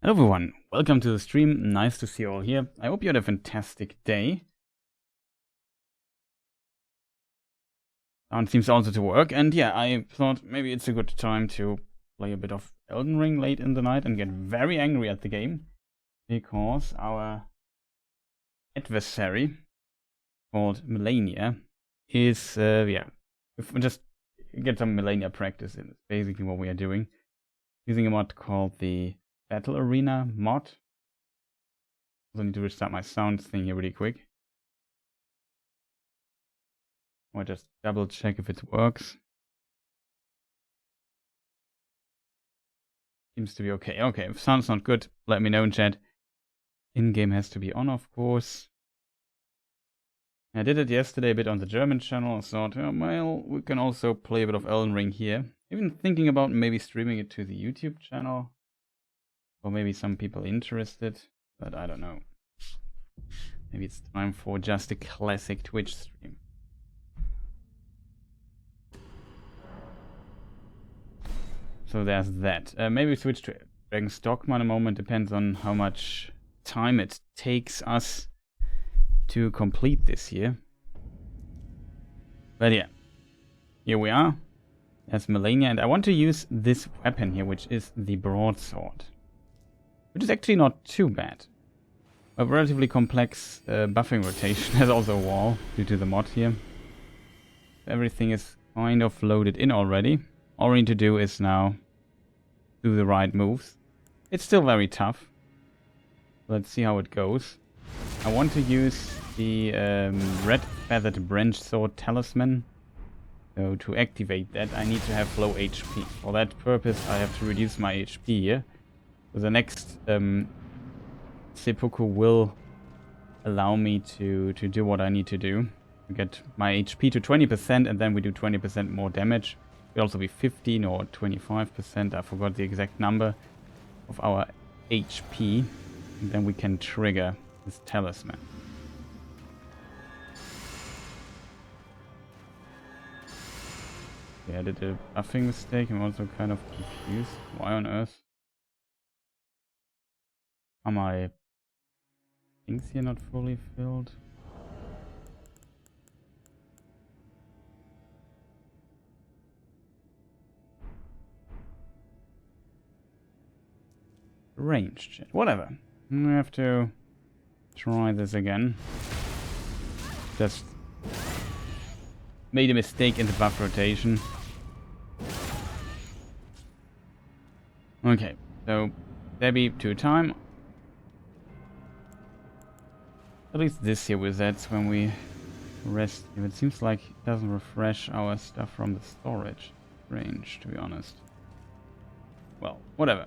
Hello everyone, welcome to the stream. Nice to see you all here. I hope you had a fantastic day. Sound seems also to work, and yeah, I thought maybe it's a good time to play a bit of Elden Ring late in the night and get very angry at the game, because our adversary, called Malenia, is, if we just get some Malenia practice in. It's basically what we are doing. Using a mod called the Battle Arena mod. Also need to restart my sound thing here really quick. Or just double check if it works. Seems to be okay. Okay, if sound's not good, let me know in chat. In-game has to be on, of course. I did it yesterday a bit on the German channel. I thought, oh, well, we can also play a bit of Elden Ring here. Even thinking about maybe streaming it to the YouTube channel. Or maybe some people interested, but I don't know. Maybe it's time for just a classic Twitch stream. So there's that. Maybe we switch to Dragon's Dogma in a moment. Depends on how much time it takes us to complete this here. But yeah, here we are. There's Malenia, and I want to use this weapon here, which is the broadsword. Which is actually not too bad. A relatively complex buffing rotation. There's also a wall due to the mod here. Everything is kind of loaded in already. All we need to do is now do the right moves. It's still very tough. Let's see how it goes. I want to use the red feathered branch sword talisman. So to activate that, I need to have low HP. For that purpose, I have to reduce my HP here. So the next seppuku will allow me to do what I need to do. To get my HP to 20%, and then we do 20% more damage. It will also be 15 or 25%. I forgot the exact number of our HP. And then we can trigger this talisman. Yeah, I did a buffing mistake. I'm also kind of confused. Why on earth are my things here not fully filled? Range. Whatever. I have to try this again. Just made a mistake in the buff rotation. Okay, so Debbie 2 time. At least this here with that's when we rest. If it seems like it doesn't refresh our stuff from the storage range, to be honest. Well, whatever.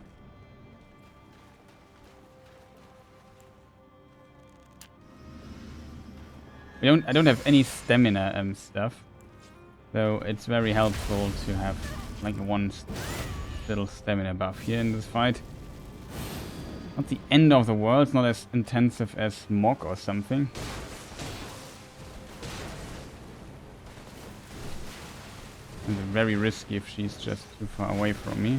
I don't have any stamina stuff, so it's very helpful to have like one little stamina buff here in this fight. Not the end of the world, it's not as intensive as Mog or something. And very risky if she's just too far away from me.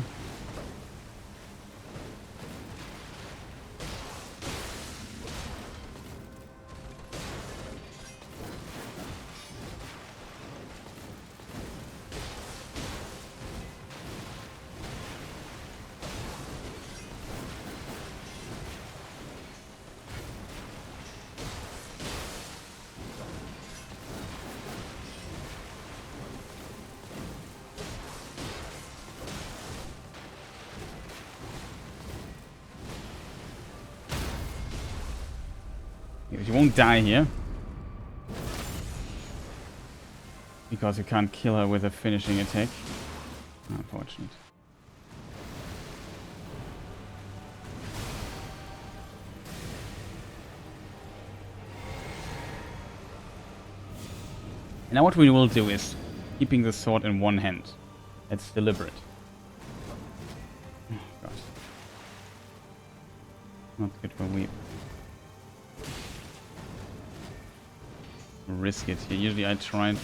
You won't die here. Because you can't kill her with a finishing attack. Unfortunate. And now what we will do is keeping the sword in one hand. That's deliberate. Oh god. Not good when we risk it here. Usually I try and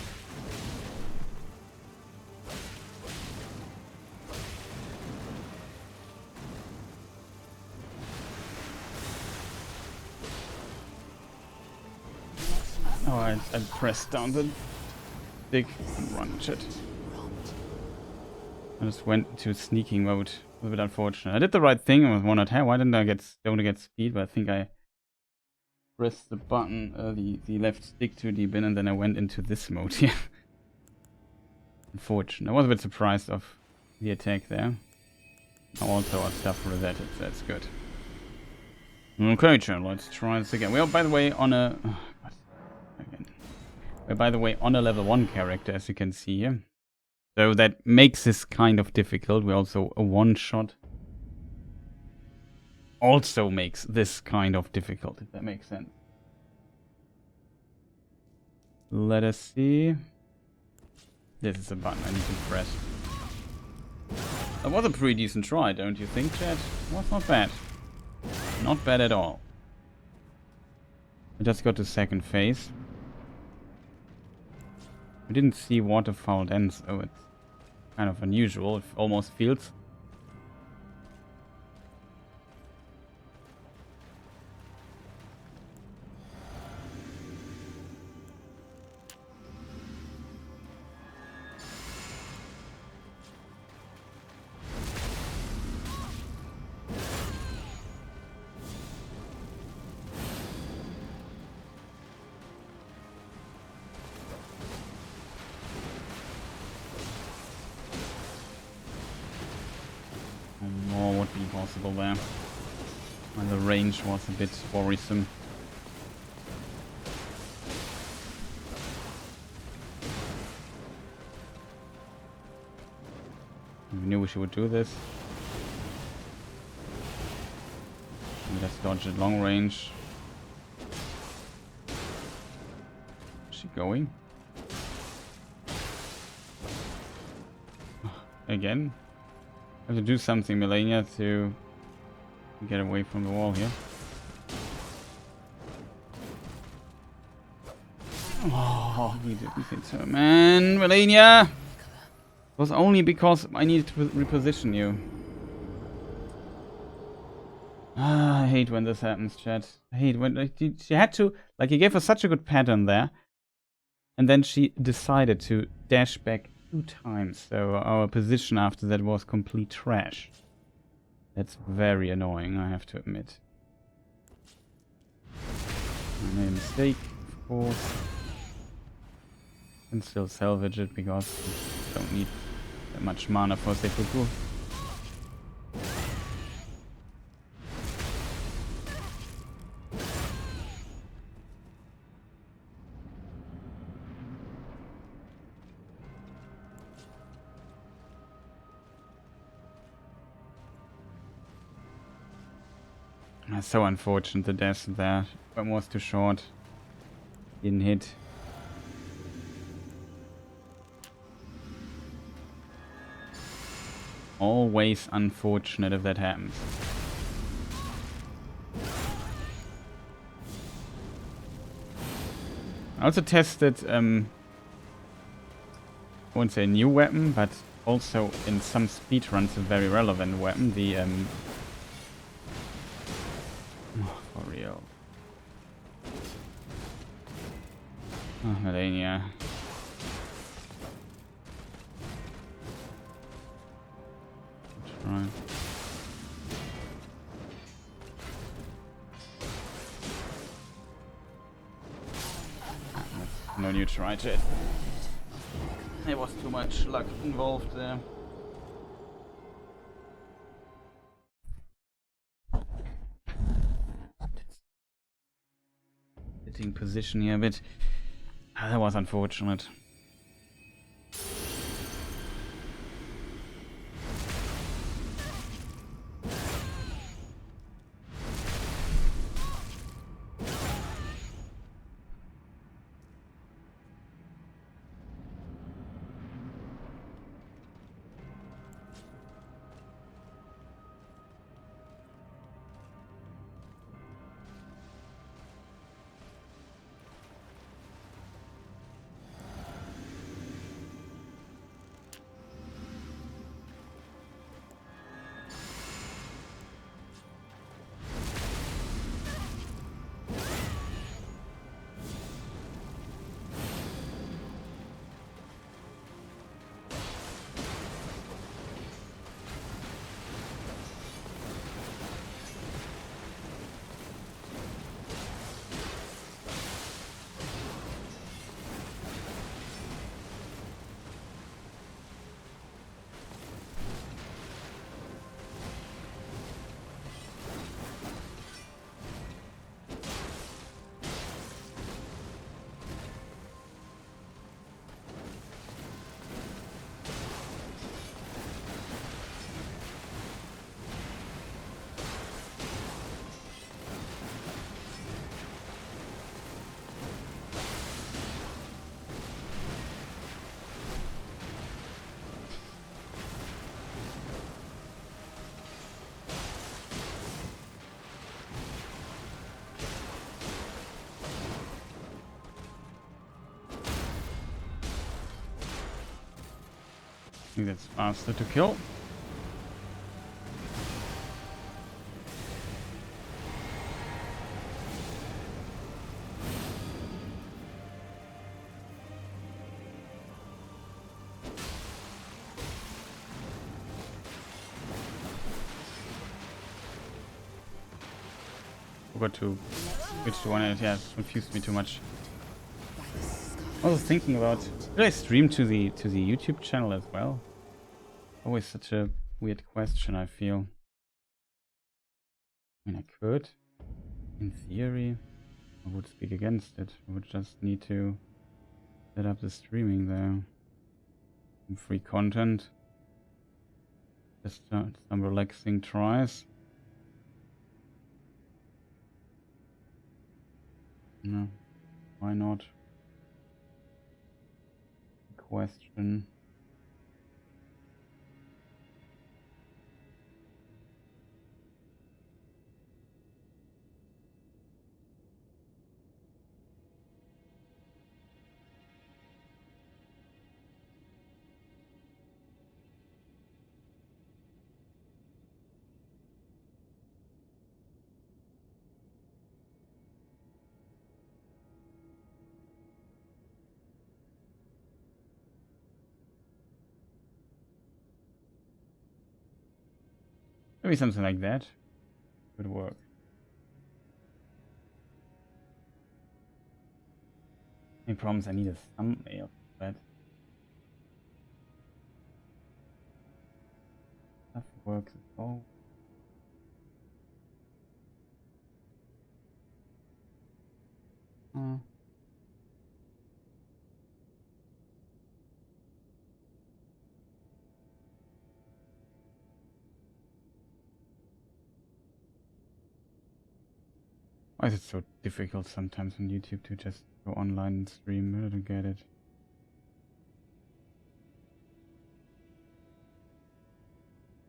Oh, I pressed down the stick and run, shit. I just went to sneaking mode. A bit unfortunate. I did the right thing. I was 1 Why didn't I get speed? But I think I pressed the button, the left stick too deep in, and then I went into this mode here. Unfortunate. I was a bit surprised of the attack there. Also, our stuff resetted. That's good. Okay, chat. Let's try this again. We are, by the way, on a we're, by the way, on a level 1 character, as you can see here. So that makes this kind of difficult. We also a one-shot also makes this kind of difficult, if that makes sense. Let us see. This is a button I need to press. That was a pretty decent try, don't you think, chat? It was not bad. Not bad at all. I just got to second phase. We didn't see waterfowl then, so it's kind of unusual. It almost feels. More would be possible there. And the range was a bit worrisome. We knew she would do this. We just dodged at long range. Is she going? Again? I have to do something, Malenia, to get away from the wall here. Oh, we didn't hit her, man. Malenia! It was only because I needed to reposition you. Ah, I hate when this happens, chat. I hate when she had to, like, you gave her such a good pattern there. And then she decided to dash back 2 times. So our position after that was complete trash. That's very annoying, I have to admit. I made a mistake, of course. Can still salvage it because we don't need that much mana for seppuku. That's so unfortunate, the death there. One was too short. Didn't hit. Always unfortunate if that happens. I also tested, I won't say a new weapon, but also in some speedruns a very relevant weapon, the for real. Oh, Malenia. Try. No need to try it. There was too much luck involved there. Hitting position here a bit. That was unfortunate. think that's faster to kill. Forgot to switch to one. Yeah, it confused me too much. I was thinking about, should I stream to the YouTube channel as well? Always such a weird question, I feel. I mean, I could, in theory. I would speak against it. I would just need to set up the streaming there. Some free content. Just some relaxing tries. No, why not? Question. Maybe something like that would work. Any problems? I need a thumbnail for that. Stuff works as well. Why is it so difficult sometimes on YouTube to just go online and stream? I don't get it.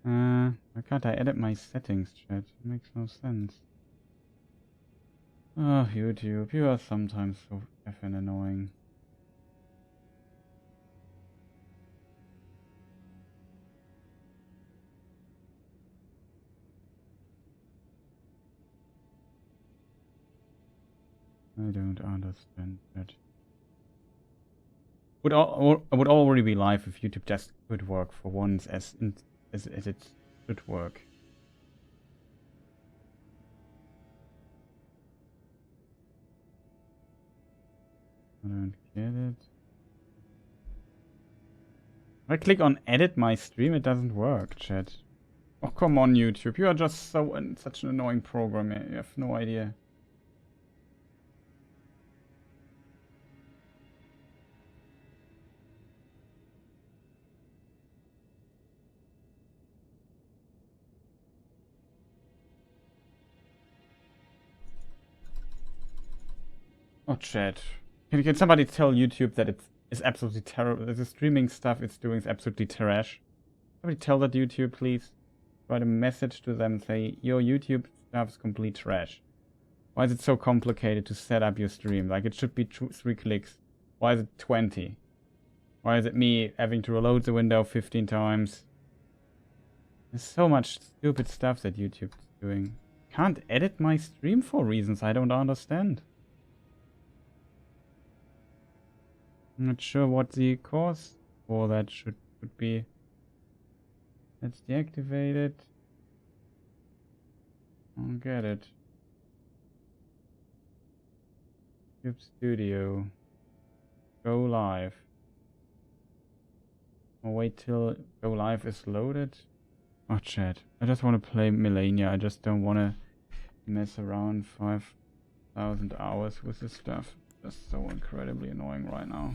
Why can't I edit my settings, chat? It makes no sense. Oh, YouTube, you are sometimes so effing annoying. I don't understand that. I would already be live if YouTube just could work for once as it should work. I don't get it. If I click on edit my stream, it doesn't work, chat. Oh, come on, YouTube. You are just such an annoying program. You have no idea. Oh, chat. Can somebody tell YouTube that it's absolutely terrible? The streaming stuff it's doing is absolutely trash. Somebody tell that YouTube, please. Write a message to them, say, your YouTube stuff is complete trash. Why is it so complicated to set up your stream? Like, it should be 3 clicks. Why is it 20? Why is it me having to reload the window 15 times? There's so much stupid stuff that YouTube's doing. Can't edit my stream for reasons I don't understand. I'm not sure what the cause for that should be. Let's deactivate it. I don't get it. YouTube Studio. Go live. I'll wait till go live is loaded. Oh, chat. I just want to play Malenia. I just don't want to mess around 5,000 hours with this stuff. Just so incredibly annoying right now.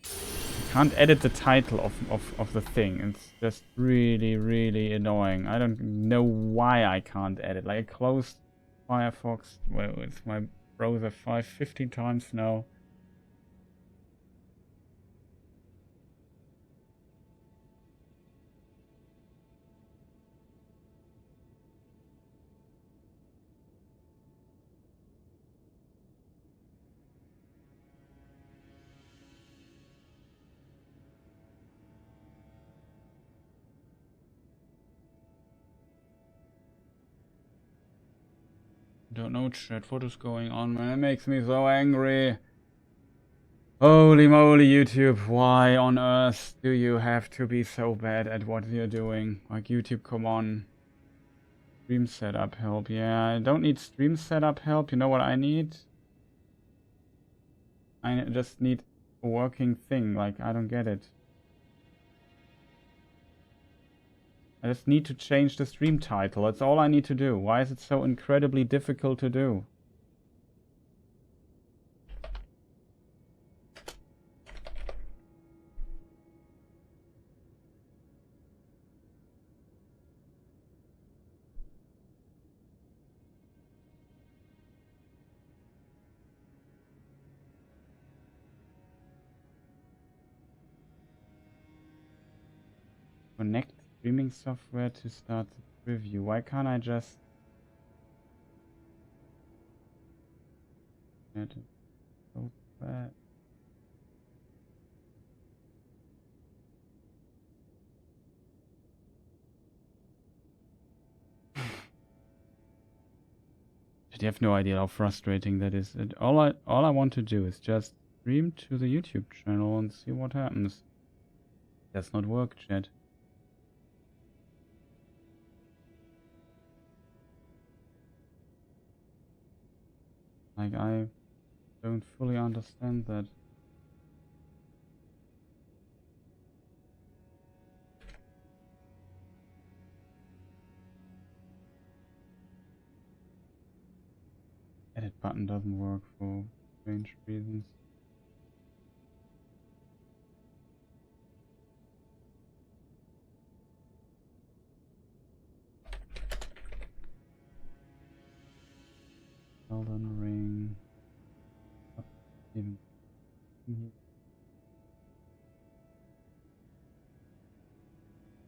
I can't edit the title of the thing. It's just really, really annoying. I don't know why I can't edit. Like, I closed Firefox, well, it's my browser 15 times now. don't know, chat. What is going on, man? It makes me so angry. Holy moly, YouTube. Why on earth do you have to be so bad at what you're doing? Like, YouTube, come on. Stream setup help. Yeah, I don't need stream setup help. You know what I need? I just need a working thing. Like, I don't get it. I just need to change the stream title. That's all I need to do. Why is it so incredibly difficult to do? Connect streaming software to start the preview. Why can't I just... So bad. You have no idea how frustrating that is. All I want to do is just stream to the YouTube channel and see what happens. Does not work, chat. Like, I don't fully understand that. Edit button doesn't work for strange reasons. Elden Ring.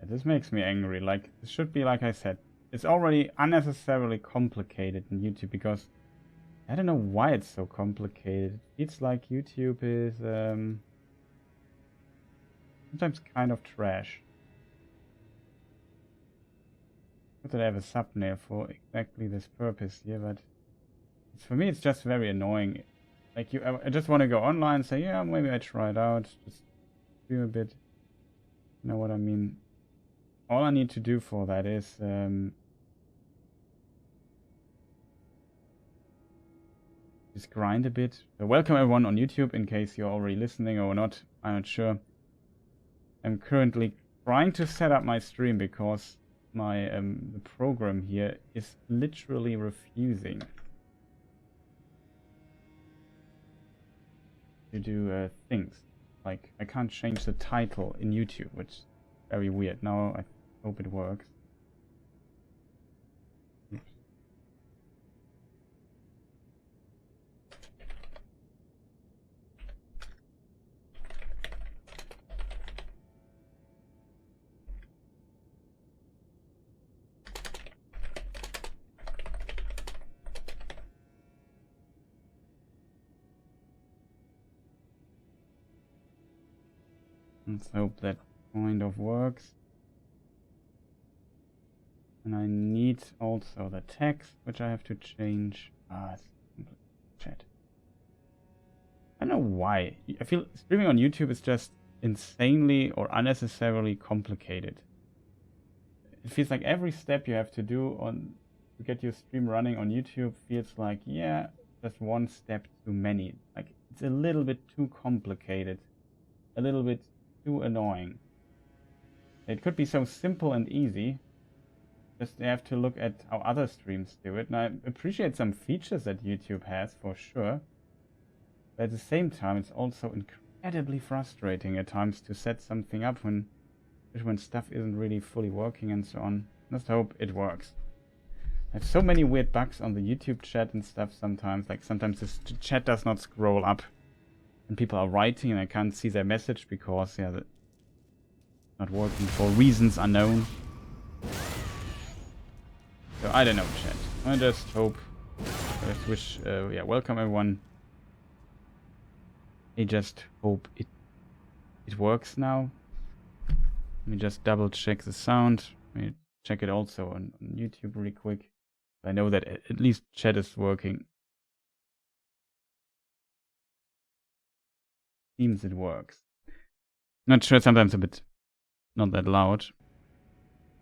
Yeah, this makes me angry. Like, it should be, like I said, it's already unnecessarily complicated in YouTube because I don't know why it's so complicated. It's like YouTube is sometimes kind of trash. Could I have a thumbnail for exactly this purpose here, but for me it's just very annoying. Like, I just want to go online and say, yeah, maybe I try it out, just do a bit. You know what I mean? All I need to do for that is just grind a bit. So welcome everyone on YouTube, in case you're already listening or not, I'm not sure. I'm currently trying to set up my stream because my the program here is literally refusing to do things. Like, I can't change the title in YouTube, which is very weird. Now I hope it works. Let's hope that kind of works. And I need also the text, which I have to change. Chat. I don't know why. I feel streaming on YouTube is just insanely or unnecessarily complicated. It feels like every step you have to do to get your stream running on YouTube feels like, yeah, just one step too many. Like, it's a little bit too complicated. A little bit too annoying. It could be so simple and easy. Just you have to look at how other streams do it. And I appreciate some features that YouTube has, for sure. But at the same time, it's also incredibly frustrating at times to set something up when stuff isn't really fully working and so on. Let's hope it works. I have so many weird bugs on the YouTube chat and stuff sometimes. Like, sometimes the chat does not scroll up. And people are writing and I can't see their message because, yeah, it's not working for reasons unknown. So I don't know, chat. I just hope, I just wish, yeah, welcome everyone. I just hope it works now. Let me just double check the sound. Let me check it also on YouTube really quick. I know that at least chat is working. Seems it works. Not sure, sometimes a bit not that loud.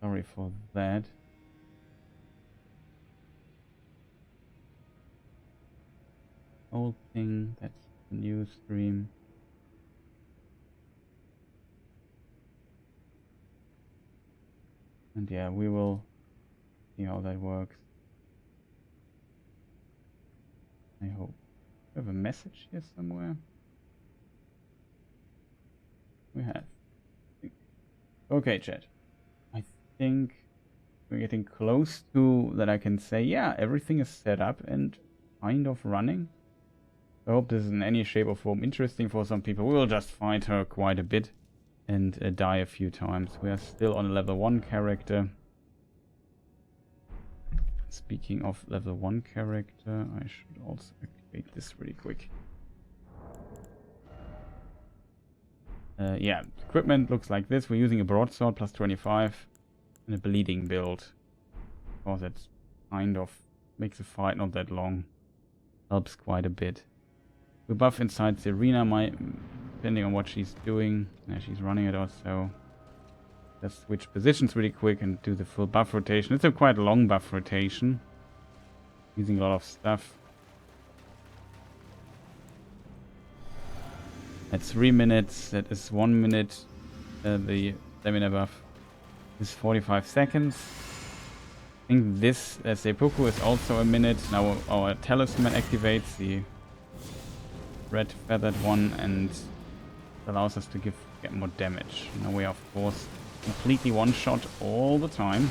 Sorry for that. Old thing, that's the new stream. And yeah, we will see how that works. I hope. We have a message here somewhere. We have. Okay, chat. I think we're getting close to that I can say, yeah, everything is set up and kind of running. I hope this is in any shape or form interesting for some people. We will just fight her quite a bit and die a few times. We are still on a level 1 character. Speaking of level 1 character, I should also activate this really quick. Yeah, equipment looks like this. We're using a broadsword plus 25 and a bleeding build. Because it kind of makes the fight not that long. Helps quite a bit. We buff inside the arena, depending on what she's doing. Yeah, she's running it also. Just switch positions really quick and do the full buff rotation. It's a quite long buff rotation. Using a lot of stuff. At 3 minutes, that is 1 minute. The stamina buff is 45 seconds. I think this seppuku is also a minute. Now our talisman activates, the red feathered one, and allows us to get more damage. Now we are, of course, completely one-shot all the time.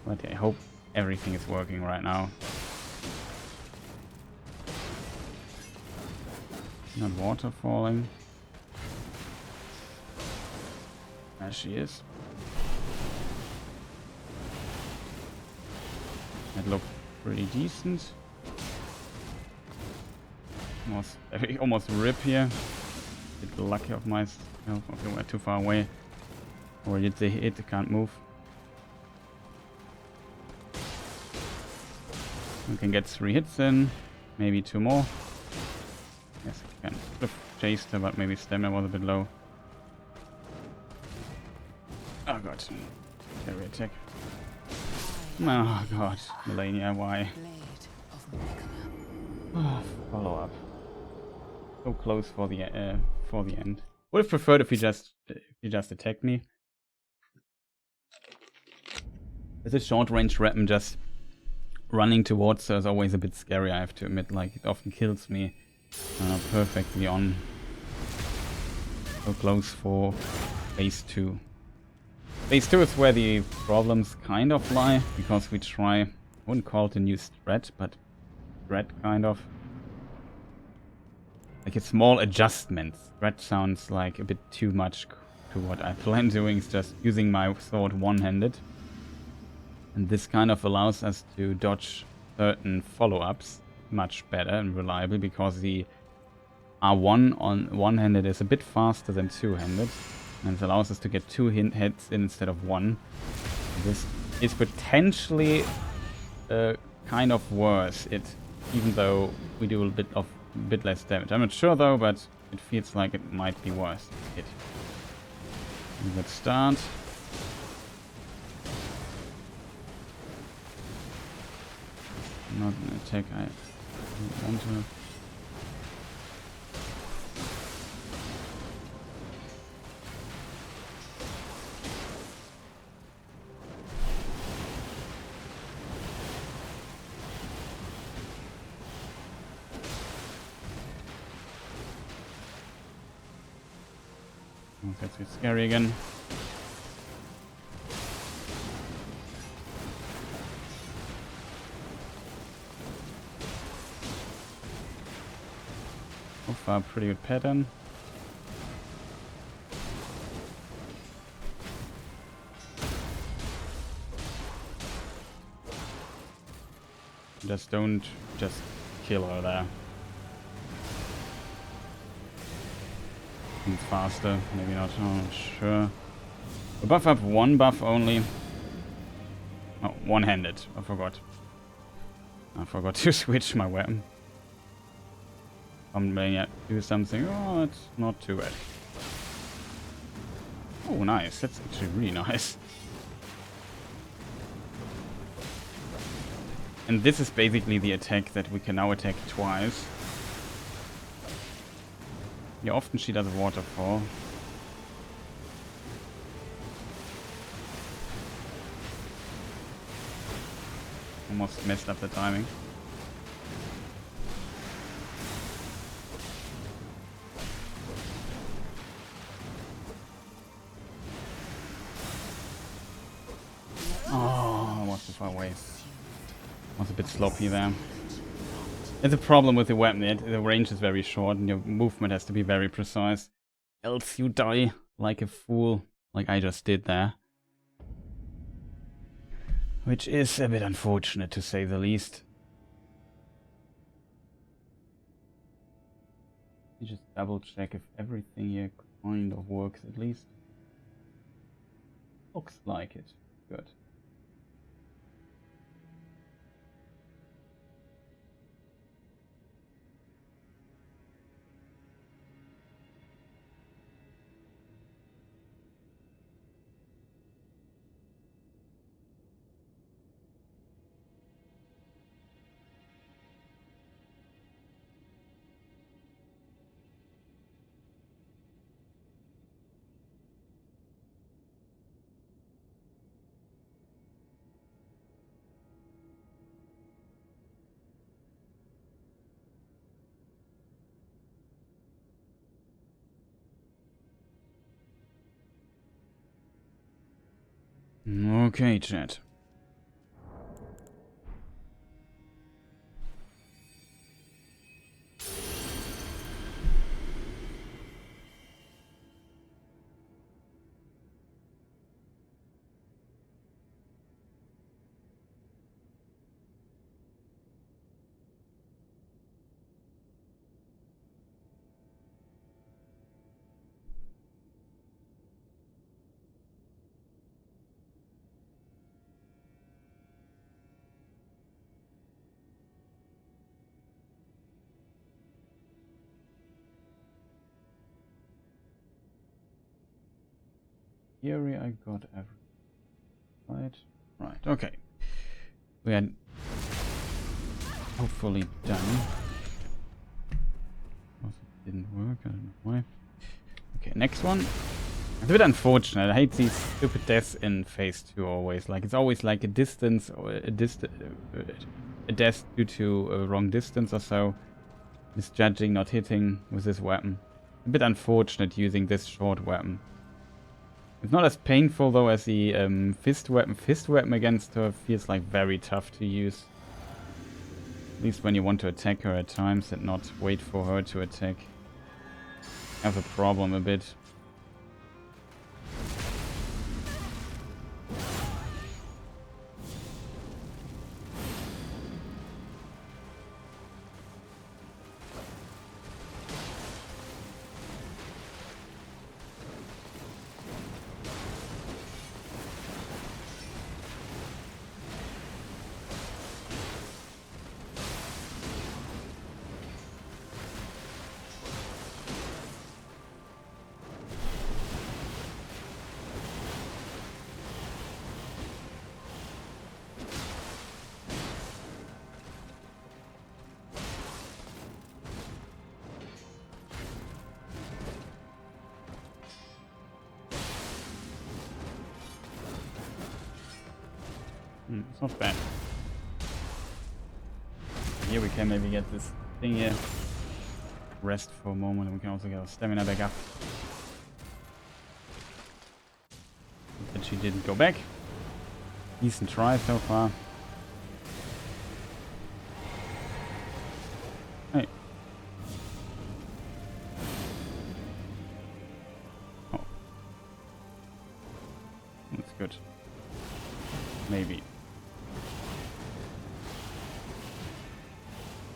But I hope everything is working right now. Not water falling. There she is. That looked pretty decent. Almost rip here. Bit lucky of myself. Okay, we're too far away. Or did they hit? Can't move. We can get 3 hits in. Maybe 2 more. Yes, I can. Could have chased her, but maybe stamina was a bit low. Oh god. Carry attack. Oh god. Malenia, why? Oh, follow up. So close for the end. Would have preferred if you just attacked me. As a short range weapon, just running towards her is always a bit scary, I have to admit. Like, it often kills me perfectly on. So close for phase 2. Phase 2 is where the problems kind of lie, because we try, I wouldn't call it a new strat, but strat kind of. Like a small adjustment. Strat sounds like a bit too much to what I plan doing, is just using my sword one-handed. And this kind of allows us to dodge certain follow-ups much better and reliably, because the R1 on one-handed is a bit faster than two-handed. And it allows us to get 2 hits in instead of 1. This is potentially kind of worse, even though we do a bit less damage. I'm not sure though, but it feels like it might be worse. Good start. Not an attack I don't want to. Oh, that's a bit scary again. So far, pretty good pattern. Don't kill her there. And faster, maybe not. Oh, sure. We buff up 1 buff only. Oh, one-handed. I forgot. I forgot to switch my weapon. Malenia, do something. Oh, it's not too bad. Oh, nice. That's actually really nice. And this is basically the attack that we can now attack twice. Yeah, often she does a waterfall. Almost messed up the timing. Oh, I was too far away. I was a bit sloppy there. There's a problem with the weapon. The range is very short and your movement has to be very precise. Else you die like a fool, like I just did there. Which is a bit unfortunate, to say the least. You just double check if everything here kind of works at least. Looks like it. Good. Okay, chat. Theory, I got everything. Right, okay. We are hopefully done. Also didn't work, I don't know why. Okay, next one. It's a bit unfortunate. I hate these stupid deaths in phase 2 always. Like, it's always like a distance or a death due to a wrong distance or so. Misjudging, not hitting with this weapon. A bit unfortunate using this short weapon. It's not as painful though as the fist weapon. Fist weapon against her feels like very tough to use. At least when you want to attack her at times and not wait for her to attack. I have a problem a bit. It's not bad. Here we can maybe get this thing here. Rest for a moment, and we can also get our stamina back up. But she didn't go back. Decent try so far. Hey. Oh. That's good. Maybe.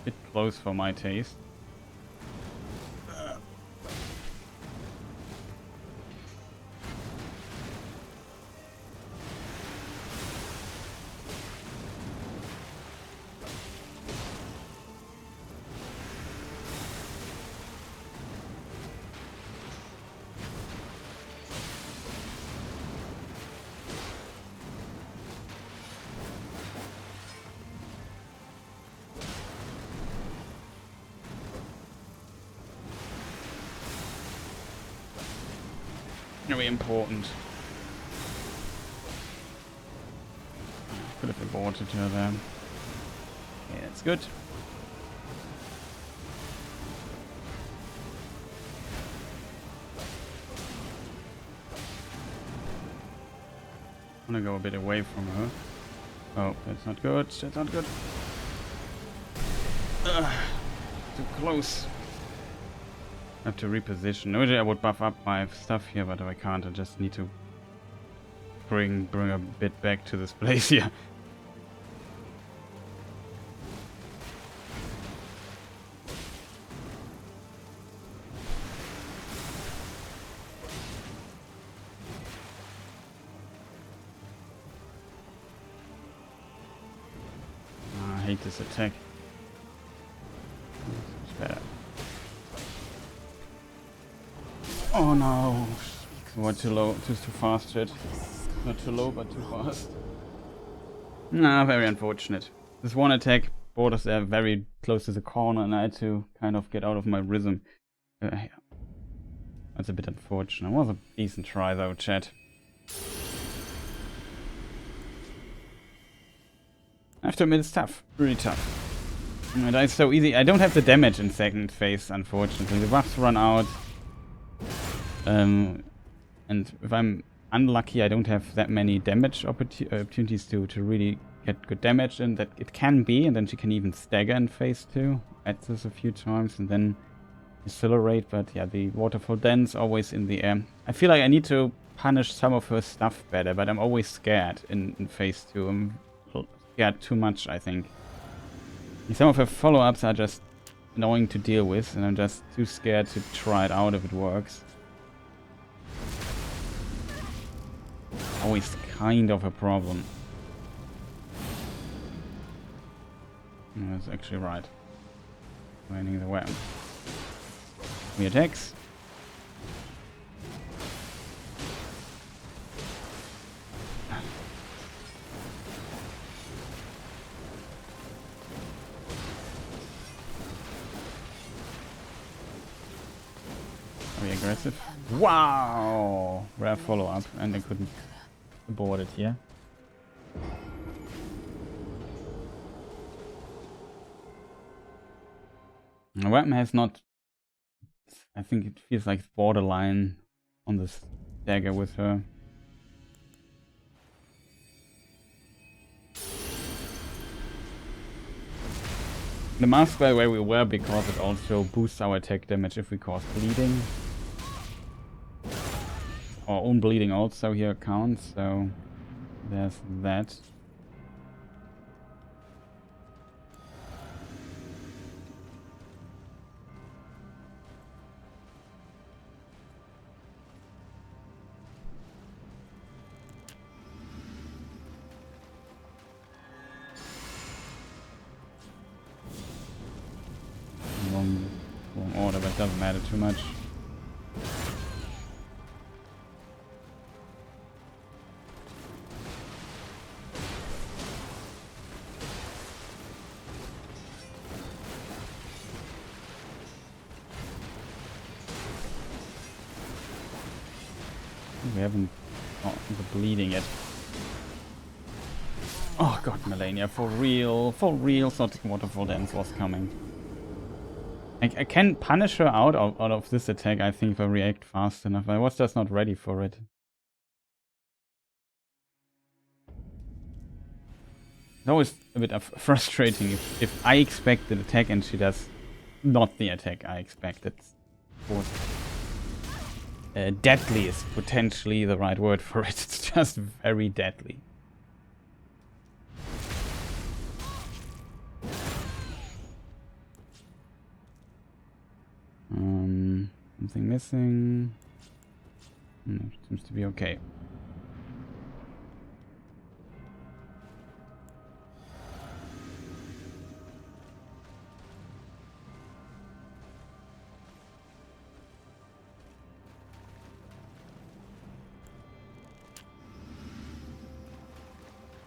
Bit close for my taste. Very important. Could have aborted her there. Okay, that's good. I'm gonna go a bit away from her. Oh, that's not good. That's not good. Too close. I have to reposition. Usually I would buff up my stuff here, but I can't. I just need to bring a bit back to this place here. I hate this attack. It's better. Oh no! What, too low, too fast, shit. Not too low, but too fast. Nah, very unfortunate. This one attack brought us there very close to the corner, and I had to kind of get out of my rhythm. That's a bit unfortunate. It was a decent try though, chat. I have to admit, it's tough. Really tough. And it's so easy. I don't have the damage in second phase, unfortunately. The buffs run out. And if I'm unlucky, I don't have that many damage opportunities to really get good damage in. That it can be, and then she can even stagger in phase 2. Add this a few times and then accelerate. But yeah, the waterfall dance always in the air. I feel like I need to punish some of her stuff better, but I'm always scared in phase 2. I'm scared too much, I think. And some of her follow-ups are just annoying to deal with, and I'm just too scared to try it out if it works. Always kind of a problem. No, that's actually right. Finding the weapon. 3 attacks. Very aggressive. Wow! Rare follow-up, and I couldn't abort it here. The weapon has not... I think it feels like it's borderline on this dagger with her. The mask, by the way, we wear because it also boosts our attack damage if we cause bleeding. Our own bleeding also here counts, so there's that. Wrong order, but it doesn't matter too much. We haven't got the bleeding yet. Oh god, Malenia, for real, thought the waterfall dance was coming. I can punish her out of this attack, I think, if I react fast enough. I was just not ready for it. It's always a bit frustrating if I expect an attack and she does not the attack I expected. Deadly is potentially the right word for it. It's just very deadly. Something missing. No, seems to be okay.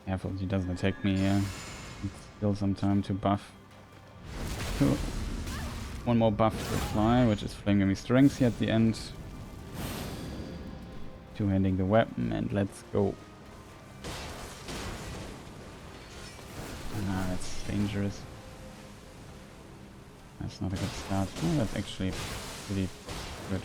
Careful, she doesn't attack me here. It's still some time to buff. One more buff to apply, which is Flame Giving Strength here at the end. two-handing the weapon, and let's go. Nah, that's dangerous. That's not a good start. Oh, that's actually pretty good.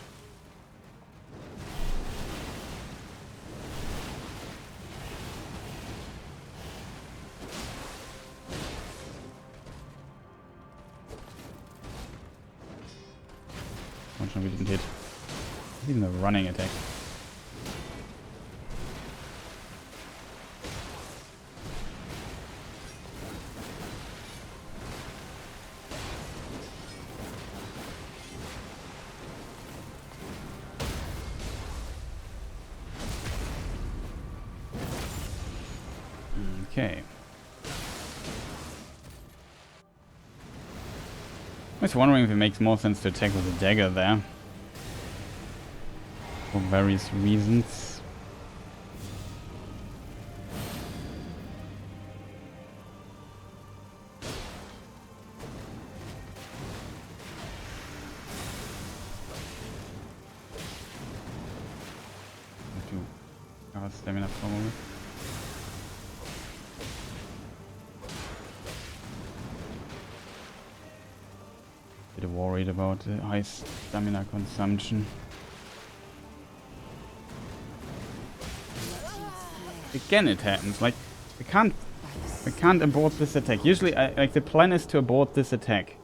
Fortunately, we didn't hit. Even a running attack. Okay. I was wondering if it makes more sense to attack with a dagger there. For various reasons. Have to cover stamina probably. Bit worried about the high stamina consumption. Again it happens, like I can't abort this attack. Usually like the plan is to abort this attack.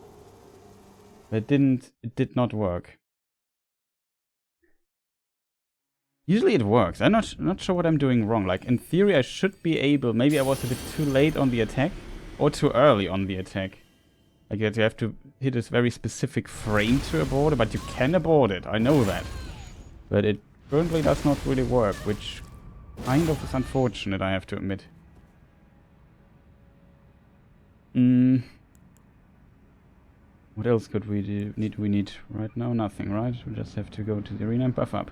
But it did not work. Usually it works. I'm not sure what I'm doing wrong. Like in theory I should be able, maybe I was a bit too late on the attack or too early on the attack. Like you have to hit this very specific frame to abort it, but you can abort it, I know that. But it currently does not really work, which kind of is unfortunate, I have to admit. What else could we do? We need right now? Nothing, right? We just have to go to the arena and buff up.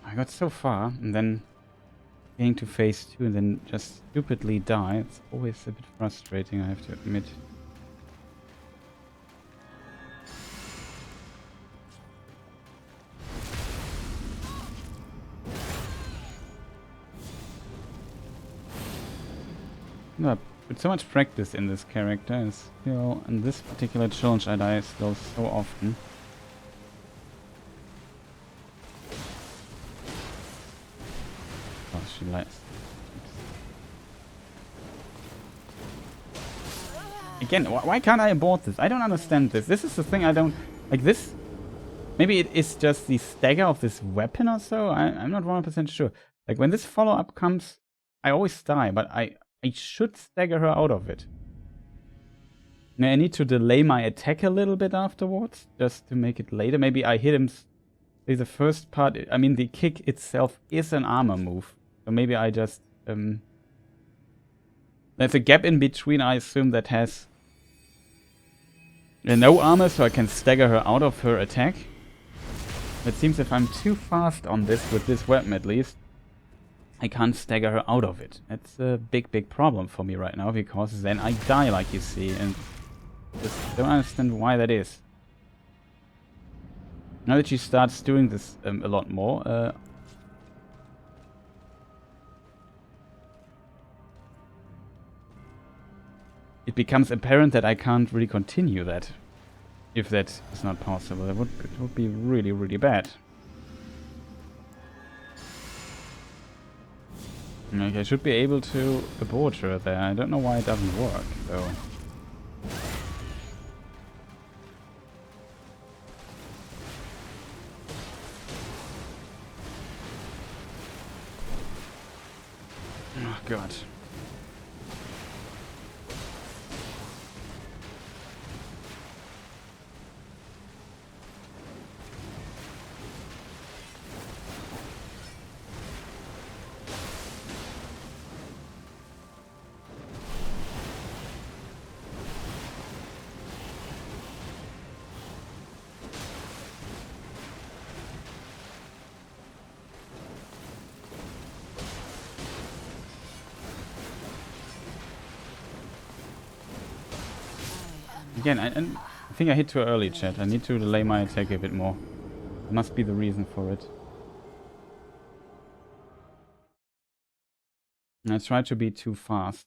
I got so far, and then getting to phase 2 and then just stupidly die. It's always a bit frustrating, I have to admit. No, I put so much practice in this character, and still in this particular challenge I die still so often. Oh, she lies. Again, why can't I abort this? I don't understand this. This is the thing I don't... Like this... Maybe it is just the stagger of this weapon or so? I'm not 100% sure. Like when this follow-up comes, I always die, but I should stagger her out of it. Now I need to delay my attack a little bit afterwards, just to make it later. Maybe I hit him... The first part... I mean, the kick itself is an armor move. So maybe I just... There's a gap in between, I assume, that has... no armor, so I can stagger her out of her attack. It seems if I'm too fast on this, with this weapon at least, I can't stagger her out of it. That's a big problem for me right now, because then I die, like you see, and just don't understand why that is. Now that she starts doing this a lot more, it becomes apparent that I can't really continue that. If that is not possible, it would be really, really bad. Like, I should be able to abort her there. I don't know why it doesn't work, though. Oh, God. Again, I think I hit too early, chat. I need to delay my attack a bit more. There must be the reason for it. I tried to be too fast.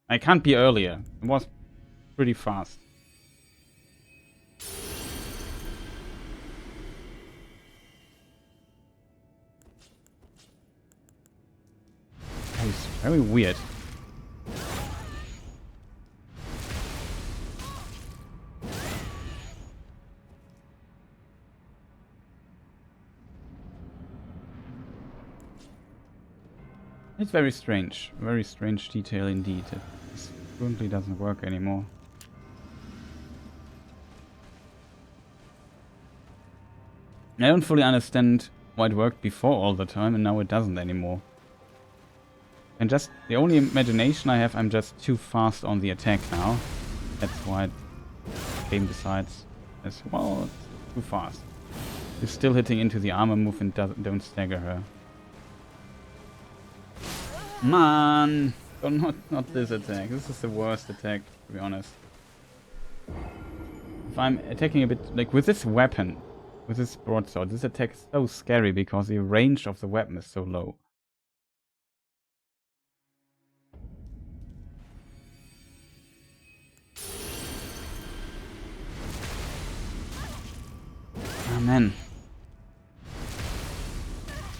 I can't be earlier. It was pretty fast. It's very weird. It's very strange detail indeed. This currently doesn't work anymore. I don't fully understand why it worked before all the time and now it doesn't anymore. And just the only imagination I have, I'm just too fast on the attack now. That's why the game decides as well, it's too fast. You're still hitting into the armor move and don't stagger her. Man! Oh, not this attack. This is the worst attack, to be honest. If I'm attacking a bit, like with this weapon, with this broadsword, this attack is so scary because the range of the weapon is so low. Oh man.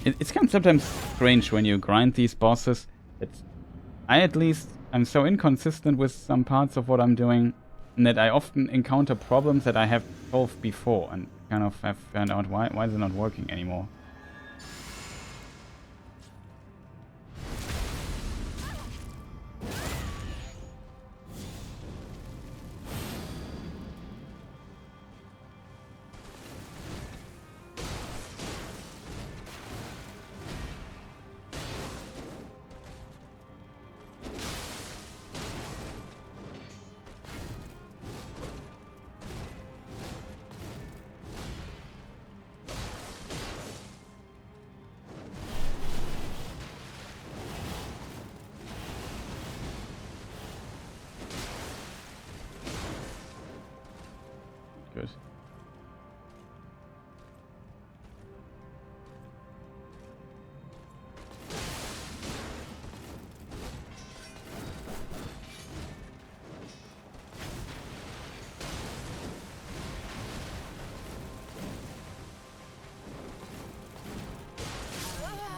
It's kind of sometimes strange when you grind these bosses. I'm so inconsistent with some parts of what I'm doing that I often encounter problems that I have solved before and kind of have found out why is it not working anymore. Good.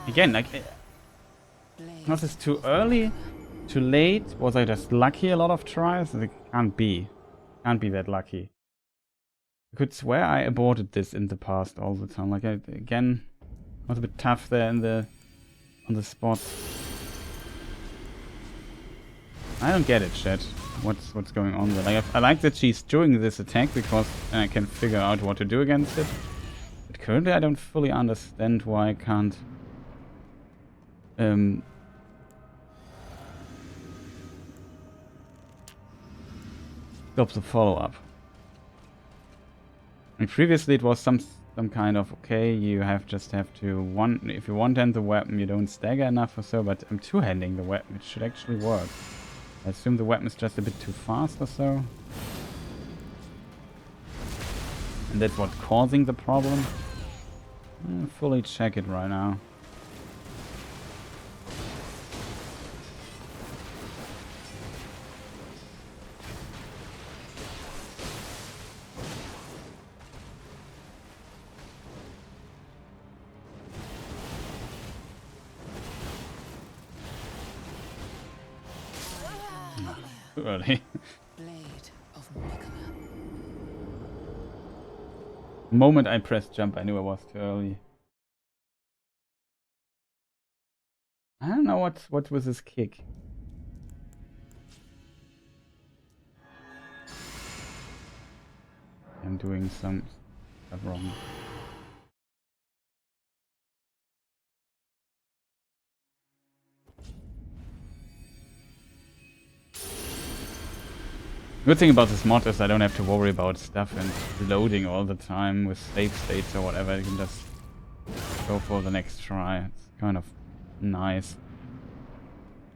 Again, like, was this too early? Too late? Was I just lucky a lot of tries? It can't be. Can't be that lucky. I could swear I aborted this in the past all the time. Like, again, was a bit tough there on the spot. I don't get it, chat. What's going on there? Like, I like that she's doing this attack because I can figure out what to do against it. But currently, I don't fully understand why I can't. Stop the follow-up. And previously it was some kind of okay, you just have to if you one-hand the weapon you don't stagger enough or so, but I'm two-handing the weapon, it should actually work. I assume the weapon is just a bit too fast or so. And that's what's causing the problem. I'll fully check it right now. Too early. The moment I pressed jump, I knew I was too early. I don't know what was this kick. I'm doing some stuff wrong. Good thing about this mod is I don't have to worry about stuff and loading all the time with save states or whatever. I can just go for the next try. It's kind of nice.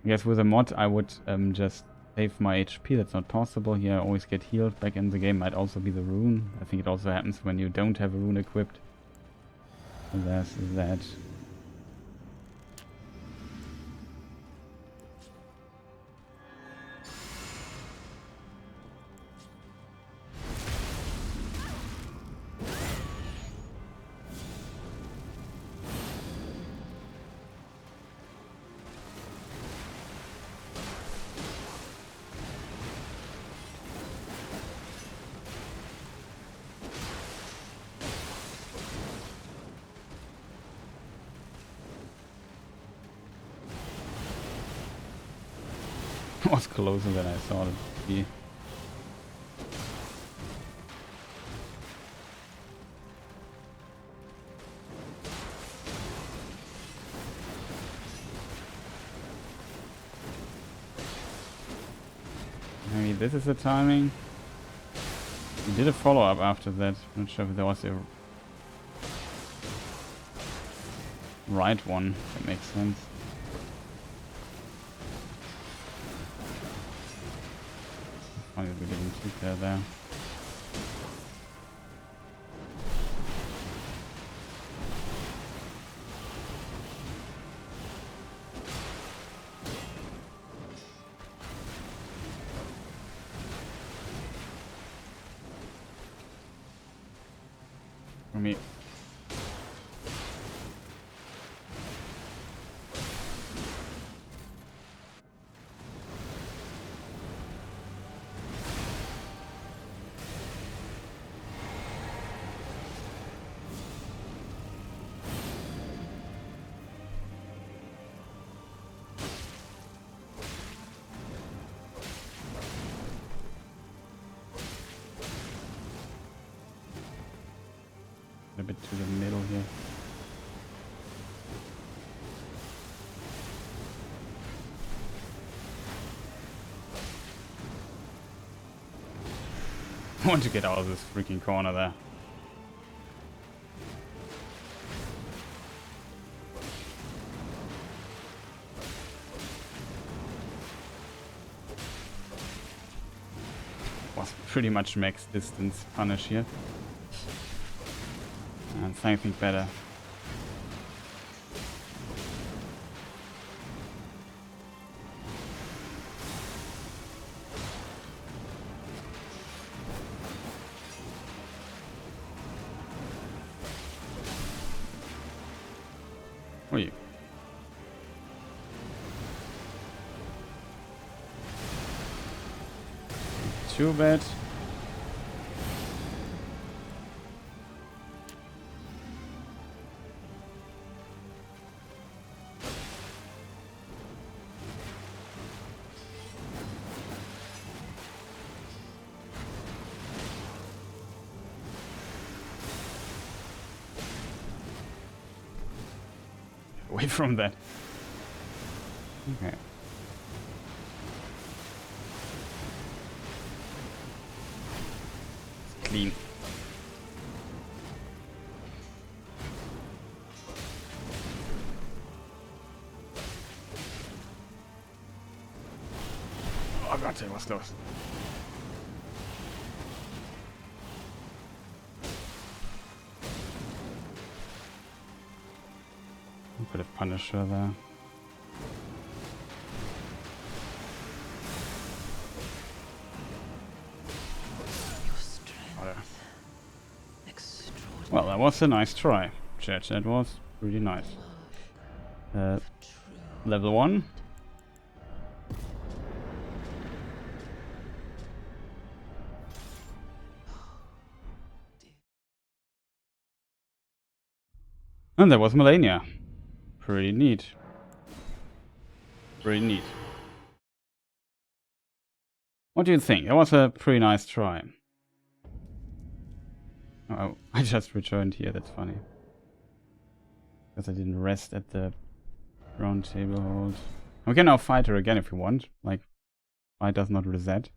I guess with a mod I would just save my HP. That's not possible here. I always get healed back in the game. Might also be the rune. I think it also happens when you don't have a rune equipped. So there's that. Was closer than I thought it would be. Maybe this is the timing. We did a follow-up after that. Not sure if there was a right one. That makes sense. Funny that we didn't keep her there. For me. A bit to the middle here. I want to get out of this freaking corner there. Was pretty much max distance punish here. And something better. Oh, you. Too bad. Away from that. Okay. It's clean. Oh god, it was close. Could have punished her there. Well, that was a nice try, chat. That was really nice. Level 1. And that was Malenia. Pretty neat. Pretty neat. What do you think? That was a pretty nice try. Oh, I just returned here, that's funny. Because I didn't rest at the round table hold. We can now fight her again if you want. Like, fight does not reset.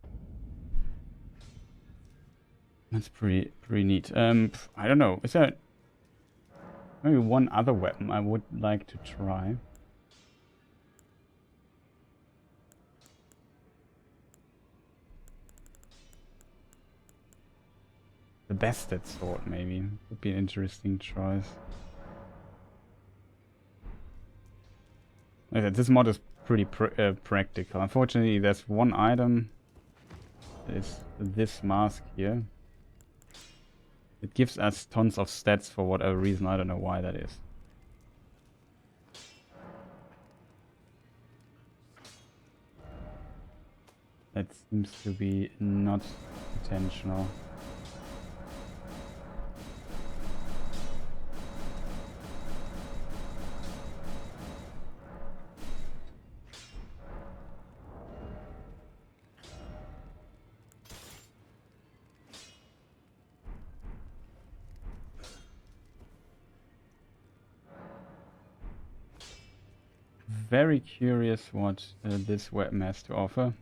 That's pretty neat. I don't know. Is there maybe one other weapon I would like to try? The bested sword, maybe. Would be an interesting choice. Okay, this mod is pretty practical. Unfortunately, there's one item. Is this mask here. It gives us tons of stats for whatever reason. I don't know why that is. That seems to be not intentional. Very curious what this weapon has to offer.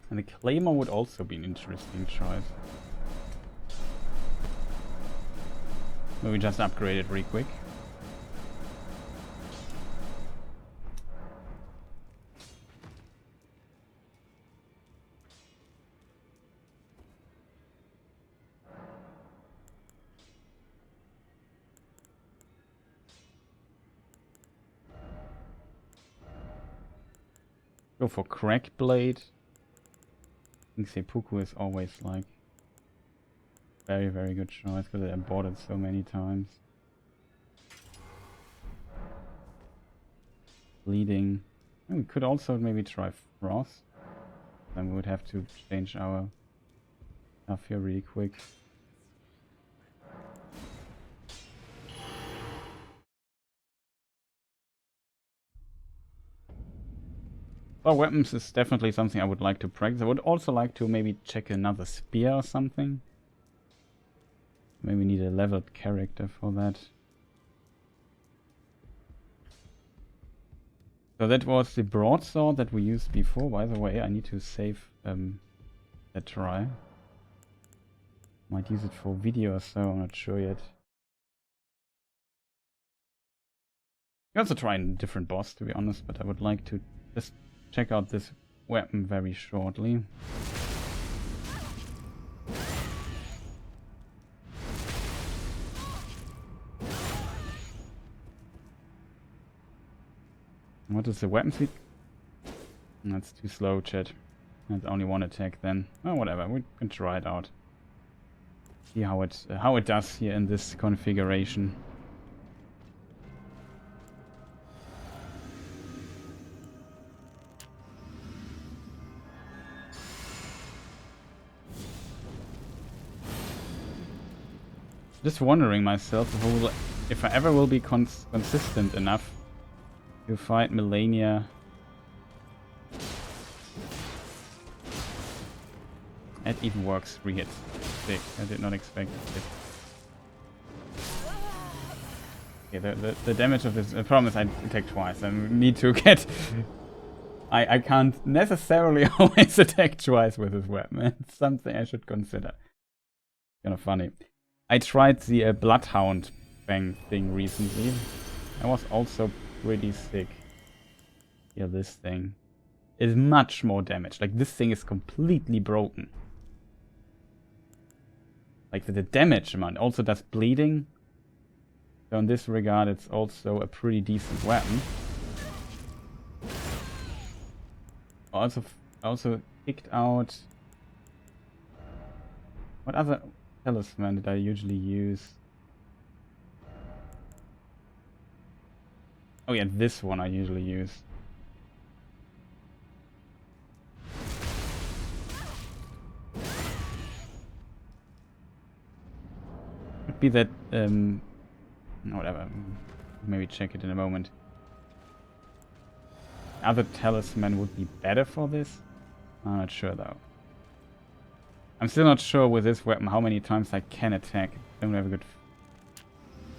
And the Claymore would also be an interesting choice. Maybe just upgrade it really quick. Go for Crack Blade. I think Seppuku is always like very, very good choice because I bought it so many times. Bleeding. And we could also maybe try Frost. Then we would have to change our stuff here really quick. Well, weapons is definitely something I would like to practice. I would also like to maybe check another spear or something. Maybe need a leveled character for that. So that was the broadsword that we used before. By the way, I need to save that try. Might use it for video or so, I'm not sure yet. You can also try a different boss, to be honest, but I would like to just check out this weapon very shortly. What is the weapon speed? That's too slow, chat. That's only one attack then. Oh, whatever, we can try it out. See how it does here in this configuration. Just wondering myself if I ever will be consistent enough to fight Malenia. It even works 3 hits. Sick. I did not expect it. Okay, the damage of this... The problem is I attack twice. I need to get... I can't necessarily always attack twice with this weapon. It's something I should consider. Kind of funny. I tried the Bloodhound Bang thing recently. I was also pretty sick. Yeah, this thing is much more damage. Like, this thing is completely broken. Like, the damage amount also does bleeding. So in this regard, it's also a pretty decent weapon. I also kicked out... What other talisman did I usually use? Oh yeah, this one I usually use. Could be that, whatever. Maybe check it in a moment. Other talisman would be better for this? I'm not sure though. I'm still not sure with this weapon how many times I can attack. I don't have a good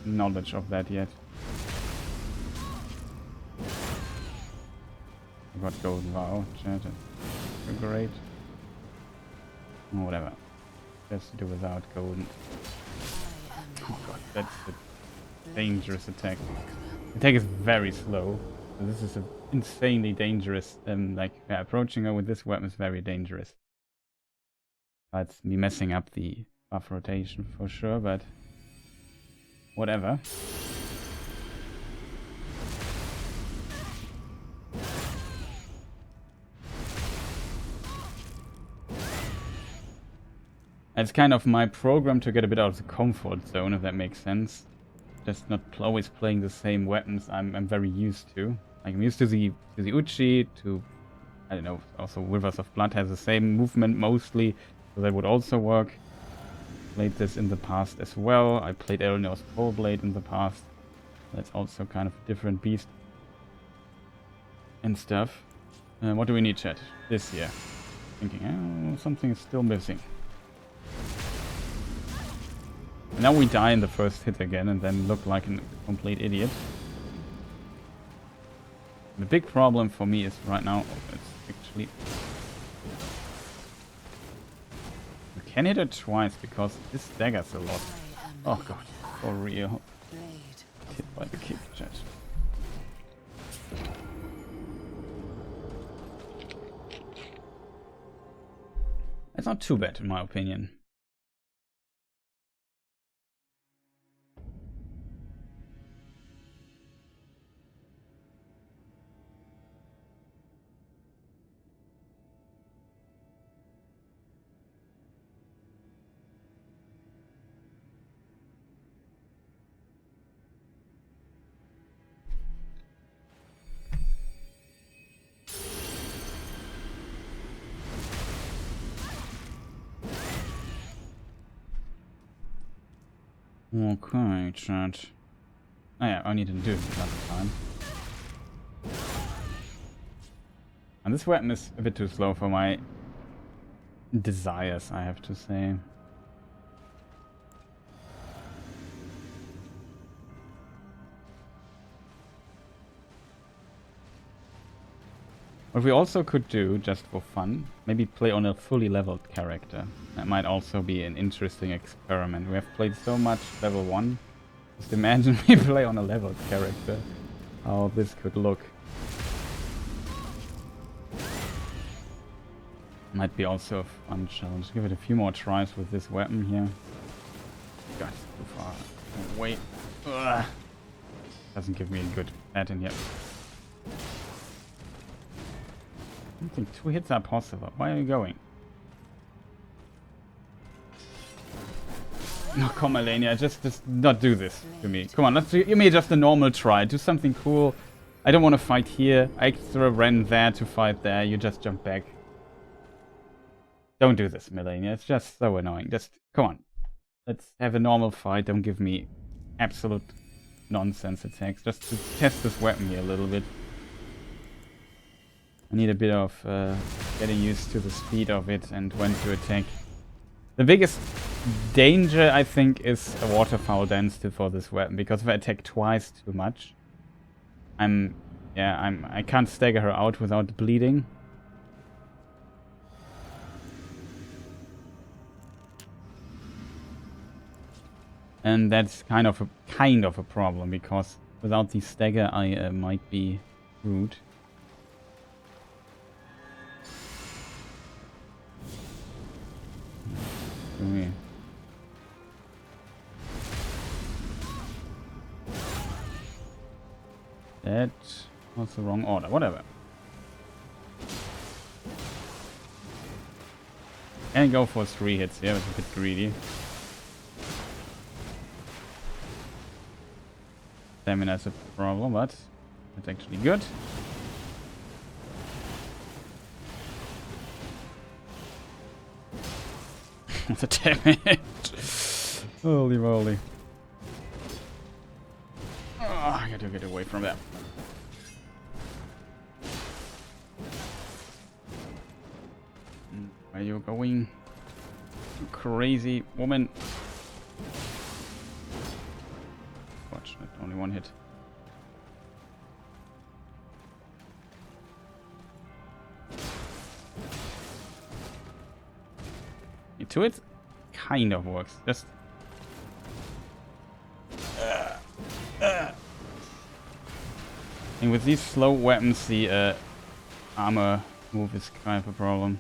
knowledge of that yet. got golden vow. Chat. That's great. Oh, whatever. Just do without golden. Oh god, that's a dangerous attack. Attack is very slow. So this is an insanely dangerous. Approaching her with this weapon is very dangerous. That's me messing up the buff rotation for sure, but whatever. It's kind of my program to get a bit out of the comfort zone, if that makes sense. Just not always playing the same weapons I'm very used to. Like, I'm used to the Uchi, to, I don't know, also Rivers of Blood has the same movement mostly, so that would also work. Played this in the past as well. I played Elden's Pole Blade in the past. That's also kind of a different beast. And stuff. What do we need, chat? This here. Thinking, oh, something is still missing. And now we die in the first hit again and then look like a complete idiot. The big problem for me is right now, it's actually... You can hit it twice because this daggers a lot. Oh god, for real. Hit by the kick, chat. It's not too bad in my opinion. Okay, chat. Oh yeah, I need to do it another time. And this weapon is a bit too slow for my desires, I have to say. What we also could do, just for fun, maybe play on a fully leveled character. That might also be an interesting experiment. We have played so much level 1. Just imagine we play on a leveled character. How this could look. Might be also a fun challenge. Give it a few more tries with this weapon here. God, it's too far away. Ugh. Doesn't give me a good pattern yet. I don't think 2 hits are possible. Why are you going? No, come on, Malenia, just not do this to me. Come on, let's give me just a normal try. Do something cool. I don't want to fight here. I extra ran there to fight there. You just jump back. Don't do this, Malenia. It's just so annoying. Just, come on. Let's have a normal fight. Don't give me absolute nonsense attacks. Just to test this weapon here a little bit. I need a bit of getting used to the speed of it and when to attack. The biggest danger, I think, is a waterfowl dance for this weapon, because if I attack twice too much, I can't stagger her out without bleeding. And that's kind of a problem, because without the stagger I might be rude. Yeah. That was the wrong order. Whatever. And go for 3 hits. Yeah, it's a bit greedy. Stamina's a problem, but it's actually good. The damage! Holy moly. Oh, I gotta get away from that. Where are you going? You crazy woman. Fortunate, only 1 hit. To it kind of works. Just and with these slow weapons, the armor move is kind of a problem.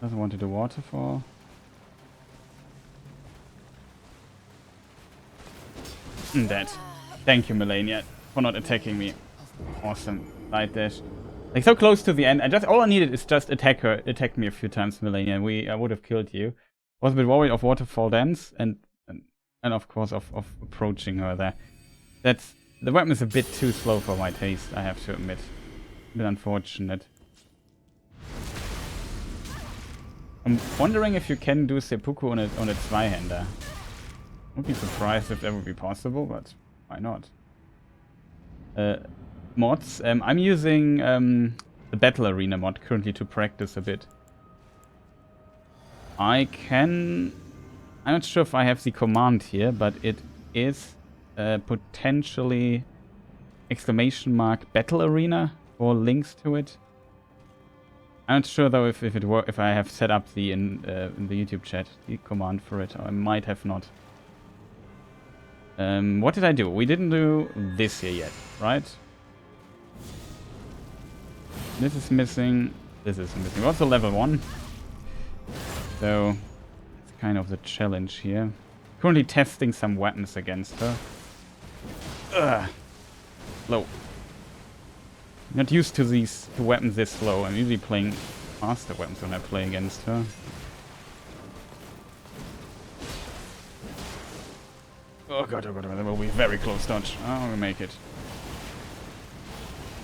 Doesn't want to do waterfall. Dead. Thank you, Malenia, for not attacking me. Awesome. Side dash. Like, so close to the end. All I needed is just attack her. Attack me a few times, Malenia. I would have killed you. Was a bit worried of waterfall dance and of course of approaching her there. The weapon is a bit too slow for my taste, I have to admit. A bit unfortunate. I'm wondering if you can do seppuku on a Zweihander. Would be surprised if that would be possible, but why not? Mods. I'm using the Battle Arena mod currently to practice a bit. I'm not sure if I have the command here, but it is potentially !Battle Arena or links to it. I'm not sure though if I have set up the in the YouTube chat the command for it. Or I might have not. What did I do? We didn't do this here yet, right? This is missing. This is missing. Also level 1. So it's kind of the challenge here. Currently testing some weapons against her. Slow. Not used to these weapons this slow. I'm usually playing faster weapons when I play against her. Oh god, that will be very close dodge. Oh, we make it.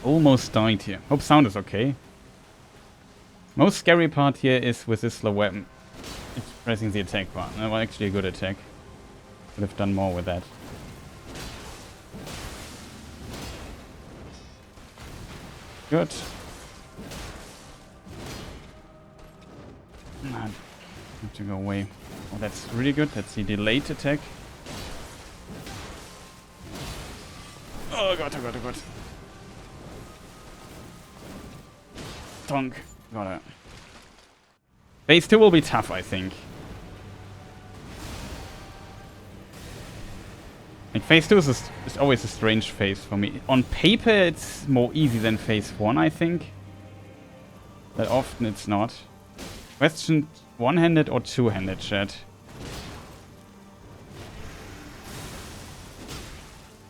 Almost died here. Hope sound is okay. Most scary part here is with this slow weapon. It's pressing the attack button. That was actually a good attack. Could have done more with that. Good. I have to go away. Oh, that's really good. That's the delayed attack. Oh god, oh god, oh god. Tonk. Got it. Phase 2 will be tough, I think. Like, phase 2 is always a strange phase for me. On paper, it's more easy than phase 1, I think. But often it's not. Question: one-handed or two-handed, chat?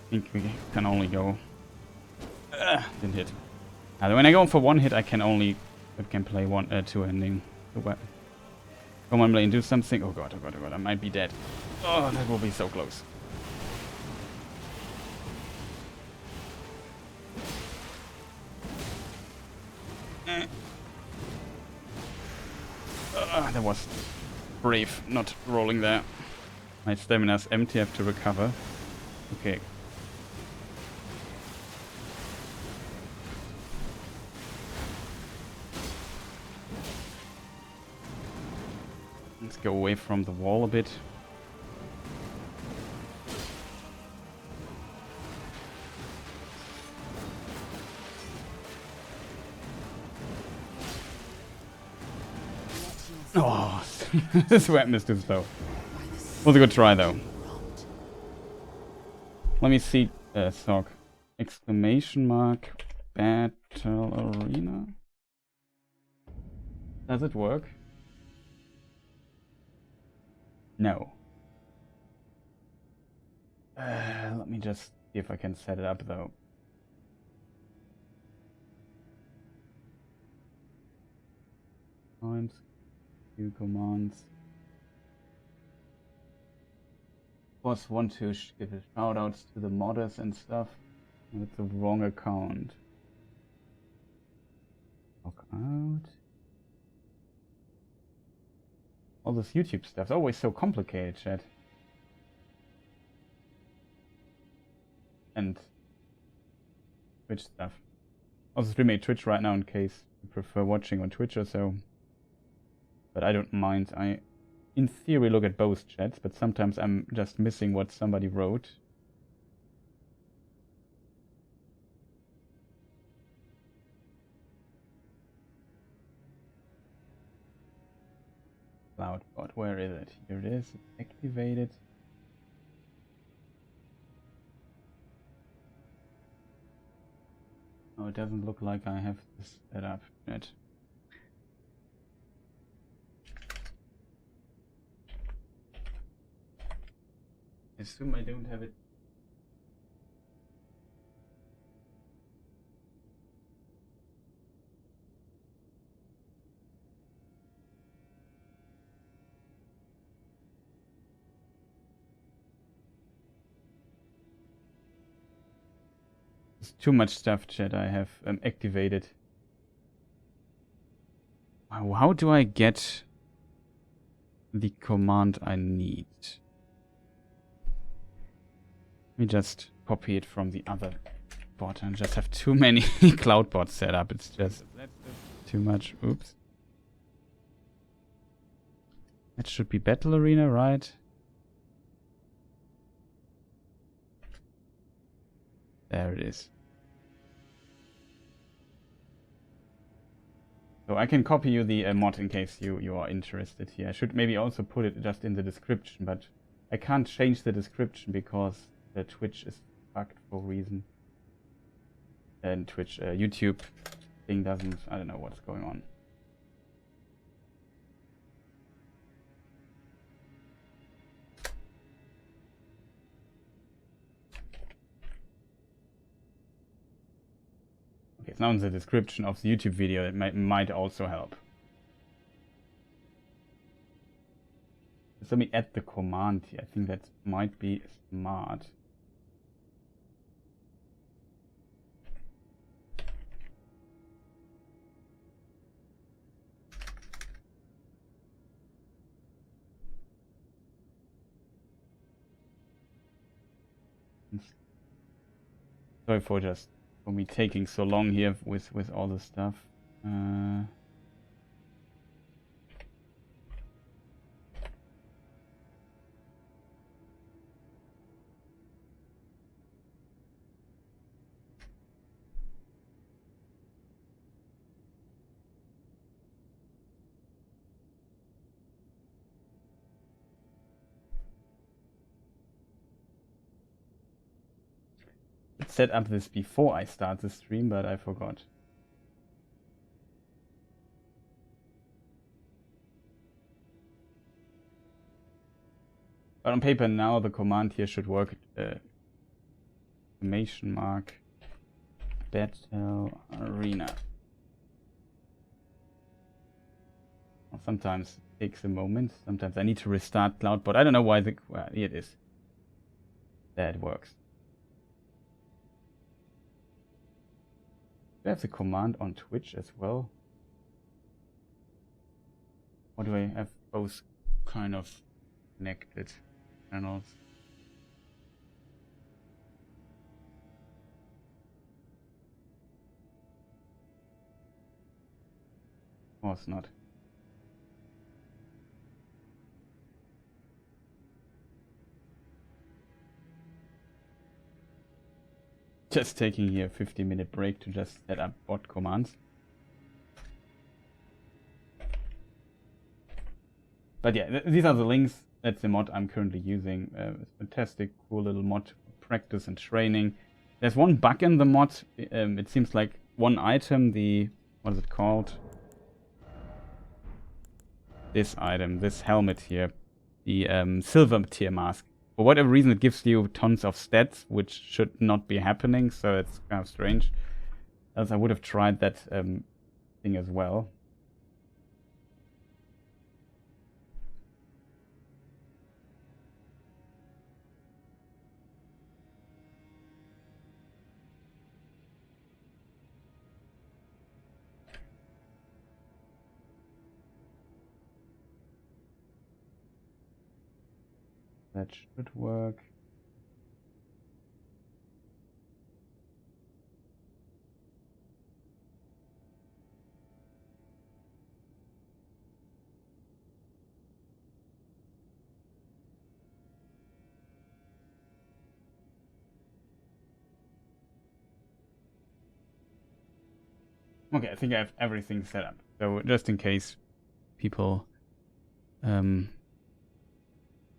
I think we can only go... didn't hit. When I go for one hit, I can play two-handing the weapon. Come on, Blaine, do something. Oh god, oh god, oh god, I might be dead. Oh, that will be so close. That was brave, not rolling there. My stamina's empty, I have to recover. Okay. Let's go away from the wall a bit. Oh, this weapon is too slow. Was a good try though. Let me see. Sock. ! Battle Arena. Does it work? No. Let me just see if I can set it up though. Times. Few commands. Of course, want to give shout outs to the modders and stuff. That's the wrong account. Log out. All this YouTube stuff's always so complicated, chat. And Twitch stuff. Also streaming Twitch right now in case you prefer watching on Twitch or so. But I don't mind. I, in theory, look at both chats, but sometimes I'm just missing what somebody wrote. cloud bot. Where is it? Here it is. It's activated. Oh, it doesn't look like I have this set up yet. I assume I don't have it. There's too much stuff, chat, I have activated. How do I get the command I need? Let me just copy it from the other bot and just have too many cloud bots set up. It's just too much. Oops. That should be Battle Arena, right? There it is. So I can copy you the mod in case you are interested here. I should maybe also put it just in the description, but I can't change the description because the Twitch is bugged for a reason. And Twitch, YouTube thing doesn't, I don't know what's going on. Okay, it's now in the description of the YouTube video. That might also help. Just let me add the command here. I think that might be smart. Sorry for me taking so long here with all the stuff. Set up this before I start the stream, but I forgot. But on paper now the command here should work. Exclamation mark Battle Arena. Well, sometimes it takes a moment. Sometimes I need to restart Cloudbot. I don't know why well, here it is. There it works. Do I have the command on Twitch as well? Or do I have both kind of connected channels? Of course not. Just taking here a 50-minute break to just set up bot commands. But yeah, these are the links. That's the mod I'm currently using. It's fantastic, cool little mod for practice and training. There's one bug in the mod. It seems like one item, what is it called? This item, this helmet here, the silver tier mask. For whatever reason, it gives you tons of stats, which should not be happening, so it's kind of strange. Else I would have tried that thing as well. That should work. Okay, I think I have everything set up. So just in case people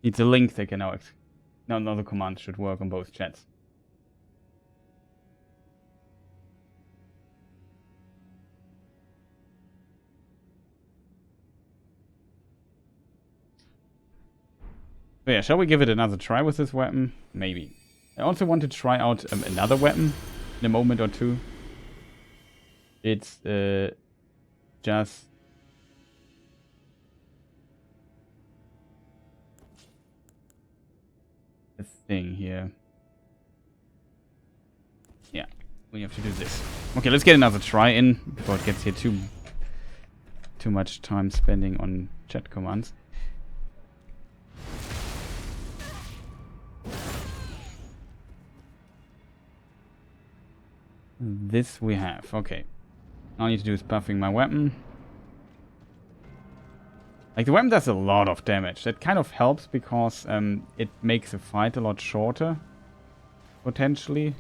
It's a link they can now the command should work on both chats. So yeah, shall we give it another try with this weapon? Maybe. I also want to try out another weapon in a moment or two. It's just a thing here. Yeah, we have to do this. Okay, let's get another try in before it gets here too much time spending on chat commands. This we have. Okay. All I need to do is buffing my weapon. Like, the weapon does a lot of damage. That kind of helps because it makes the fight a lot shorter. Potentially.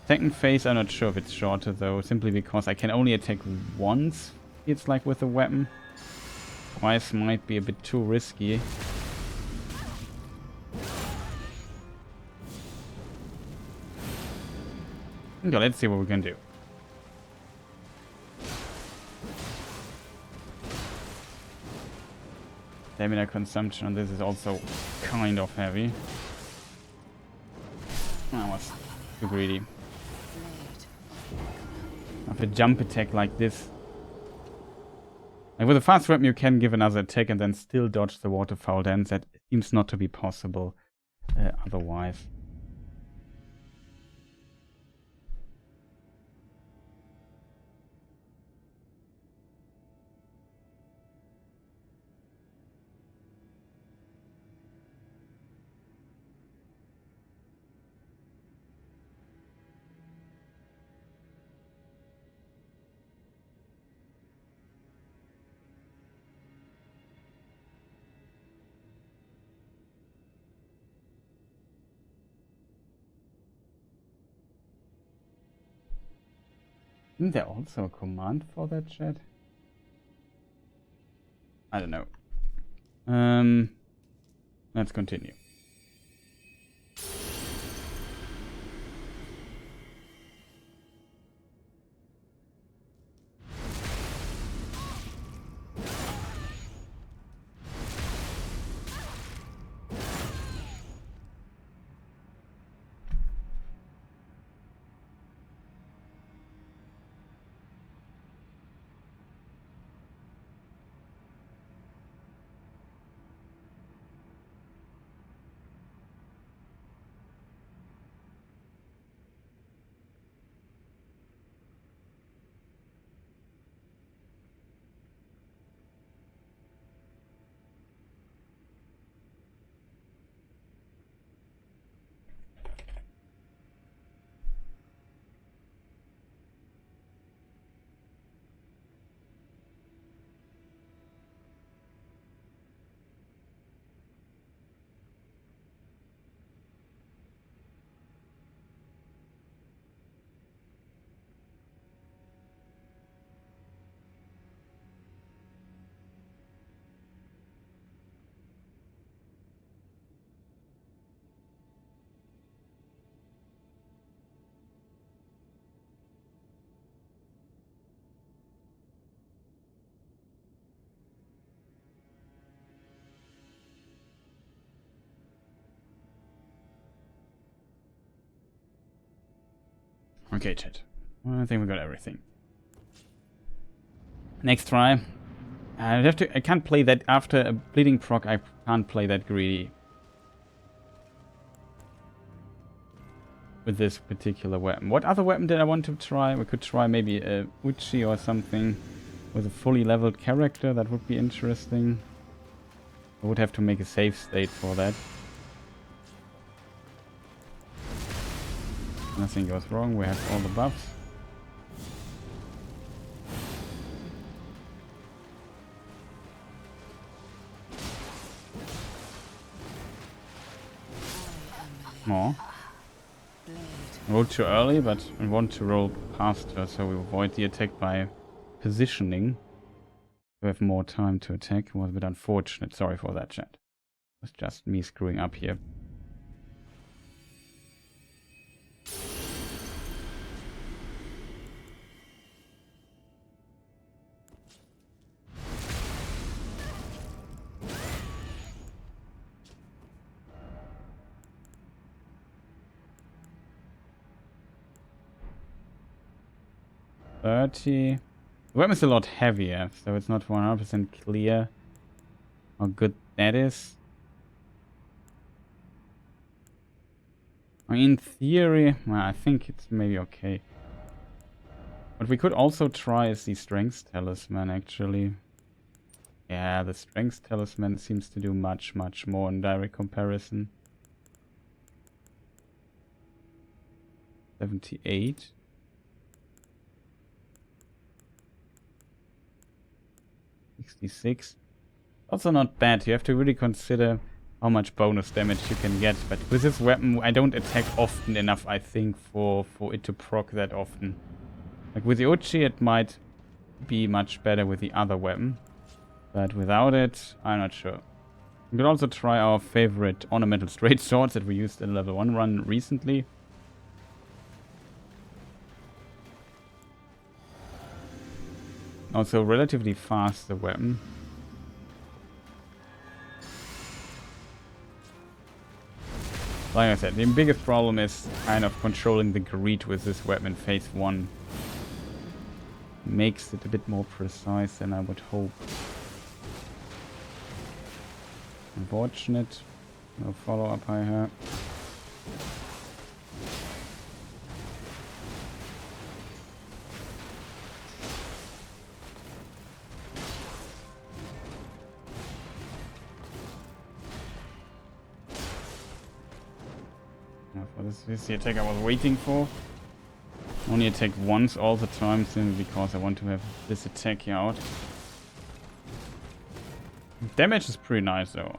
Second phase, I'm not sure if it's shorter though. Simply because I can only attack once, it's like with the weapon. Twice might be a bit too risky. Okay, let's see what we can do. Stamina consumption on this is also kind of heavy. I was too greedy. After a jump attack like this. Like with a fast weapon you can give another attack and then still dodge the waterfowl dance. That seems not to be possible otherwise. Isn't there also a command for that chat? I don't know. Let's continue. Okay, chat. I think we got everything. Next try. I can't play that after a bleeding proc. I can't play that greedy with this particular weapon. What other weapon did I want to try? We could try maybe a Uchi or something with a fully leveled character. That would be interesting. I would have to make a save state for that. Nothing goes wrong. We have all the buffs. Oh. I rolled too early, but I want to roll past her so we avoid the attack by positioning. to have more time to attack. It was a bit unfortunate. Sorry for that, chat. It was just me screwing up here. The weapon is a lot heavier, so it's not 100% clear how good that is. I mean, in theory, well, I think it's maybe okay. What we could also try is the Strength Talisman, actually. Yeah, the Strength Talisman seems to do much, much more in direct comparison. 78. Also not bad. You have to really consider how much bonus damage you can get. But with this weapon, I don't attack often enough, I think, for it to proc that often. Like with the Uchi, it might be much better with the other weapon. But without it, I'm not sure. We could also try our favorite ornamental straight swords that we used in level 1 run recently. Also relatively fast, the weapon. Like I said, the biggest problem is kind of controlling the greed with this weapon in phase 1. Makes it a bit more precise than I would hope. Unfortunate. No follow-up I have. This is the attack I was waiting for. Only attack once all the time simply because I want to have this attack here out. Damage is pretty nice though.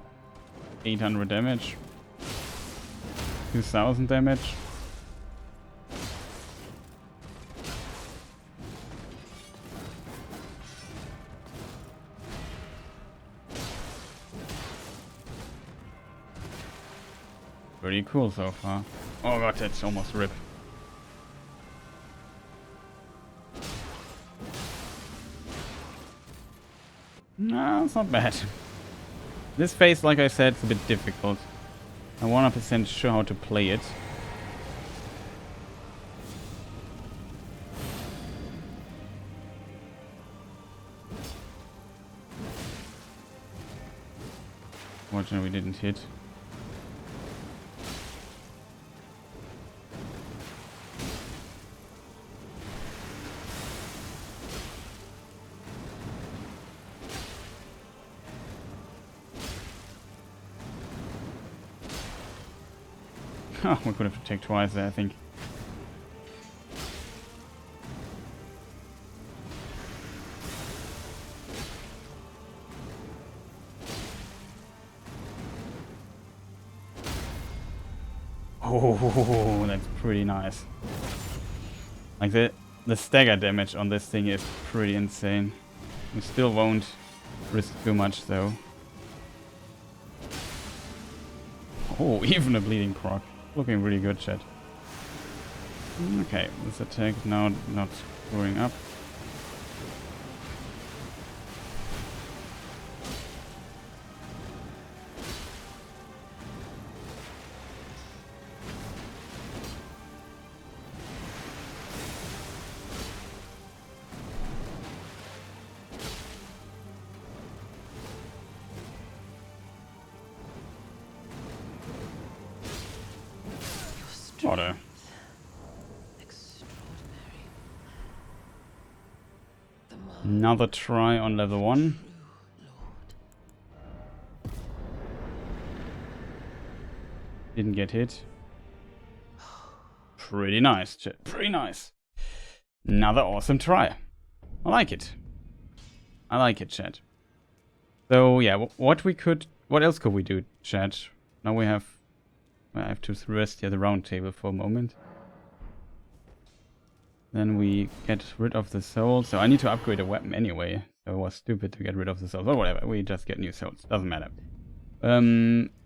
800 damage. 2000 damage. Pretty cool so far. Oh god, that's almost rip. No, it's not bad. This phase, like I said, is a bit difficult. I'm 100% sure how to play it. Fortunately, we didn't hit. Oh, we could have attacked twice there, I think. Oh, that's pretty nice. Like the stagger damage on this thing is pretty insane. We still won't risk too much though. Oh, even a bleeding proc. Looking really good, chat. Okay, this attack now not screwing up. Order. Another try on level 1. Didn't get hit. Pretty nice, chat. Pretty nice. Another awesome try. I like it. I like it, chat. So yeah, what else could we do, chat? Now I have to rest here the round table for a moment. Then we get rid of the soul. So I need to upgrade a weapon anyway. So it was stupid to get rid of the souls. Or whatever, we just get new souls. Doesn't matter.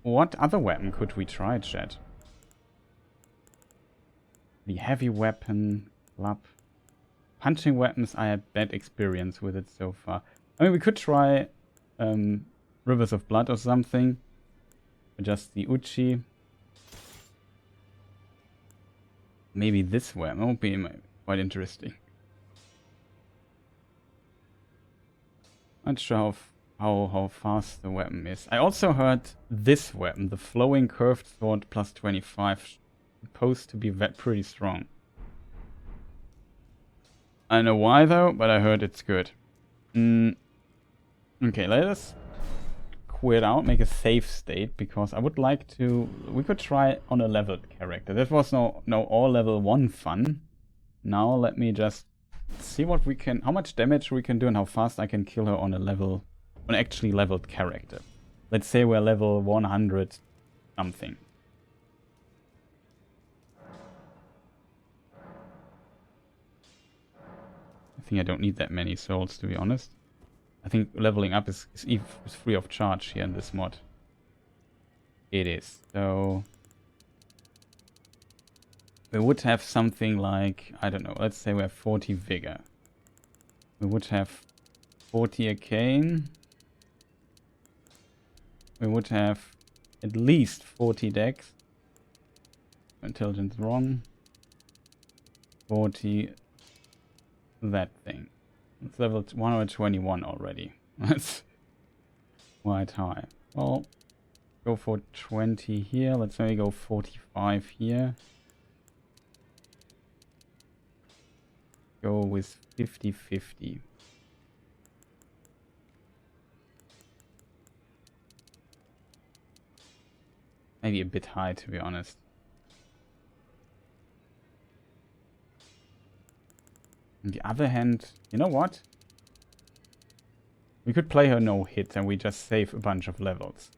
What other weapon could we try, chat? The heavy weapon, club. Punching weapons, I had bad experience with it so far. I mean, we could try Rivers of Blood or something. Just the Uchi. Maybe this weapon would be quite interesting. Not sure how fast the weapon is. I also heard this weapon, the Flowing Curved Sword plus 25, supposed to be pretty strong. I don't know why though, but I heard it's good. Okay, let us quit out, make a save state, because I would like to... We could try on a leveled character. That was no all level 1 fun. Now let me just see what we can... How much damage we can do and how fast I can kill her on a level... On actually leveled character. Let's say we're level 100 something. I think I don't need that many souls, to be honest. I think leveling up is free of charge here in this mod. It is. So we would have something like, I don't know, let's say we have 40 vigor. We would have 40 arcane. We would have at least 40 dex. Intelligence wrong. 40 that thing. It's level 121 already. That's quite high. Well, go for 20 here. Let's maybe go 45 here. Go with 50-50. Maybe a bit high, to be honest. On the other hand, you know what? We could play her no hit and we just save a bunch of levels.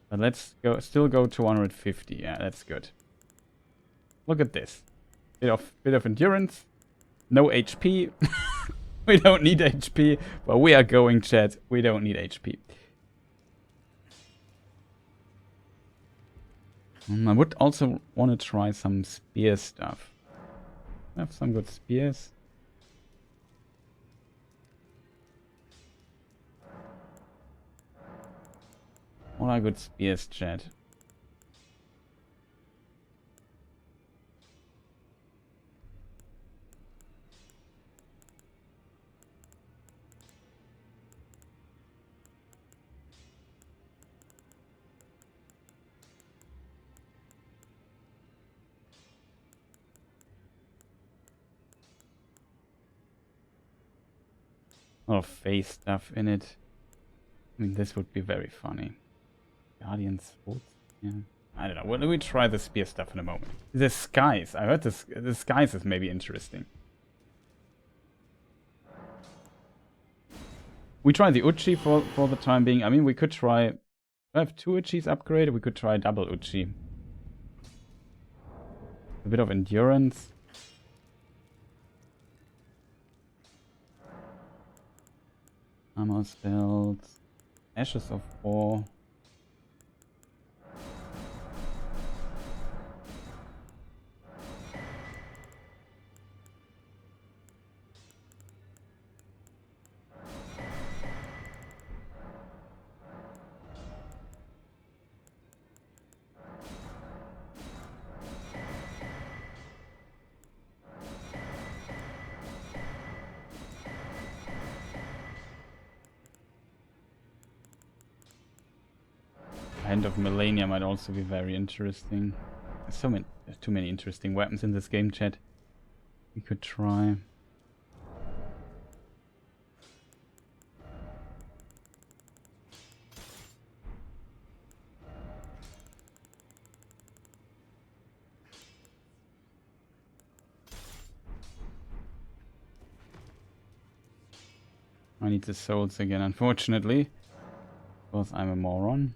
But let's still go to 150. Yeah, that's good. Look at this. Bit of endurance. No HP. We don't need HP. But we are going, chat. We don't need HP. I would also want to try some spear stuff. I have some good spears. What are good spears, chat? A lot of face stuff in it. I mean, this would be very funny. Guardian Swords? Yeah. I don't know. Well, we try the spear stuff in a moment. The skies. I heard the skies is maybe interesting. We try the Uchi for the time being. I mean, we could try... I have 2 Uchis upgraded. We could try double Uchi. A bit of endurance. Armor spells. Ashes of War. Hand of Malenia might also be very interesting. There's too many interesting weapons in this game, chat. We could try. I need the souls again, unfortunately. Because I'm a moron.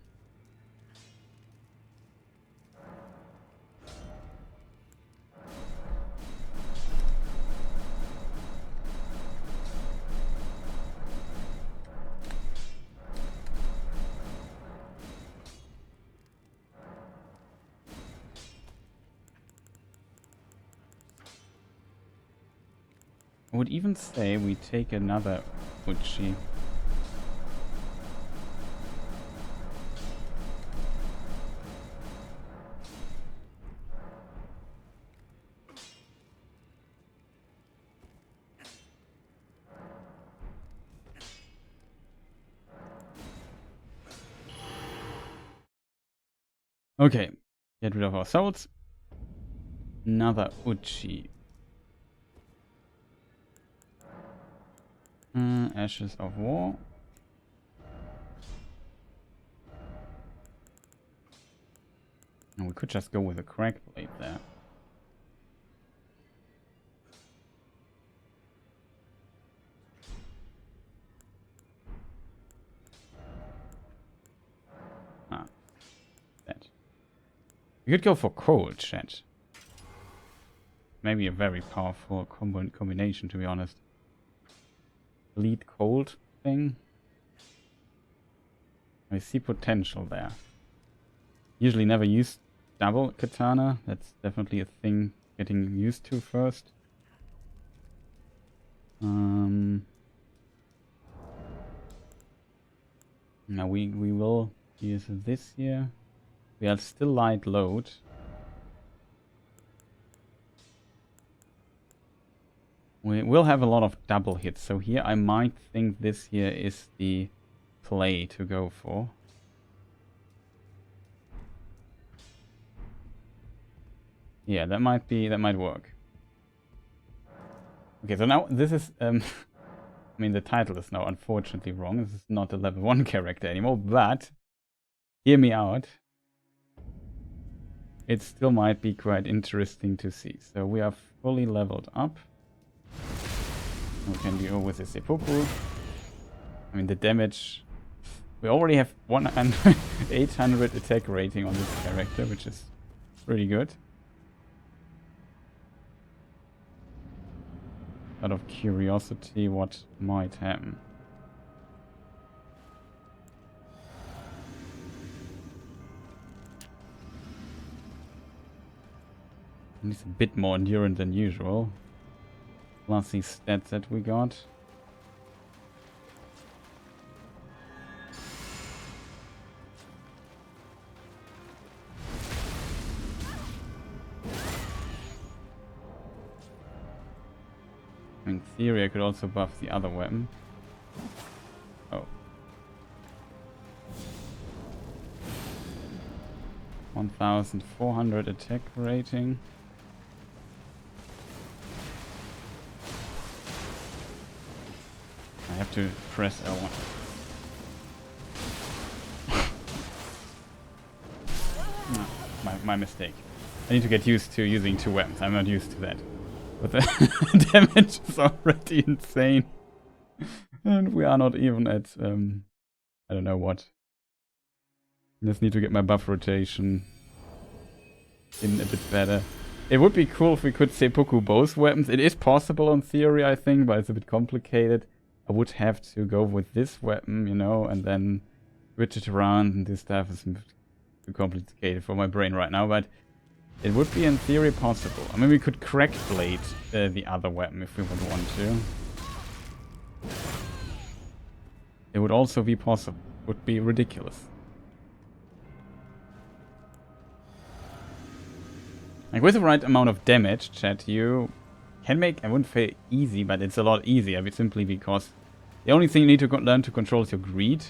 I would even say we take another Uchi. Okay, get rid of our souls. Another Uchi. Ashes of War. And we could just go with a crack blade there. Ah, that. We could go for cold, chat. Maybe a very powerful combination, to be honest. Bleed cold thing. I see potential there. Usually never use double katana. That's definitely a thing getting used to first. Now we will use this here. We are still light load. We will have a lot of double hits, so here I might think this here is the play to go for. Yeah, that might work. Okay, so now this is I mean, the title is now unfortunately wrong. This is not a level 1 character anymore, but hear me out. It still might be quite interesting to see. So we are fully leveled up. We can go with the seppuku. I mean, the damage... We already have 800 attack rating on this character, which is pretty good. Out of curiosity, what might happen. He's a bit more endurant than usual. Plus these stats that we got. In theory, I could also buff the other weapon. Oh. 1400 attack rating. I have to press L1. No, my mistake. I need to get used to using two weapons. I'm not used to that. But the damage is already insane. And we are not even at, I don't know what. I just need to get my buff rotation in a bit better. It would be cool if we could seppuku both weapons. It is possible in theory, I think, but it's a bit complicated. I would have to go with this weapon, you know, and then switch it around, and this stuff is too complicated for my brain right now, but it would be in theory possible. I mean, we could crack blade the other weapon if we would want to. It would also be possible. It would be ridiculous. Like, with the right amount of damage, chat, you can make, I wouldn't say easy, but it's a lot easier, simply because the only thing you need to learn to control is your greed.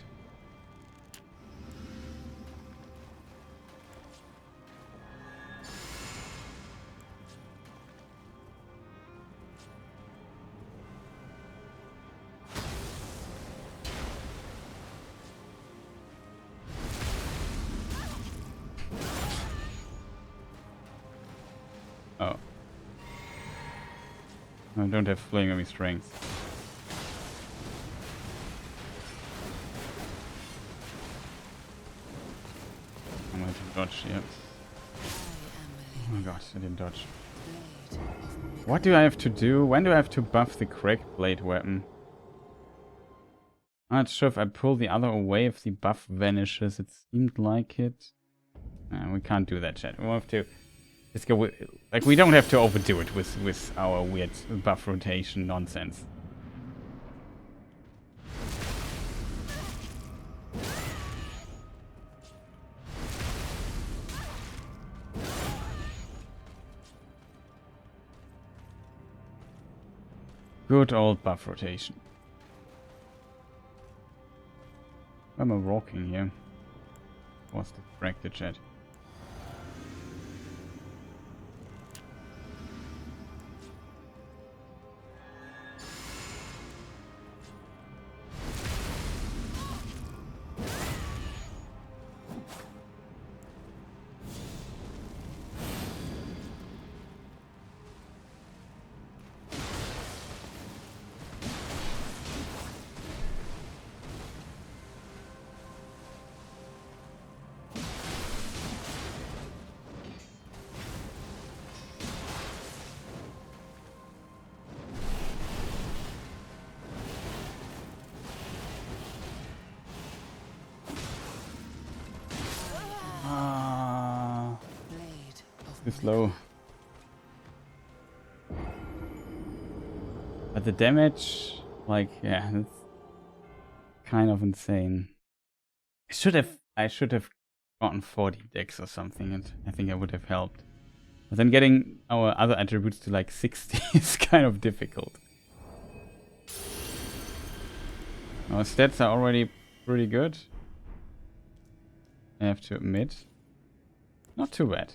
Oh. I don't have flaming strength. I'm going to dodge here. Oh my gosh, I didn't dodge. What do I have to do? When do I have to buff the cracked blade weapon? I'm not sure if I pull the other away if the buff vanishes. It seemed like it. We can't do that, chat. We'll have to Let's go with, like, we don't have to overdo it with our weird buff rotation nonsense. Good old buff rotation. Why am I walking here? Was distracted, chat. Too slow. But the damage, like, yeah, it's kind of insane. I should have gotten 40 decks or something, and I think I would have helped. But then getting our other attributes to like 60 is kind of difficult. Our stats are already pretty good, I have to admit. Not too bad.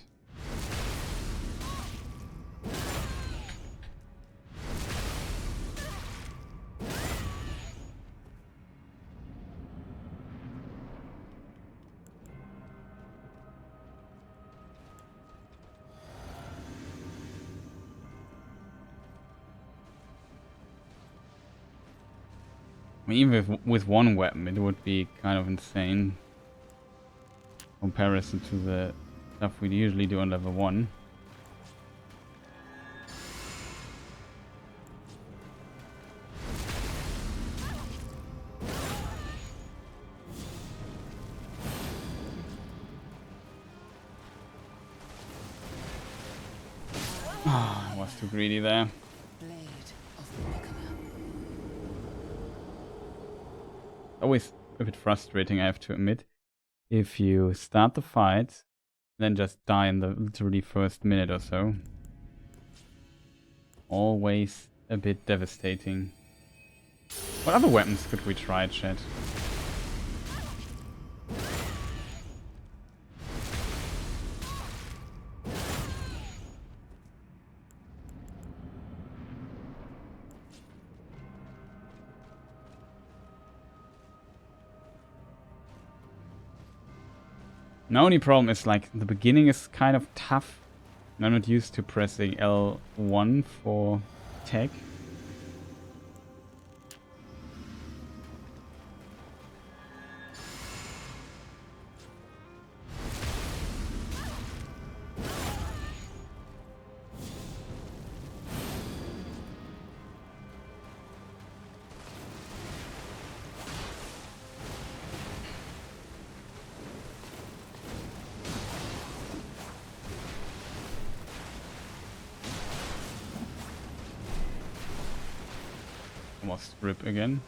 I mean, even with one weapon, it would be kind of insane. Comparison to the stuff we usually do on level 1. Ah, I was too greedy there. Always a bit frustrating, I have to admit. If you start the fight, then just die in the literally first minute or so. Always a bit devastating. What other weapons could we try, chat? My only problem is, like, the beginning is kind of tough. And I'm not used to pressing L1 for tech. Almost rip again.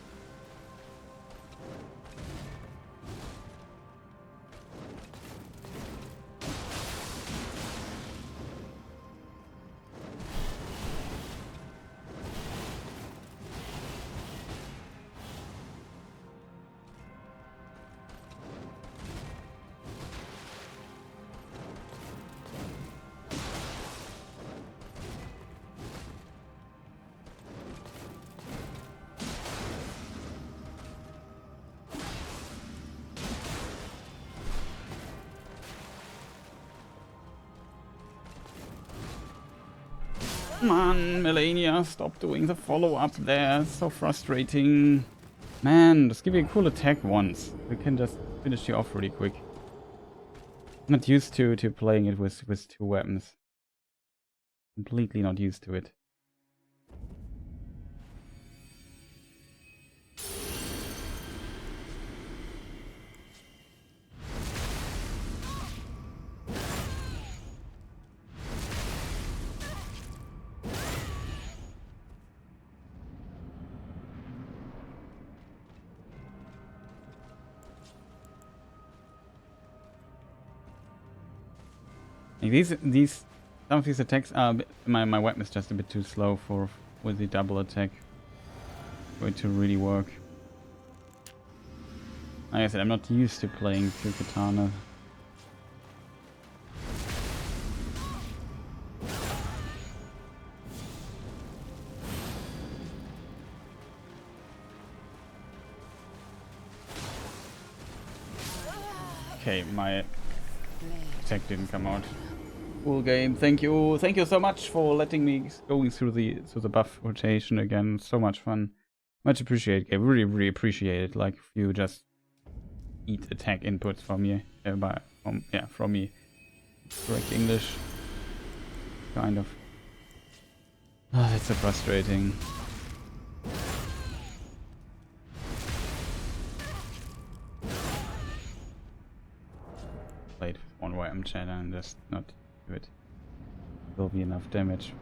Come on, Malenia, stop doing the follow-up there. It's so frustrating. Man, just give me a cool attack once. We can just finish you off really quick. I'm not used to playing it with two weapons. Completely not used to it. Like some of these attacks are my weapon is just a bit too slow with the double attack for it to really work. Like I said, I'm not used to playing two katana. Okay, my attack didn't come out. Cool game. Thank you so much for letting me going through the buff rotation again. So much fun. Much appreciated, game. Really appreciate it. Like if you just eat attack inputs from me, from me. Correct English. Kind of. Ah, that's so frustrating. Played one way I'm chat and just not do it. Will be enough damage.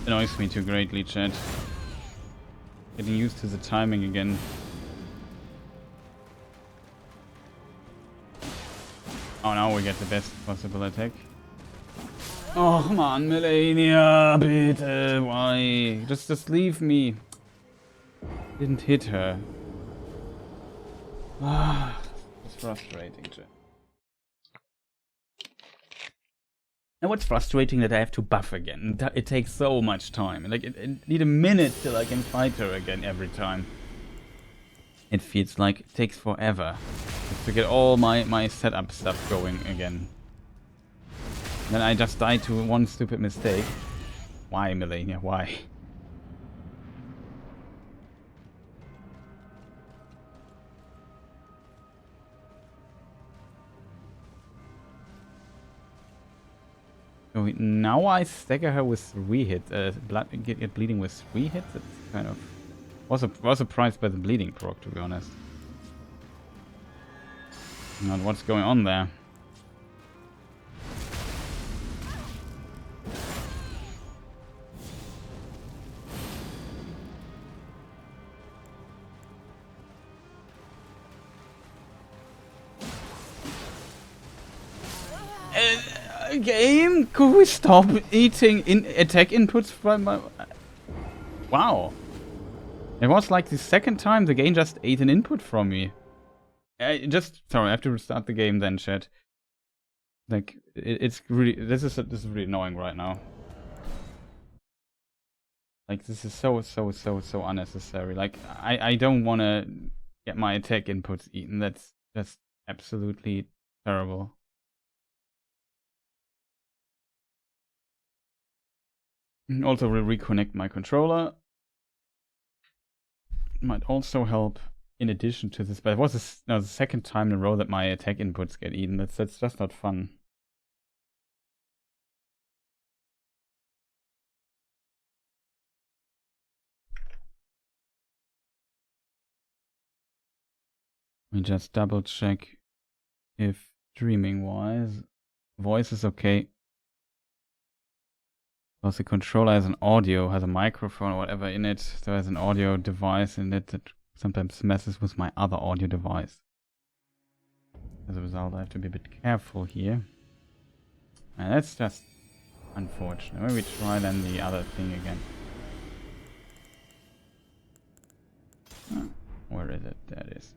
Annoys me too greatly, chat. Getting used to the timing again. Oh, now we get the best possible attack. Oh, come on, Malenia, bitte, why? Just leave me. Didn't hit her. Ah, it's frustrating, chat. And what's frustrating that I have to buff again. It takes so much time. Like it need a minute till I can fight her again every time. It feels like it takes forever just to get all my setup stuff going again. Then I just die to one stupid mistake. Why, Malenia? Why? So now I stagger her with 3 hits. Get bleeding with 3 hits. It's kind of was surprised by the bleeding proc, to be honest. Not what's going on there. Game, could we stop eating attack inputs from my... Wow. It was like the second time the game just ate an input from me. Sorry, I have to restart the game then, chat. Like, it's really... This is really annoying right now. Like, this is so unnecessary. Like, I don't want to get my attack inputs eaten. That's just absolutely terrible. Also will reconnect my controller. Might also help in addition to this, but it was the second time in a row that my attack inputs get eaten. That's just not fun. We just double check if streaming wise voice is okay. Because the controller has an audio, has a microphone or whatever in it, so there's an audio device in it that sometimes messes with my other audio device. As a result, I have to be a bit careful here. And that's just unfortunate. Maybe try then the other thing again. Oh, where is it? There it is.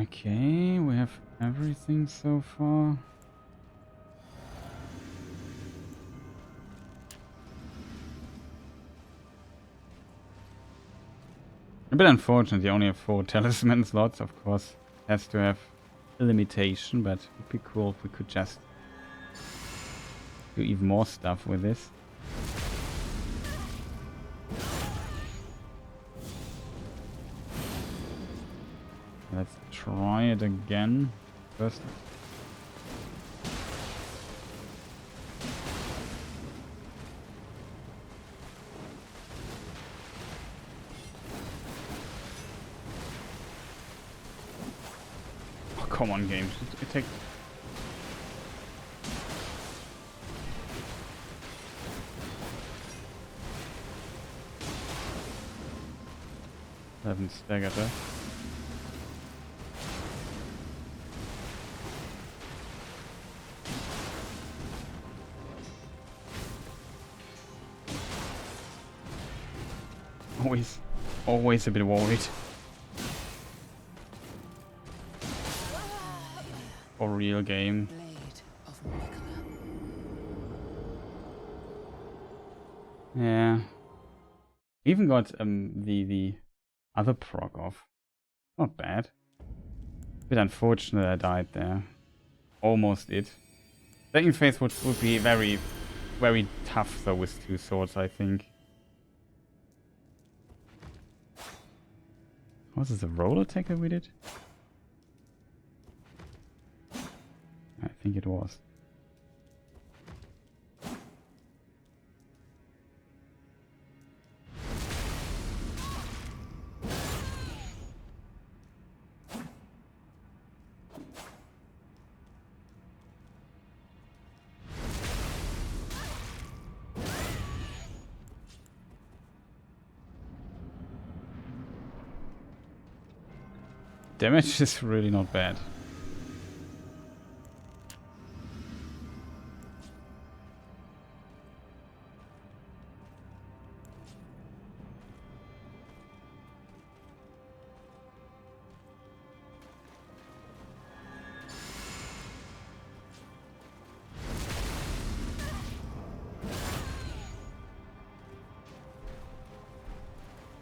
Okay, we have everything so far. A bit unfortunate, you only have 4 talisman slots, of course. Has to have a limitation, but it would be cool if we could just do even more stuff with this. try it again. First. Oh, come on, games. It takes... I haven't staggered there. Always a bit worried. For real game. Yeah. Even got the other proc off. Not bad. Bit unfortunate I died there. Almost it. Second phase would be very, very tough though with 2 swords, I think. Was this a roll attack that we did? I think it was. Damage is really not bad.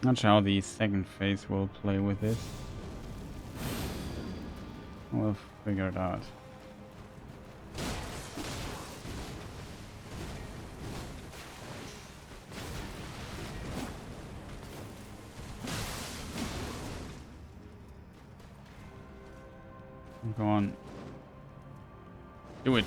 Not sure how the second phase will play with this. We'll figure it out. Go on. Do it.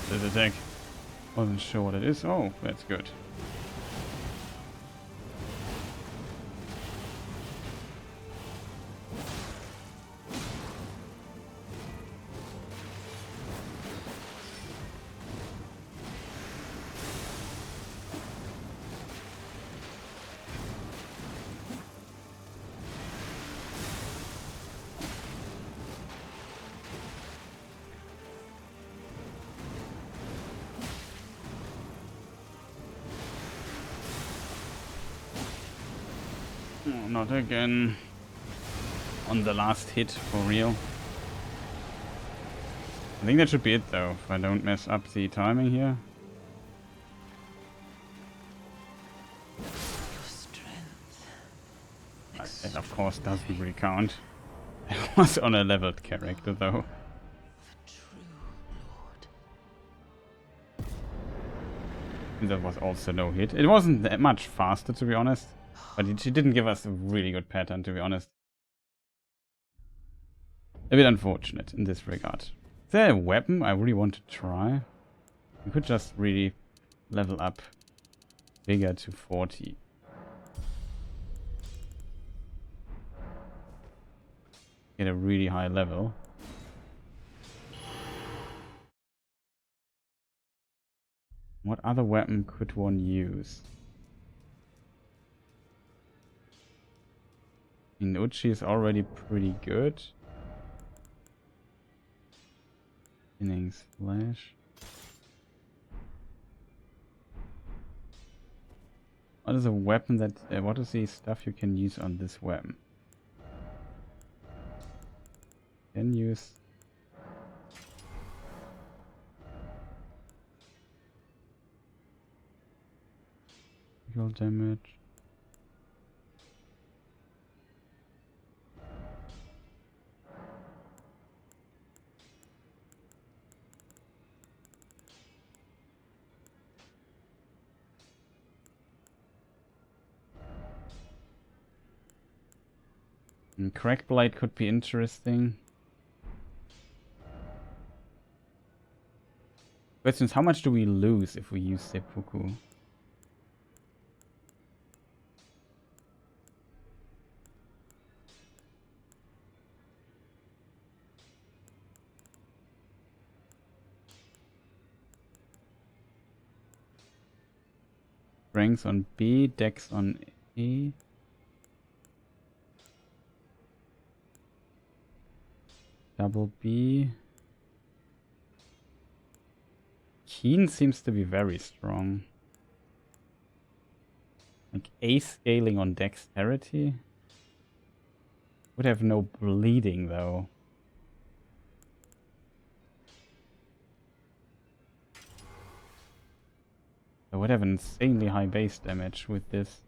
This attack. Wasn't sure what it is. Oh, that's good. Not again. On the last hit, for real. I think that should be it though, if I don't mess up the timing here. That of course doesn't really count. I was on a leveled character though. And that was also no hit. It wasn't that much faster, to be honest. But she didn't give us a really good pattern, to be honest. A bit unfortunate in this regard. Is there a weapon I really want to try? We could just really level up Vigor to 40. Get a really high level. What other weapon could one use? Uchi is already pretty good. Spinning Slash. What is a weapon that... what is the stuff you can use on this weapon? Can use... damage. And Crack Blade could be interesting. Question is, how much do we lose if we use Seppuku? Strength on B, Dex on A. Double B. Keen seems to be very strong. Like A scaling on dexterity. Would have no bleeding though. I would have an insanely high base damage with this.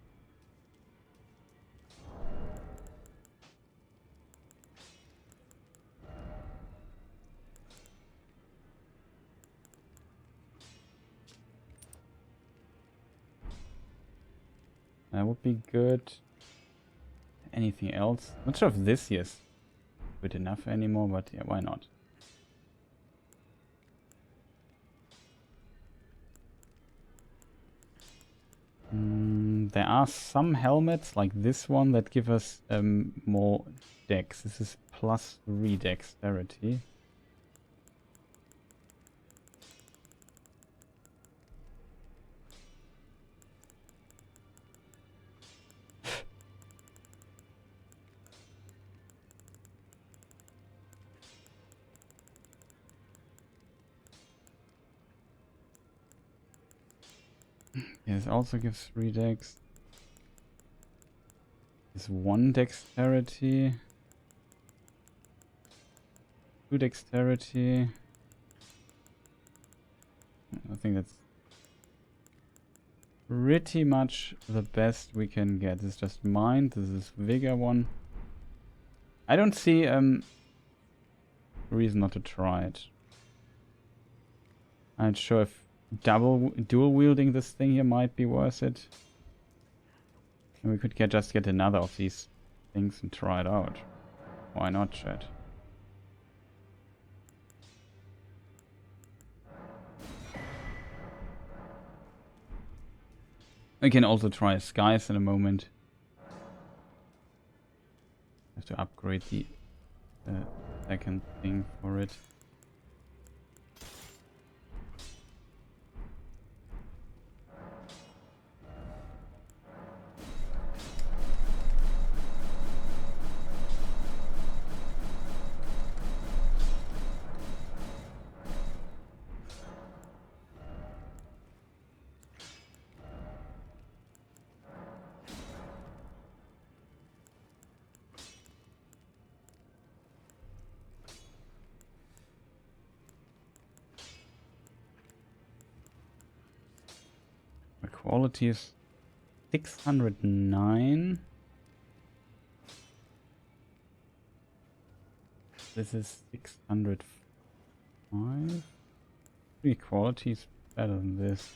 That would be good. Anything else? Not sure if this is good enough anymore, but yeah, why not? There are some helmets like this one that give us more dex. This is +3 dexterity. Yes, also gives 3 dex. Is 1 dexterity. 2 dexterity. I think that's pretty much the best we can get. This is just mind. This is Vigor one. I don't see reason not to try it. I'm not sure if dual wielding this thing here might be worth it. And we could just get another of these things and try it out. Why not, chat? We can also try Skies in a moment. Have to upgrade the second thing for it. quality is 609. This is 605. Three quality is better than this.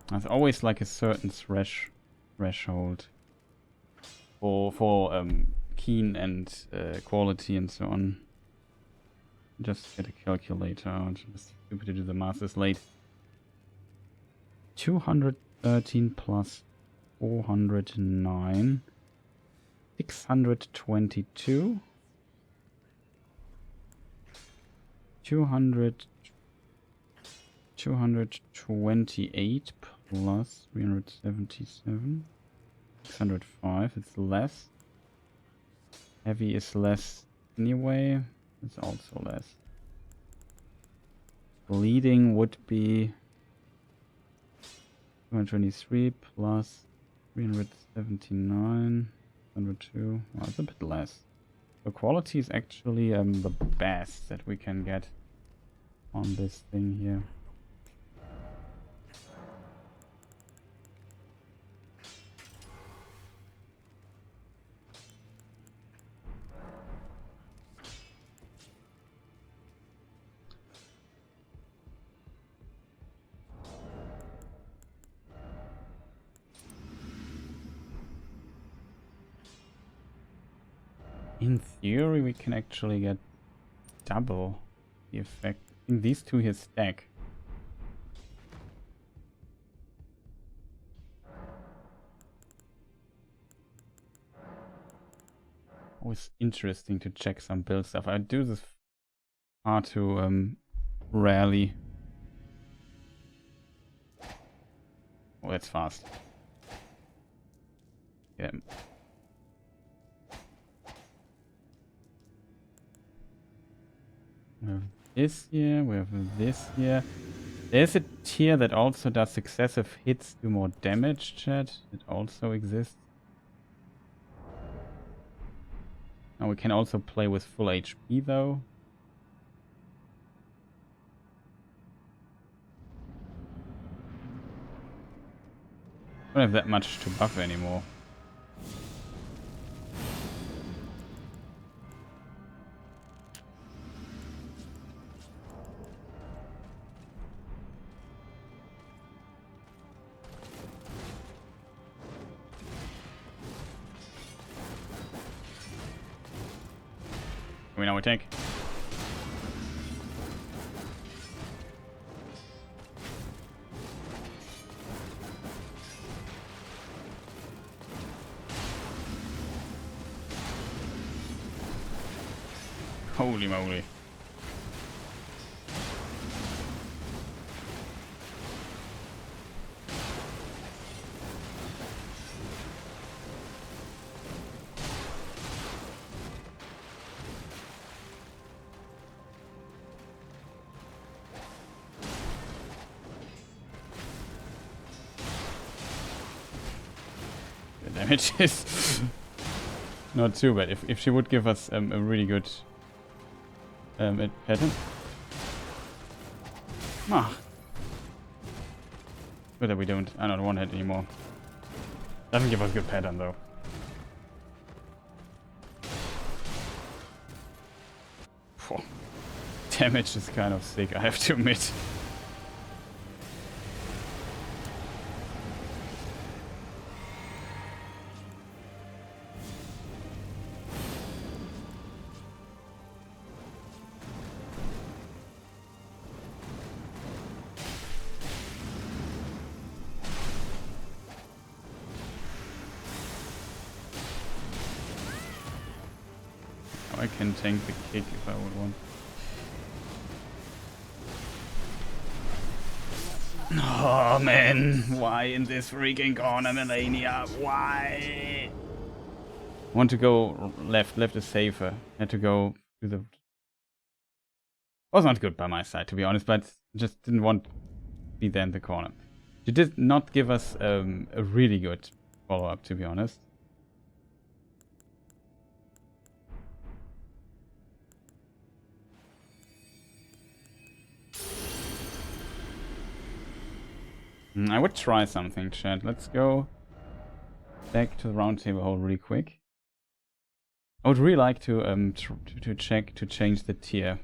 There's always like a certain threshold for keen and quality and so on. Just get a calculator out. It's stupid to do the math this late. 213 plus 409. 622. 228 plus 377. 605. It's less. Heavy is less anyway. It's also less. Bleeding would be 223 plus 379. 102. Well, it's a bit less. The quality is actually the best that we can get on this thing here. In theory, we can actually get double the effect. I think these two here stack. Always interesting to check some build stuff. I do this far too rarely. Oh, that's fast. Yeah. We have this here, we have this here. There's a tier that also does successive hits do more damage, chat. It also exists. Now we can also play with full HP though. Don't have that much to buff anymore. We know we take. Holy moly. Damage is not too bad. If she would give us a really good pattern. Ah. Good that we don't. I don't want it anymore. Doesn't give us good pattern though. Phew. Damage is kind of sick, I have to admit. I can tank the kick if I would want. Oh man, why in this freaking corner, Malenia? Why? I want to go left. Left is safer. I had to go to the... Was not good by my side, to be honest, but just didn't want to be there in the corner. She did not give us a really good follow-up, to be honest. I would try something, chat. Let's go back to the roundtable hole really quick. I would really like to change the tier.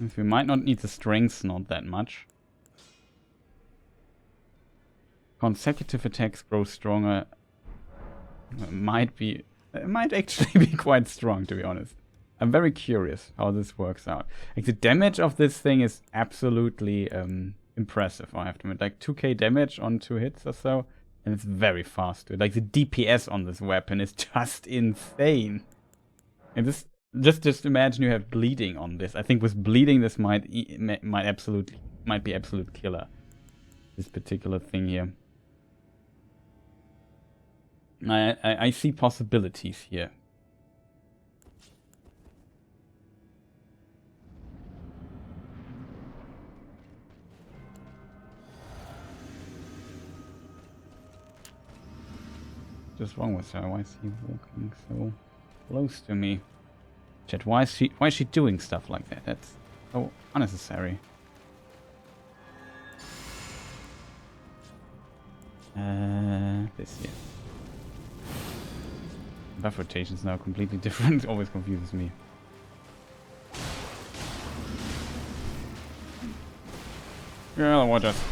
If we might not need the strength, not that much. Consecutive attacks grow stronger. It might actually be quite strong, to be honest. I'm very curious how this works out. Like, the damage of this thing is absolutely impressive, I have to admit. Like, 2k damage on 2 hits or so, and it's very fast, dude. Like, the DPS on this weapon is just insane. And this, just imagine you have bleeding on this. I think with bleeding, this might be absolute killer. This particular thing here. I see possibilities here. What's wrong with her? Why is he walking so close to me? Chat, why is she doing stuff like that? That's so unnecessary. This here. Buff rotation is now completely different. Always confuses me. Girl, what just?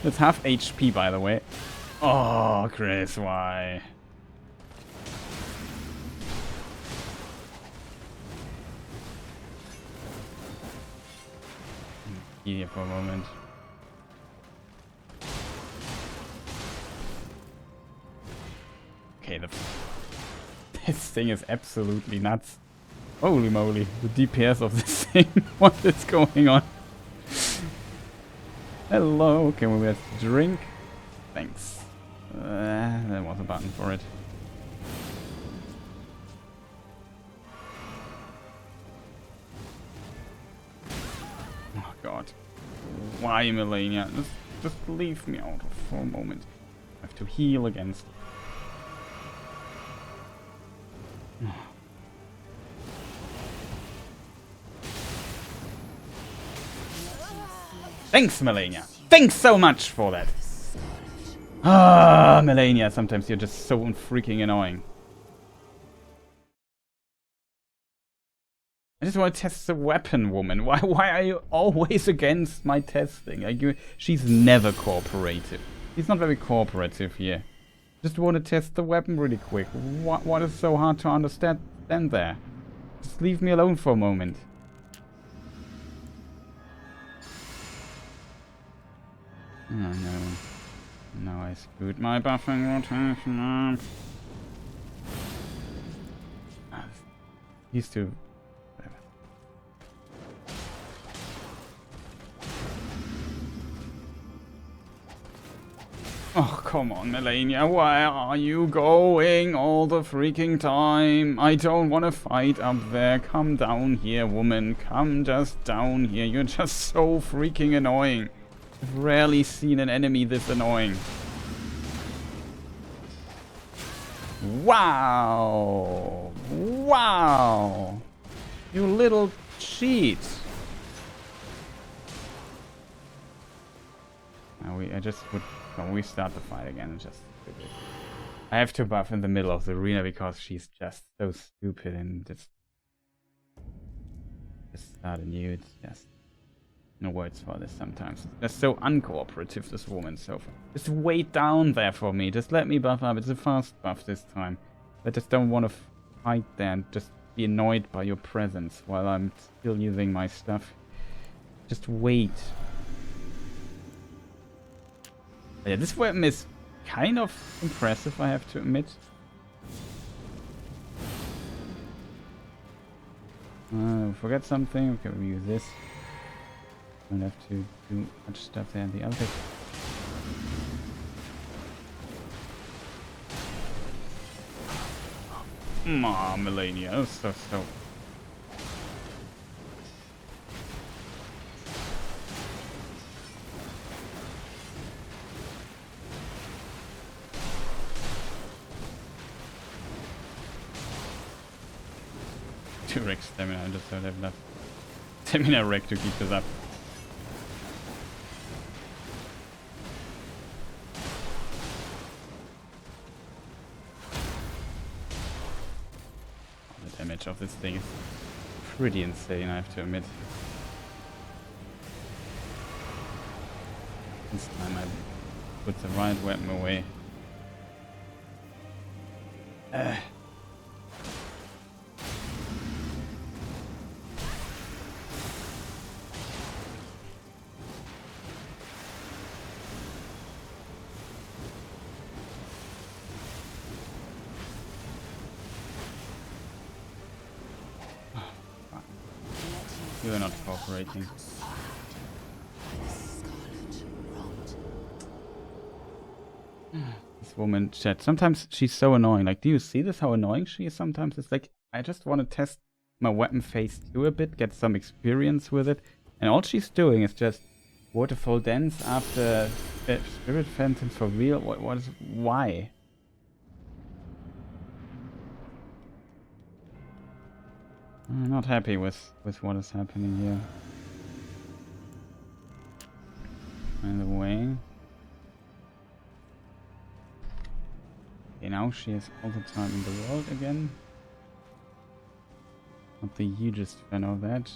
That's half HP, by the way. Oh, Chris, why? Here for a moment. Okay, this thing is absolutely nuts. Holy moly, the DPS of this thing. What is going on? Hello, can we get a drink? Thanks. There was a button for it. Oh god. Why, Malenia? Just leave me out for a moment. I have to heal against. Thanks, Malenia. Thanks so much for that. Ah, Malenia, sometimes you're just so freaking annoying. I just want to test the weapon, woman. Why are you always against my testing? Like, she's never cooperative. She's not very cooperative here. Just want to test the weapon really quick. What is so hard to understand there? Just leave me alone for a moment. Oh no. No, I screwed my buffing rotation up. These two. Oh, come on, Malenia. Why are you going all the freaking time? I don't want to fight up there. Come down here, woman. Come just down here. You're just so freaking annoying. I've rarely seen an enemy this annoying. Wow! Wow! You little cheat! I just would restart the fight again and just... I have to buff in the middle of the arena because she's just so stupid and just start anew. It's just... no words for this sometimes. They're so uncooperative, this woman, so far. Just wait down there for me. Just let me buff up. It's a fast buff this time. I just don't want to fight there and just be annoyed by your presence while I'm still using my stuff. Just wait. Yeah, this weapon is kind of impressive, I have to admit. Forget something. Okay, we'll use this. Don't have to do much stuff there in the other. Malenia, so. stamina. I just don't have enough stamina rack to keep this up. The damage of this thing is pretty insane, I have to admit. This time I put the right weapon away. You are not cooperating. This woman, chat. Sometimes she's so annoying. Like, do you see this? How annoying she is sometimes? It's like, I just want to test my weapon phase 2 a bit, get some experience with it. And all she's doing is just waterfall dance after Spirit Phantom for real. Why? I'm not happy with what is happening here. By the way. Okay, now she has all the time in the world again. Not the hugest fan of that.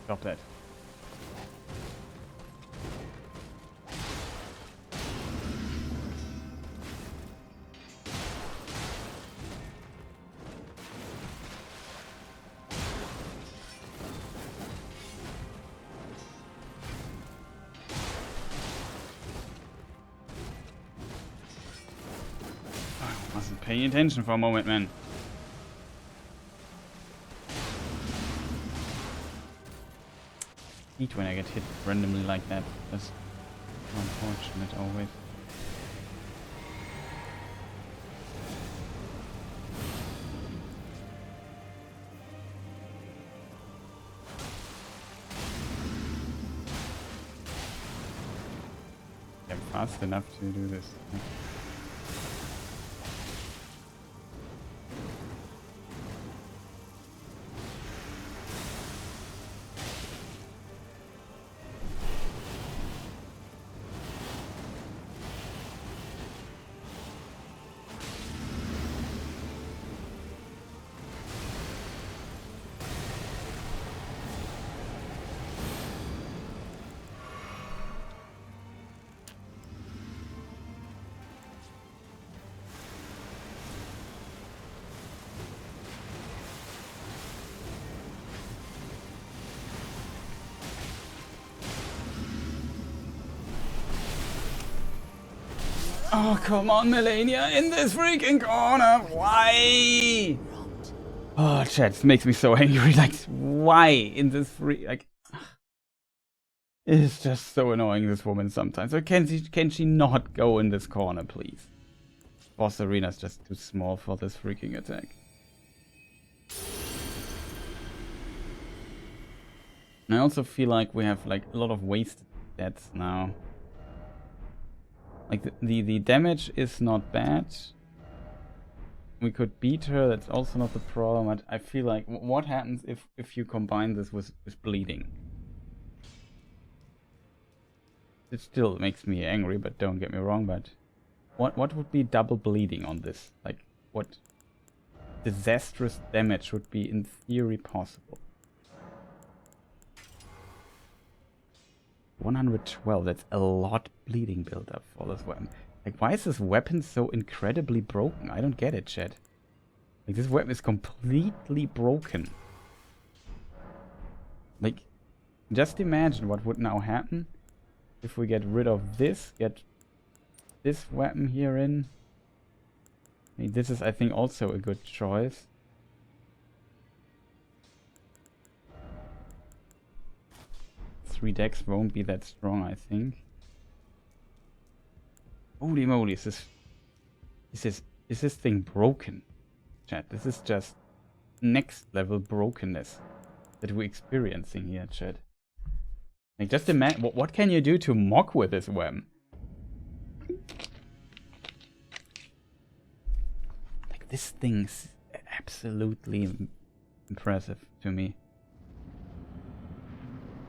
Stop that. I wasn't paying attention for a moment, man. When I get hit randomly like that. That's unfortunate always. I'm fast enough to do this. Oh, come on, Malenia, in this freaking corner. Why? Oh, chat, this makes me so angry. Like, why in this like, it's just so annoying, this woman sometimes. So can she not go in this corner, please? Boss arena is just too small for this freaking attack. I also feel like we have like a lot of wasted deaths now. Like the damage is not bad. We could beat her, that's also not the problem. I feel like what happens if you combine this with bleeding? It still makes me angry, but don't get me wrong, but what would be double bleeding on this? Like what disastrous damage would be in theory possible? 112, that's a lot bleeding build up for this weapon. Like, why is this weapon so incredibly broken? I don't get it, chat. Like, this weapon is completely broken. Like, just imagine what would now happen if we get rid of this, get this weapon here in. I mean, this is, I think, also a good choice. Three decks won't be that strong, I think. Holy moly, is this thing broken? Chat, this is just next level brokenness that we're experiencing here, chat. Like, just imagine, what can you do to mock with this weapon? Like, this thing's absolutely impressive to me.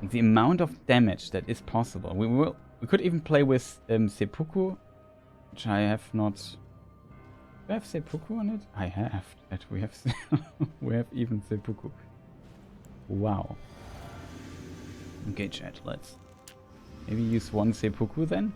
Like, the amount of damage that is possible. We could even play with seppuku, which I have not. Do I have seppuku on it? I have. That we have. We have even seppuku. Wow. Okay, chat. Let's maybe use one seppuku then.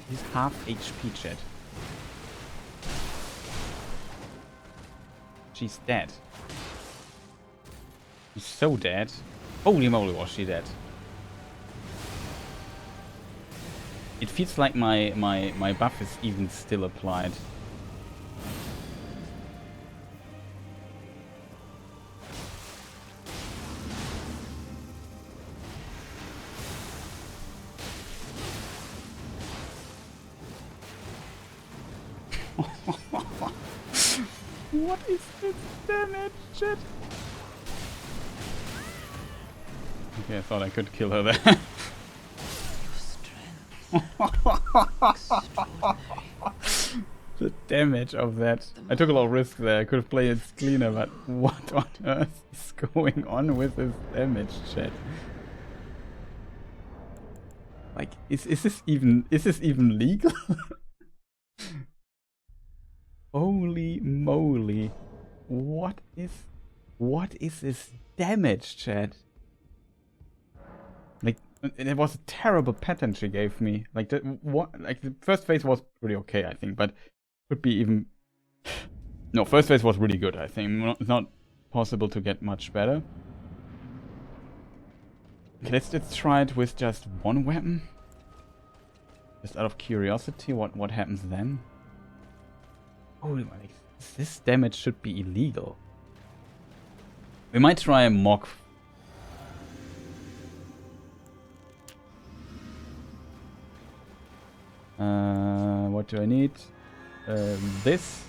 He's half HP, chat. She's dead. She's so dead. Holy moly, was she dead. It feels like my buff is even still applied. What is this damage, shit? Okay, I thought I could kill her there. The damage of that. I took a lot of risk there. I could have played it cleaner, but what on earth is going on with this damage, chat? Like, is this even legal? Holy moly. What is this damage, chat? Like, it was a terrible pattern she gave me. Like, the first phase was pretty okay, I think, but could be even... No, first phase was really good, I think. It's not possible to get much better. Okay, let's try it with just one weapon. Just out of curiosity, what happens then? Holy moly, this damage should be illegal. We might try a mock. What do I need? This.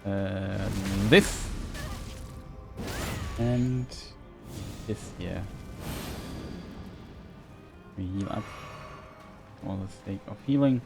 This. And this here. We heal up for the sake of healing.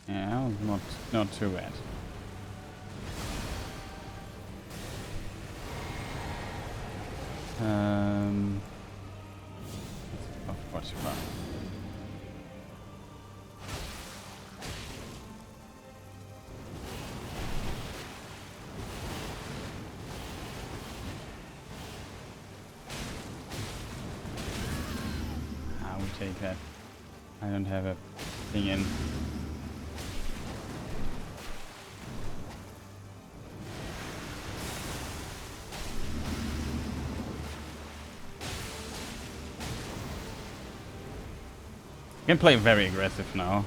Yeah, not too bad. What's fun? I will take that. I don't have a thing in. Can play very aggressive now.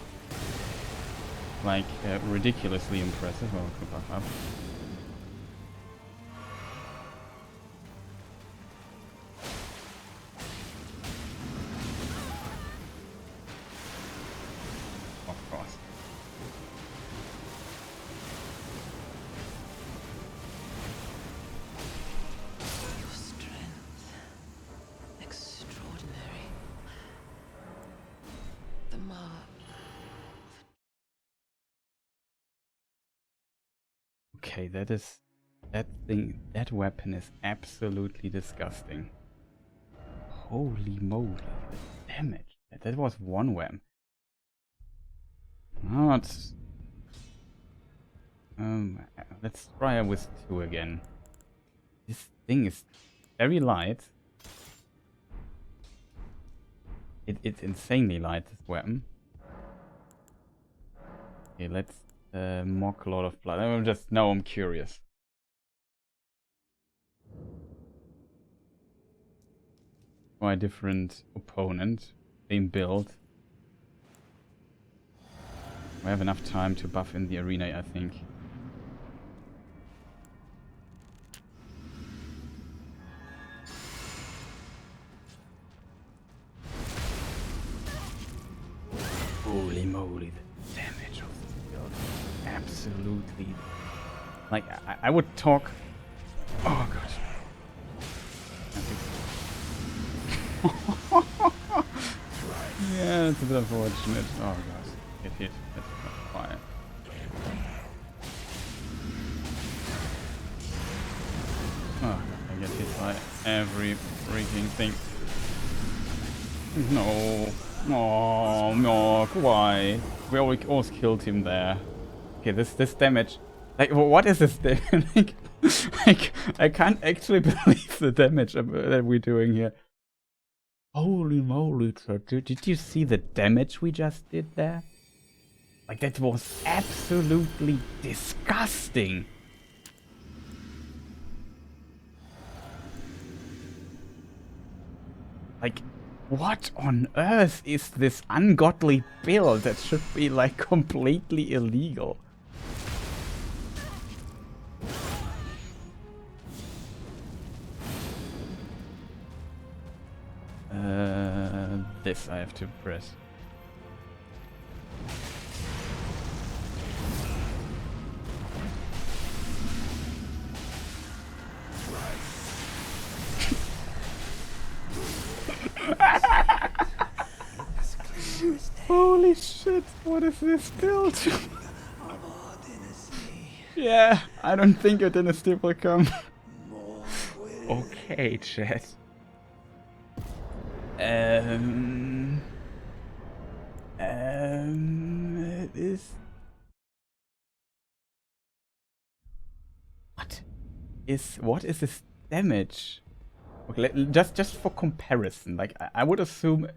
Like, ridiculously impressive. Oh, could buff up. Of course. Your strength. Extraordinary. The mark. Okay, that weapon is absolutely disgusting. Holy moly, the damage. That was one wham. Not. Let's try it with 2 again. This thing is very light. It's insanely light, this weapon. Okay, let's mock a lot of blood. Now I'm curious. Quite different opponent, same build. We have enough time to buff in the arena, I think. Holy moly, the damage of this build. Absolutely. Like, I would talk... Oh god. Yeah, it's a bit unfortunate. Oh god. Get hit. That's not fire. Oh god, I get hit by every freaking thing. No. Oh no, why? We almost killed him there. Okay, this damage. Like, what is this damage? like, I can't actually believe the damage that we're doing here. Holy moly, did you see the damage we just did there? Like, that was absolutely disgusting. Like, what on earth is this ungodly build that should be, like, completely illegal? This I have to press. Holy shit, what is this build? Yeah, I don't think a dynasty will come. Okay, chat. It is... What is this damage? Okay, just for comparison, like I would assume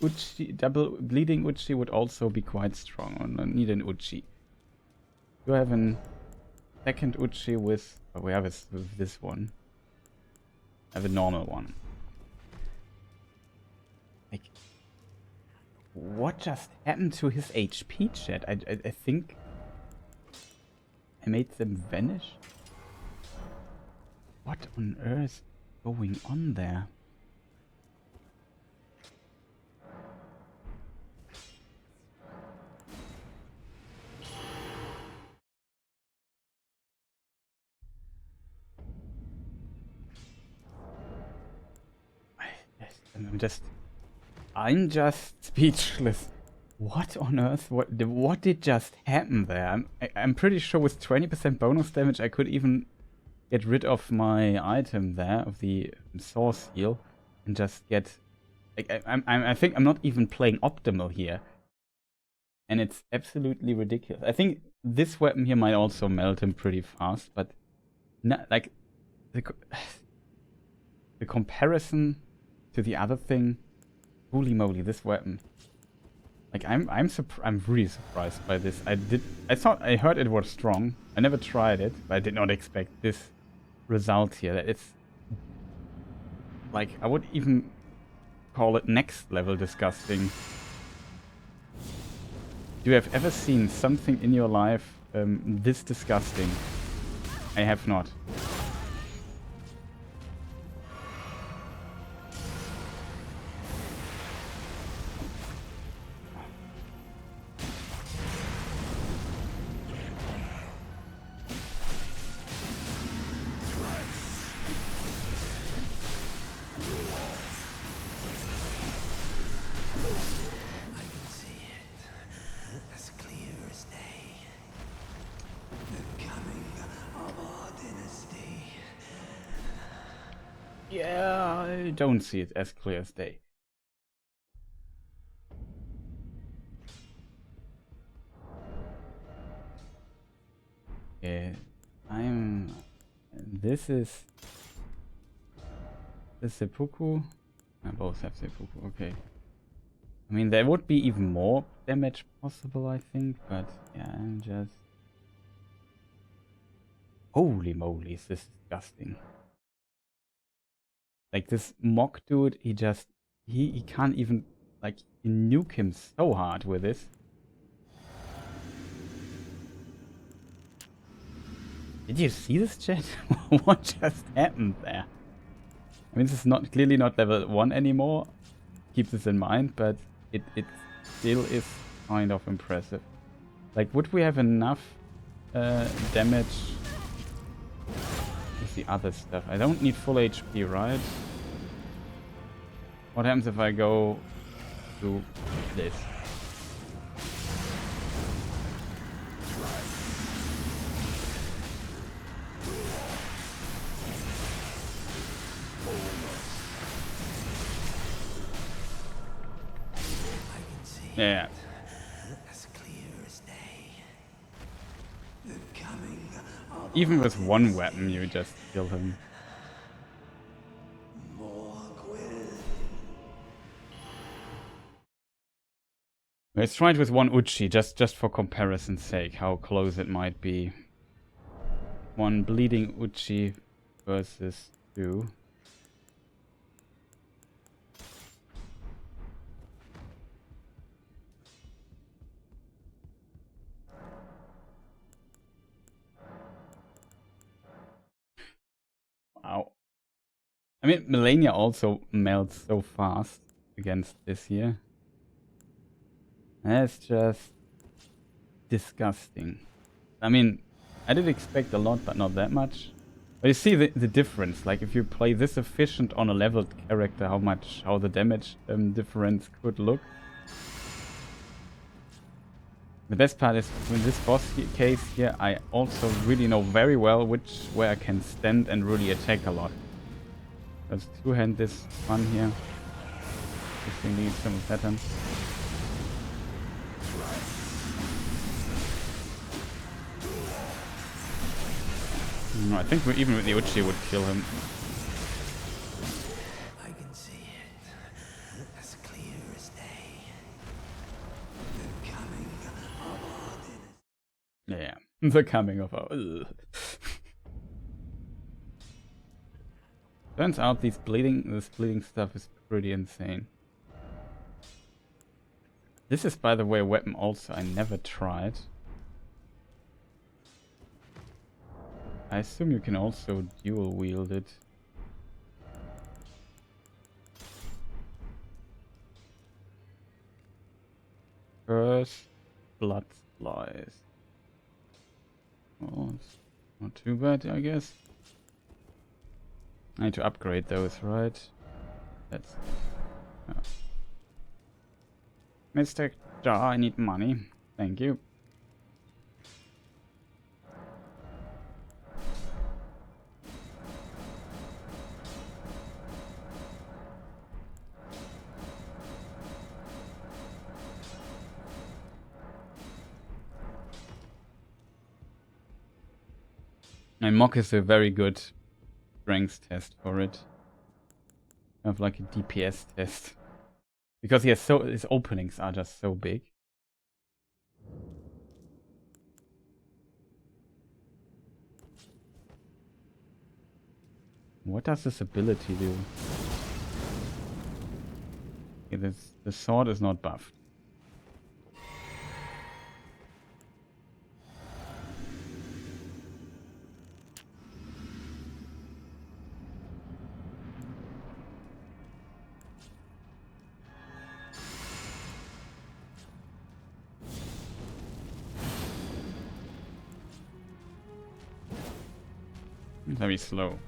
Uchi, double bleeding Uchi would also be quite strong. I need an Uchi. You have a second Uchi with... Oh, we have it with this one. I have a normal one. Like, what just happened to his HP, chat? I think I made them vanish? What on earth is going on there? I'm just speechless. What on earth? What did just happen there? I'm pretty sure with 20% bonus damage I could even get rid of my item there, of the source heal, and just get... Like, I think I'm not even playing optimal here. And it's absolutely ridiculous. I think this weapon here might also melt him pretty fast, but... like, the comparison to the other thing... Holy moly, this weapon. Like, I'm really surprised by this. I heard it was strong. I never tried it, but I did not expect this result here. It's like, I would even call it next level disgusting. You have ever seen something in your life this disgusting? I have not. Yeah, I don't see it as clear as day. Yeah, this is the seppuku. I both have seppuku. Okay. I mean, there would be even more damage possible, I think, but yeah, I'm just. Holy moly, is this disgusting. Like this mock dude, he can't even, like, you nuke him so hard with this. Did you see this, chat? What just happened there? I mean, this is not clearly not level 1 anymore. Keep this in mind, but it still is kind of impressive. Like, would we have enough damage with the other stuff? I don't need full HP, right? What happens if I go to this? Yeah. Even with one weapon, you just kill him. Let's try it with one Uchi, just for comparison's sake, how close it might be. One bleeding Uchi versus 2. Wow. I mean, Malenia also melts so fast against this here. That's just disgusting. I mean, I did expect a lot, but not that much. But you see the difference. Like, if you play this efficient on a leveled character, how the damage difference could look. The best part is, in this boss case here, I also really know very well where I can stand and really attack a lot. Let's two-hand this one here. If we need some pattern. No, I think even with the Uchi would kill him. I can see it as clear as day. The coming of Odin. Yeah, the coming of our. Turns out this bleeding stuff is pretty insane. This is, by the way, a weapon also I never tried. I assume you can also dual wield it. First blood supplies. Oh, it's not too bad, I guess. I need to upgrade those, right? That's... Oh. Mr. Jar, I need money. Thank you. And Mock is a very good strength test for it. Kind of like a DPS test. Because his openings are just so big. What does this ability do? Okay, the sword is not buffed. Very slow.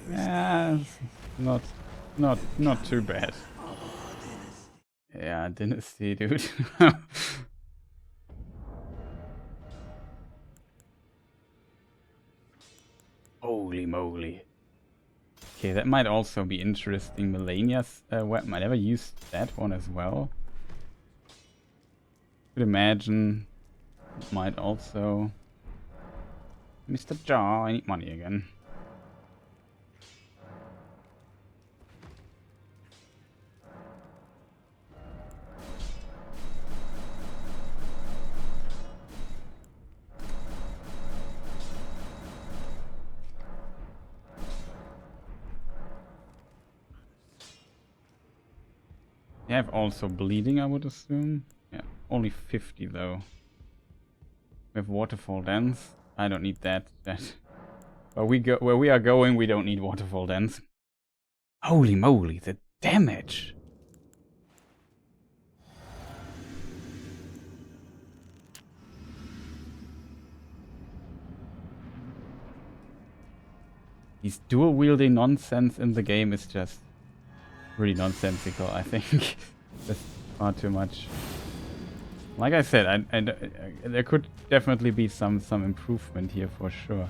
Yeah, not too bad. Yeah, Dynasty, dude. Holy moly. Okay, that might also be interesting. Malenia's weapon. I never used that one as well. Could imagine it might also. Mr. Jaw, I need money again. They have also bleeding, I would assume. Yeah, only 50 though. We have waterfall dance. I don't need that. Where we are going, we don't need waterfall dance. Holy moly, the damage! This dual wielding nonsense in the game is just really nonsensical, I think. That's far too much. Like I said, there could definitely be some improvement here for sure.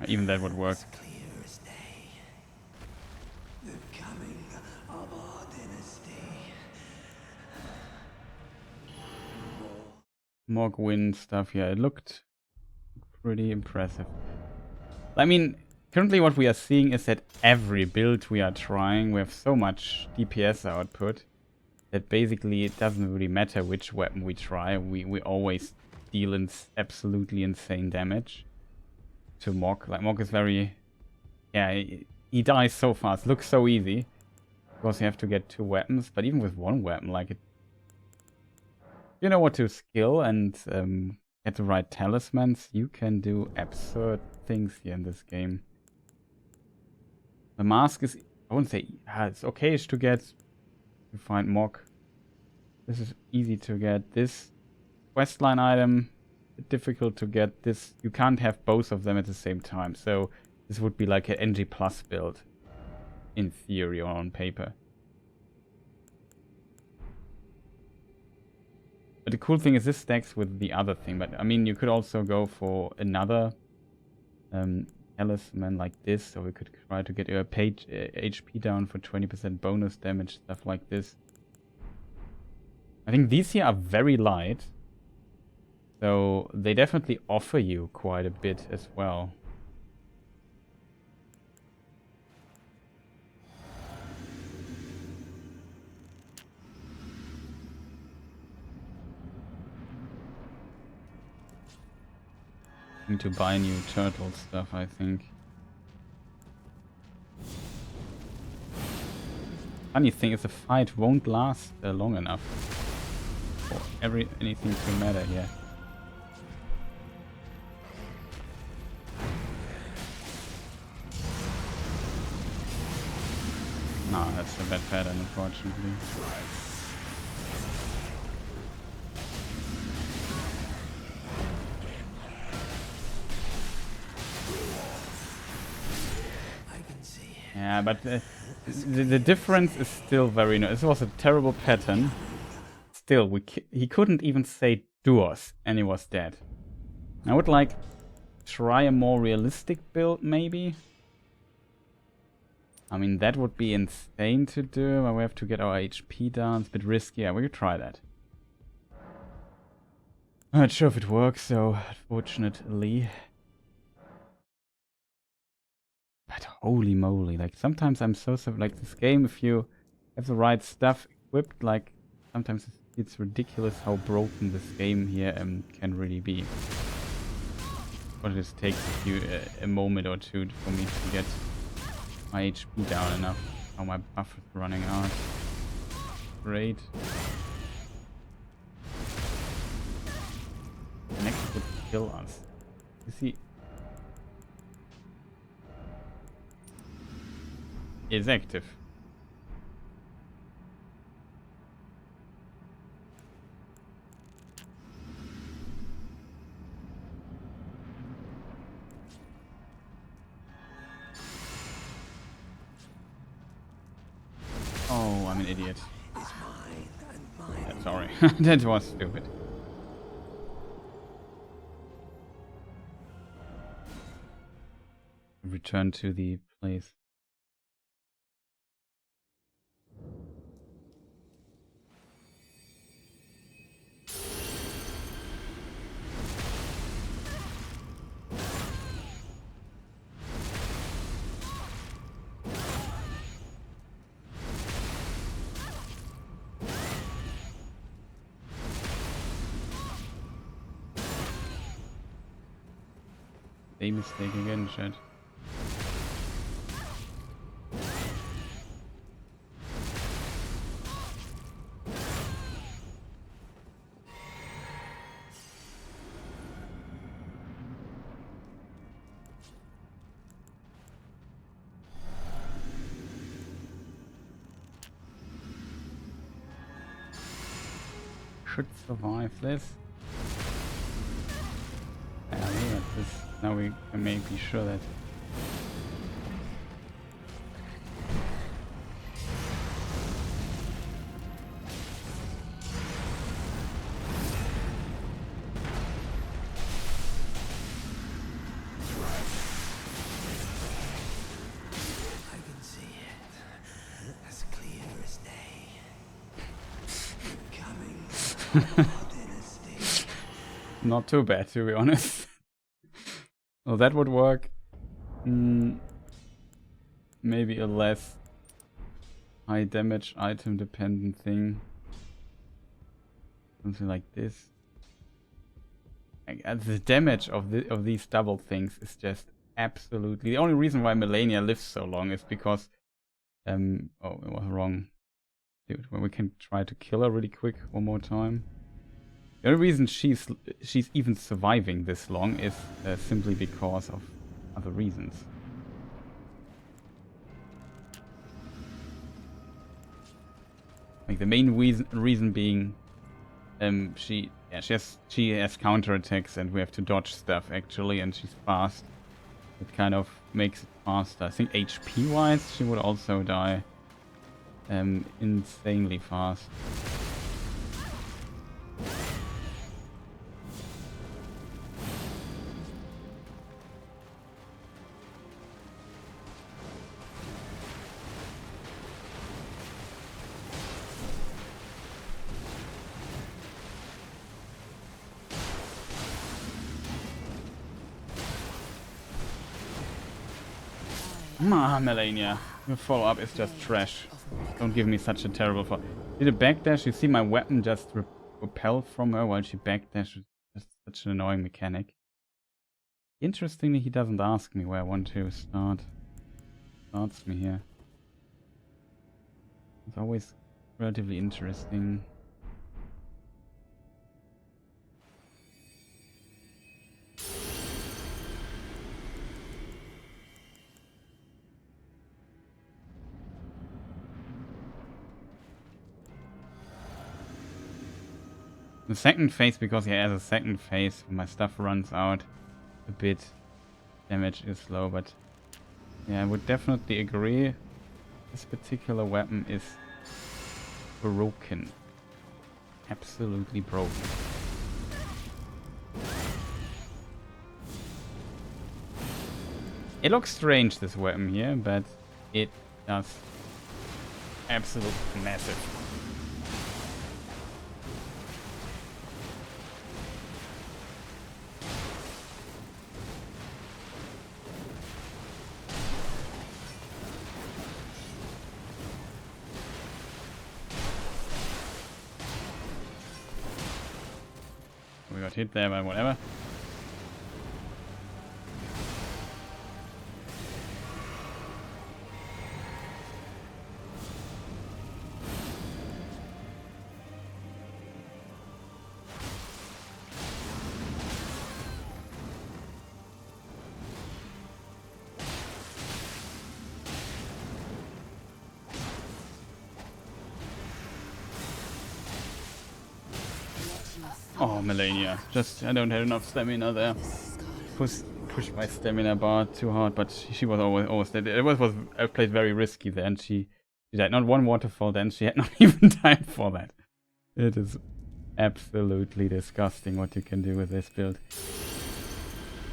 Even that would work. Morgwin stuff, yeah, it looked pretty impressive. I mean, currently what we are seeing is that every build we are trying, we have so much DPS output that basically it doesn't really matter which weapon we try. We always deal in absolutely insane damage to Mog. Like, Mog is very... Yeah, he dies so fast. Looks so easy. Because you have to get 2 weapons. But even with 1 weapon, like, you know what to skill and get the right talismans, you can do absurd things here in this game. The mask is... I wouldn't say... it's okay-ish to get. You find Mog. This is easy to get. This questline item... difficult to get. This you can't have both of them at the same time, so this would be like an NG plus build in theory or on paper. But the cool thing is this stacks with the other thing. But I mean, you could also go for another talisman like this, or we could try to get your page HP down for 20% bonus damage, stuff like this. I think these here are very light. So they definitely offer you quite a bit as well. Need to buy new turtle stuff, I think. Funny thing is the fight won't last long enough for anything to matter here. No, that's a bad pattern, unfortunately. Yeah, but the difference is still very... This was a terrible pattern. Still, he couldn't even say Duos, and he was dead. I would like try a more realistic build, maybe. I mean, that would be insane to do. We have to get our HP down. It's a bit risky. Yeah, we could try that. I'm not sure if it works, so unfortunately. But holy moly, like sometimes I'm so like this game, if you have the right stuff equipped, like sometimes it's ridiculous how broken this game here can really be. But it just takes a moment or two for me to get my HP down enough. Oh, my buff is running out. Great. Next would kill us. You see, is active. Oh, I'm an idiot. Yeah, sorry, that was stupid. Return to the place. A mistake again, chat. Should survive this. Now we can maybe be sure that I can see it as clear as day. Coming. not too bad, to be honest. Well, that would work. Maybe a less high damage item dependent thing. Something like this. The damage of these double things is just absolutely... The only reason why Malenia lives so long is because... oh, it was wrong. Dude, well, we can try to kill her really quick one more time. The only reason she's even surviving this long is simply because of other reasons. Like the main reason being, she has counterattacks and we have to dodge stuff actually, and she's fast. It kind of makes it faster. I think HP wise, she would also die insanely fast. Malenia, your follow-up is just trash. Don't give me such a terrible follow. Did a backdash? You see my weapon just repel from her while she backdashes. Just such an annoying mechanic. Interestingly, he doesn't ask me where I want to start. Starts me here. It's always relatively interesting. The second phase, because he has a second phase, when my stuff runs out a bit, damage is low, but yeah, I would definitely agree. This particular weapon is broken. Absolutely broken. It looks strange, this weapon here, but it does absolutely massive. we got hit there, but whatever. Oh, Malenia. Just, I don't have enough stamina there. Push my stamina bar too hard, but she was always dead. It was I played very risky there, and she died. Not one waterfall then, she had not even time for that. It is absolutely disgusting what you can do with this build.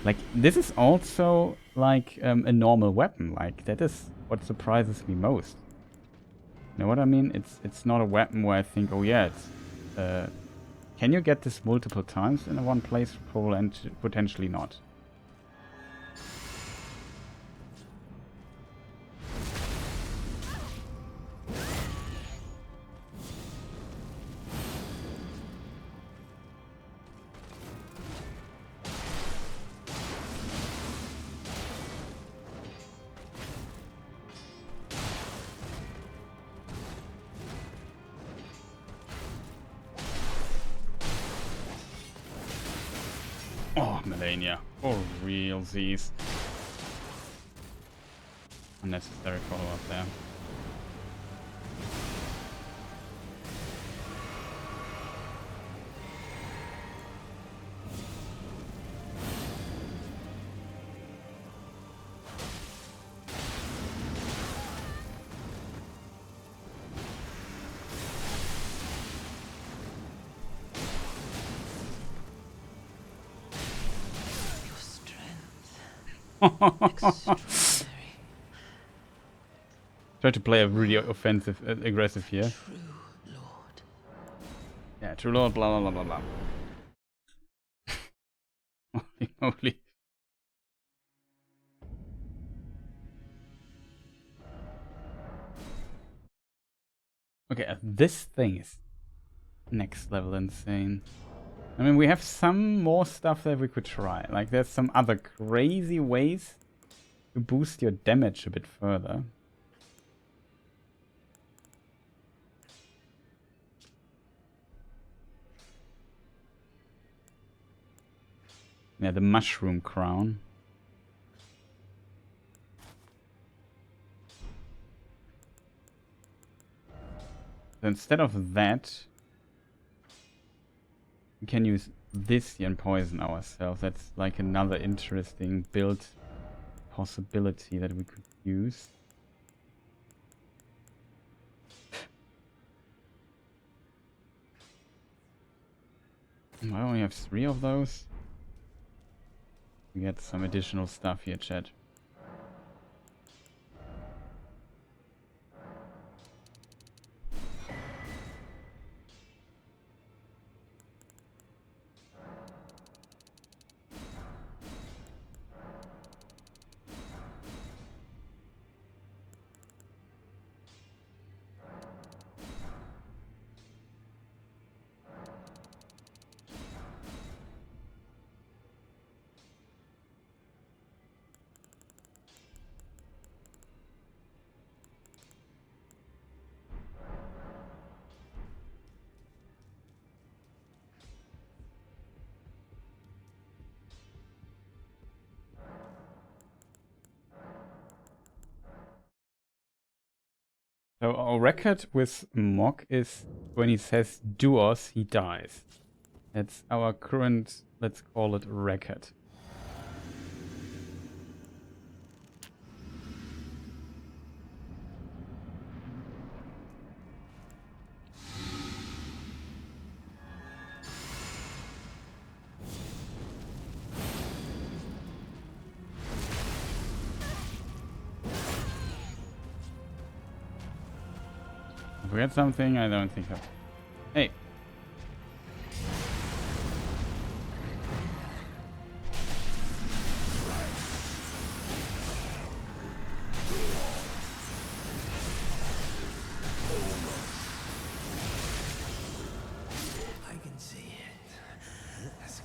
Like, this is also like a normal weapon. Like, that is what surprises me most. You know what I mean? It's not a weapon where I think, oh yeah, it's... can you get this multiple times in one playthrough? And potentially not. Oh, Malenia. For realsies. Unnecessary follow-up there. Try to play a really offensive, aggressive here. True Lord. Yeah, true lord, blah blah blah blah blah. Holy moly. Okay, this thing is next level insane. I mean, we have some more stuff that we could try. Like, there's some other crazy ways to boost your damage a bit further. Yeah, the mushroom crown. So instead of that, we can use this here and poison ourselves. That's like another interesting build possibility that we could use. I only have 3 of those. We get some additional stuff here, chat. So our record with Mog is when he says duos, he dies. That's our current, let's call it, record. Forget something? I don't think so. Hey. I can see it as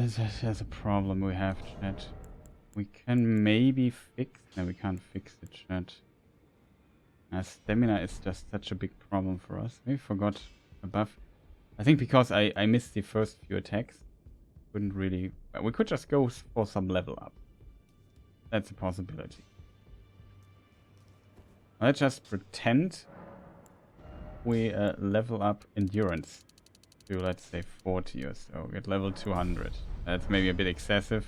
There's a problem we have, chat. We can maybe fix... No, we can't fix the chat. Stamina is just such a big problem for us. We forgot a buff. I think because I missed the first few attacks. Couldn't really... We could just go for some level up. That's a possibility. Let's just pretend we level up endurance to, let's say, 40 or so. Get level 200. That's maybe a bit excessive.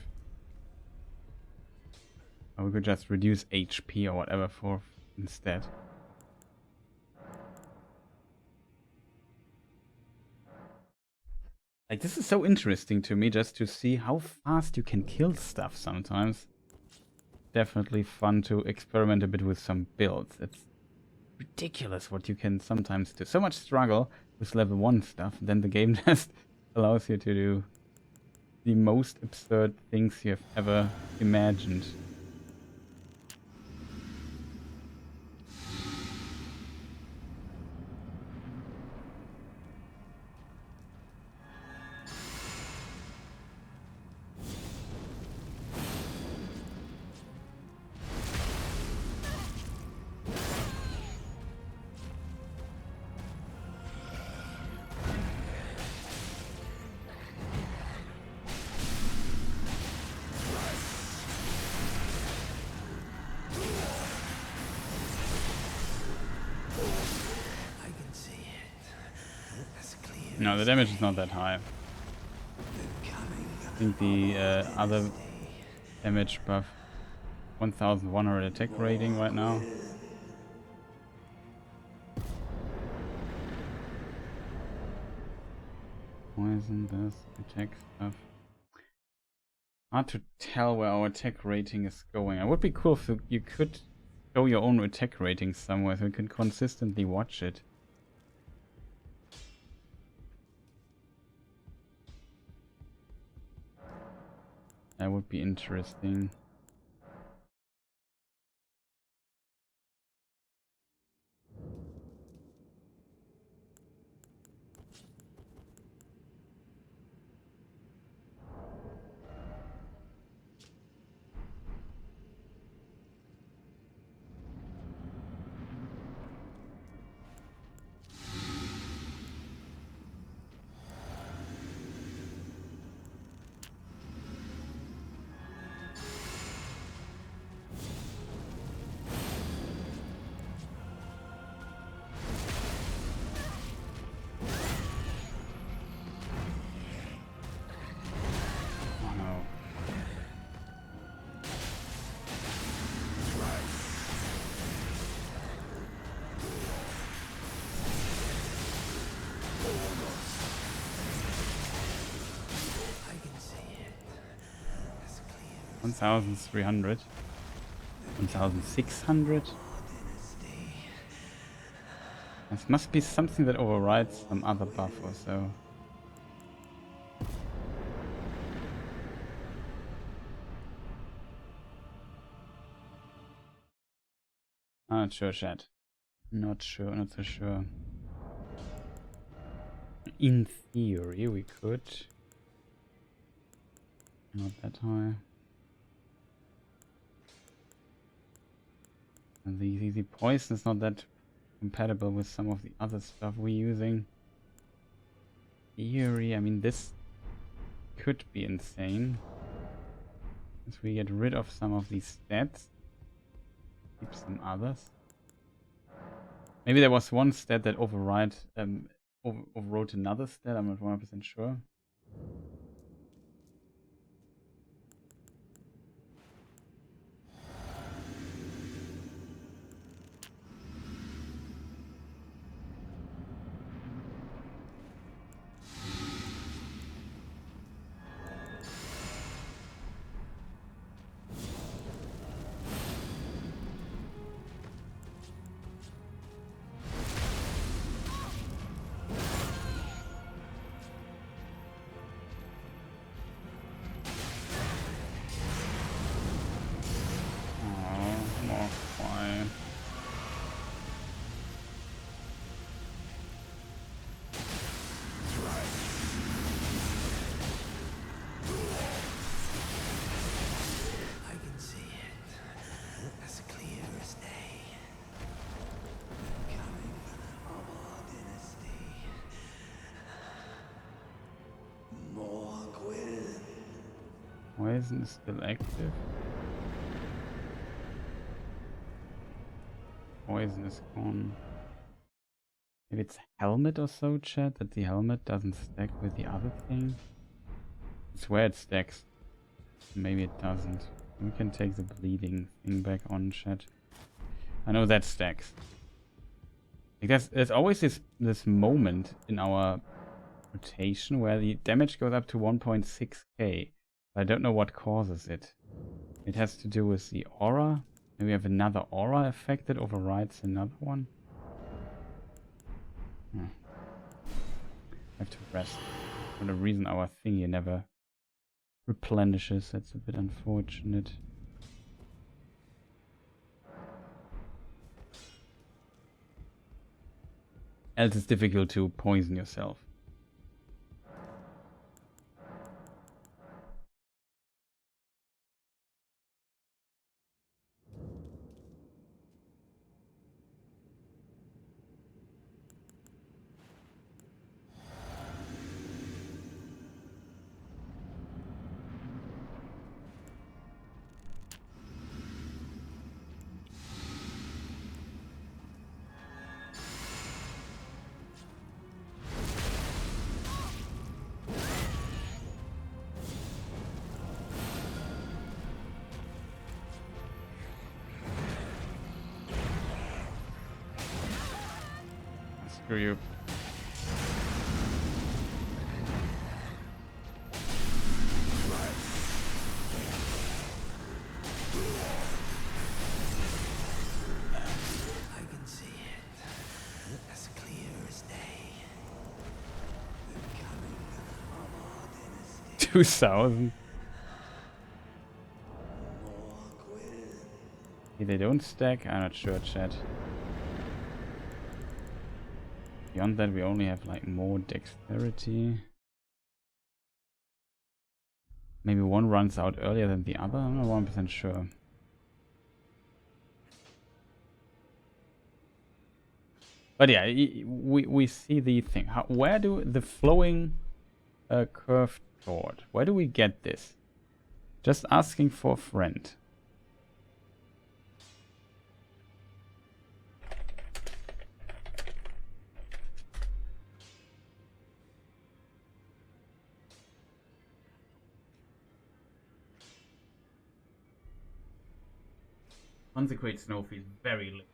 Or we could just reduce HP or whatever for instead. Like, this is so interesting to me just to see how fast you can kill stuff sometimes. Definitely fun to experiment a bit with some builds. It's ridiculous what you can sometimes do. So much struggle with level 1 stuff, then the game just allows you to do the most absurd things you have ever imagined. No, the damage is not that high. I think the other damage buff 1100 attack rating right now. Poison this attack stuff. Hard to tell where our attack rating is going. It would be cool if you could show your own attack rating somewhere so we can consistently watch it. That would be interesting. I can see it. As clear as 1,300. 1,600. This must be something that overrides some other buff or so. Not sure, chat. Not sure, not so sure. In theory, we could. Not that high. And the poison is not that compatible with some of the other stuff we're using. Theory, I mean, this could be insane. If we get rid of some of these stats, keep some others. Maybe there was one stat that overrode another stat, I'm not 100% sure. Poison is still active. Poison is gone. Maybe it's helmet or so, chat, that the helmet doesn't stack with the other thing. I swear it stacks. Maybe it doesn't. We can take the bleeding thing back on, chat. I know that stacks. Like there's always this moment in our rotation where the damage goes up to 1.6k. I don't know what causes it. It has to do with the aura. Maybe we have another aura effect that overrides another one. I have to rest. For the reason our thingy never replenishes. That's a bit unfortunate. Else it's difficult to poison yourself. Screw you. I can see it as clear as day. The coming of our dynasty. 2000. More Gwyn. They don't stack? I'm not sure, chat. Beyond that, we only have like more dexterity. Maybe one runs out earlier than the other. I'm not 100% sure. But yeah, we see the thing. Where do the flowing curved sword? Where do we get this? Just asking for a friend. Consecrate snow feels very late.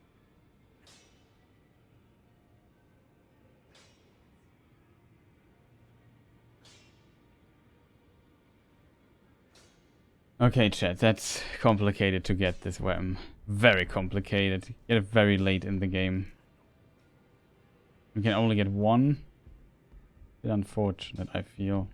Okay, chat, that's complicated to get this weapon. Very complicated. Get it very late in the game. We can only get one. Bit unfortunate, I feel.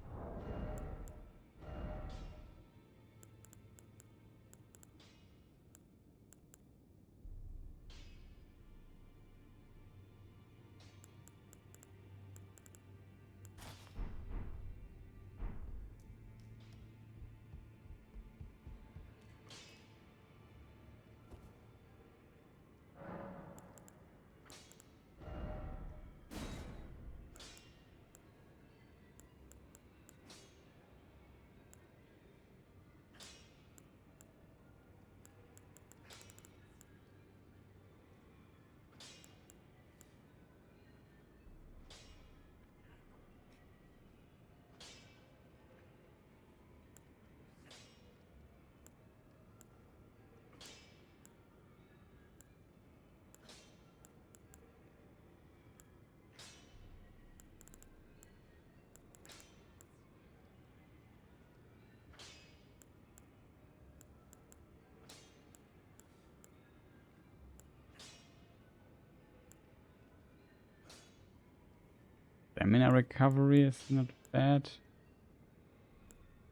Stamina recovery is not bad.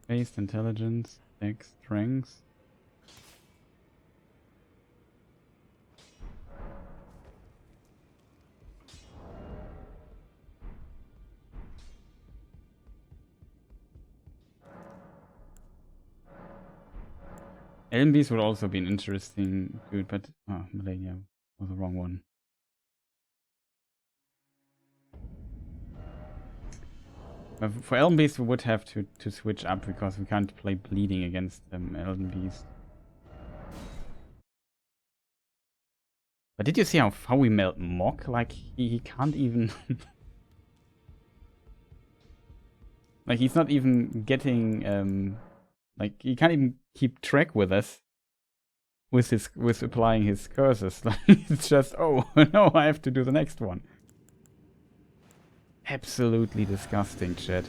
Based intelligence, dex, strength. Elden would also be an interesting dude, but Malenia was the wrong one. For Elden Beast we would have to switch up because we can't play bleeding against Elden Beast. But did you see how we melt Mog? Like he can't even like he's not even getting like he can't even keep track with us with applying his curses. Like it's just, oh no, I have to do the next one. Absolutely disgusting, chat.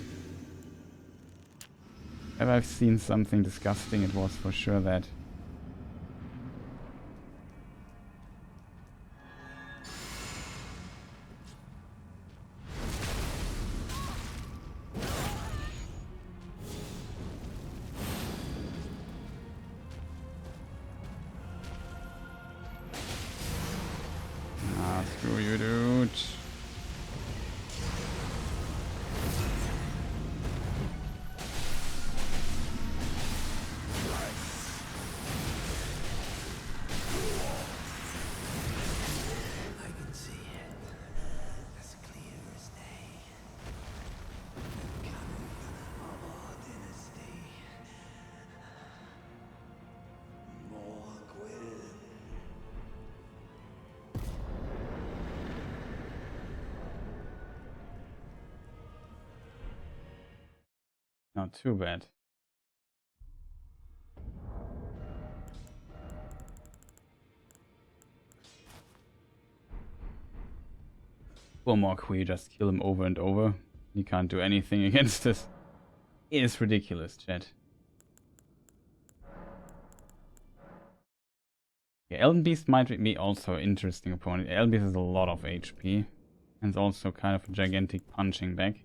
If I've seen something disgusting, it was for sure that. Ah, screw you, dude. Not too bad. Poor Mog, we just kill him over and over. He can't do anything against us. It is ridiculous, chat. Yeah, Elden Beast might be also an interesting opponent. Elden Beast has a lot of HP. And it's also kind of a gigantic punching bag.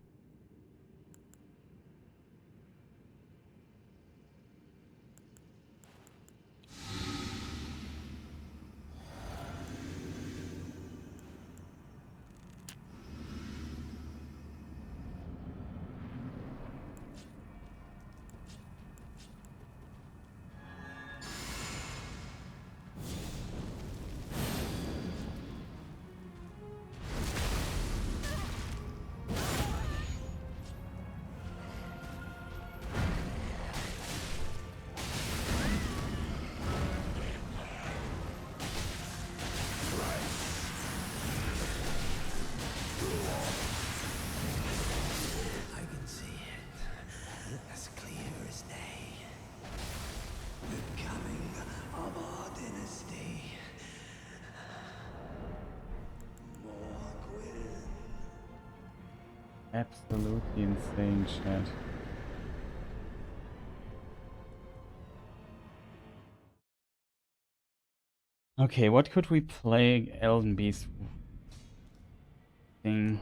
Absolutely insane, chat. Okay, what could we play Elden Beast thing?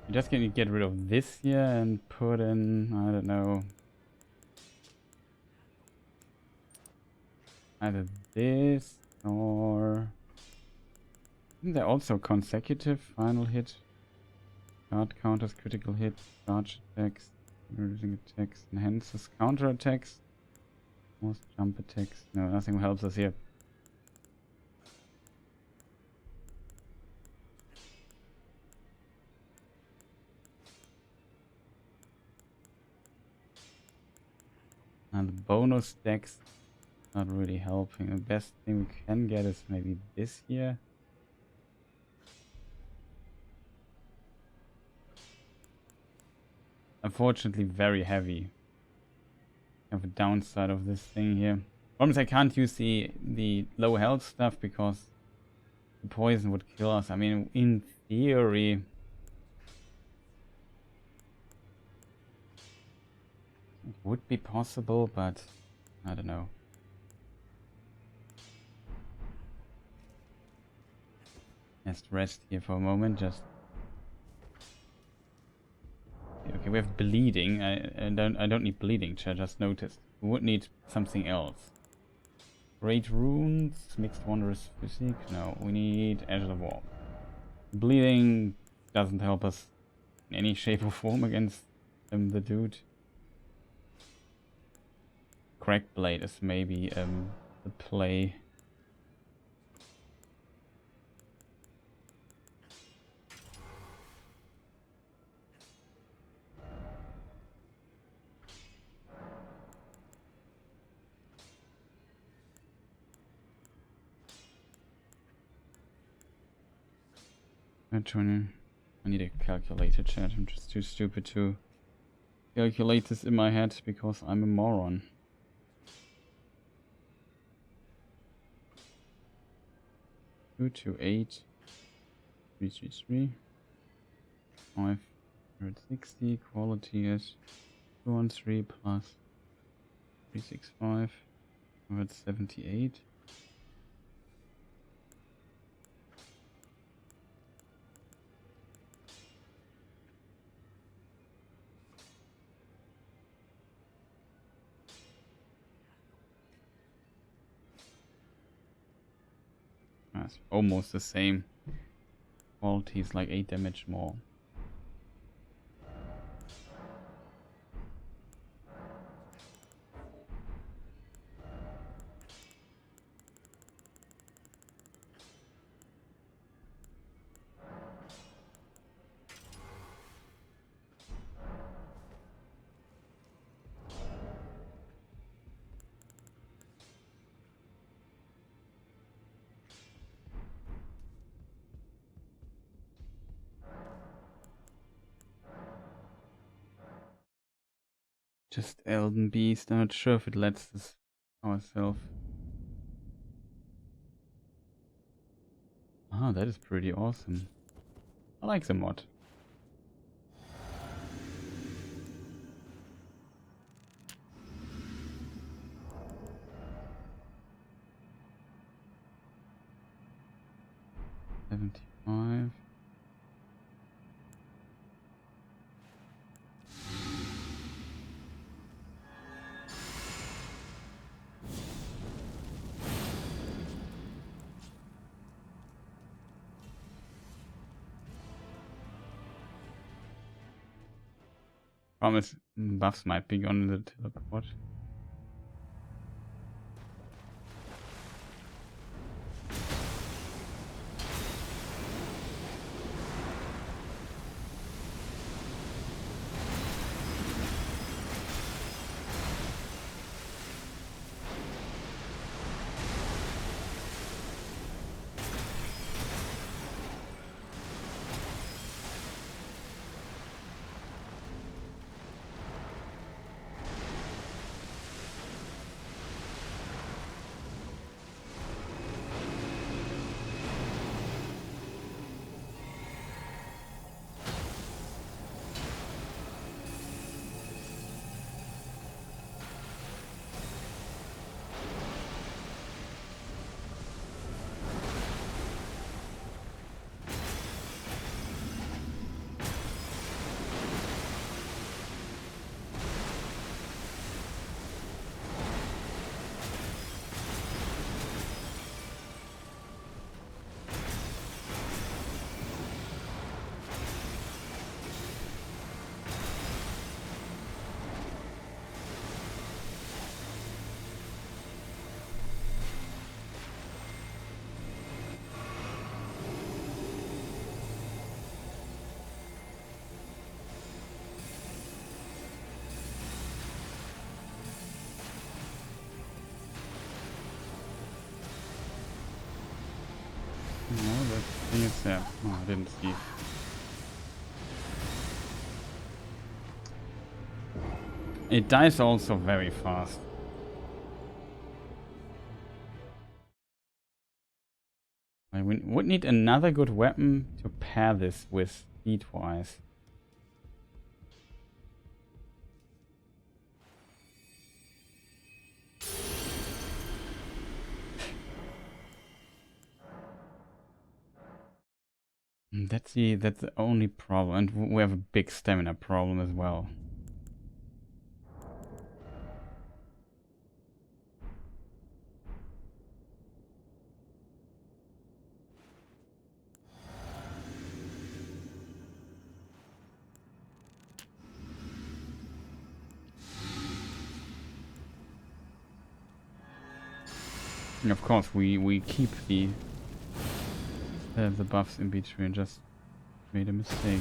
We're just gonna get rid of this here and put in, I don't know, either this or... Isn't there also consecutive final hit? Guard counters, critical hit, charge attacks, reducing attacks, enhances counter attacks, most jump attacks. No, nothing helps us here. And the bonus decks not really helping. The best thing we can get is maybe this here. Unfortunately, very heavy. Have a downside of this thing here. Problem is I can't use the low health stuff because the poison would kill us. I mean, in theory, it would be possible, but I don't know. Just rest here for a moment. Just okay. We have bleeding. I don't need bleeding. I just noticed. We would need something else. Great runes, mixed wondrous physique. No, we need Edge of the Wall. Bleeding doesn't help us in any shape or form against the dude. Crack Blade is maybe the play. 20. I need a calculator, chat. I'm just too stupid to calculate this in my head because I'm a moron. 228 333 560. Quality is 213 plus 365 178. That's almost the same. Quality is like 8 damage more. Just Elden Beast. I'm not sure if it lets this ourselves. Ah, that is pretty awesome. I like the mod. $75. Promise buffs might be gone in the teleport. No, that thing is there. Oh, I didn't see. It dies also very fast. I would need another good weapon to pair this with speed-wise. That's the only problem, and we have a big stamina problem as well. And of course, we keep the buffs in between. Just made a mistake.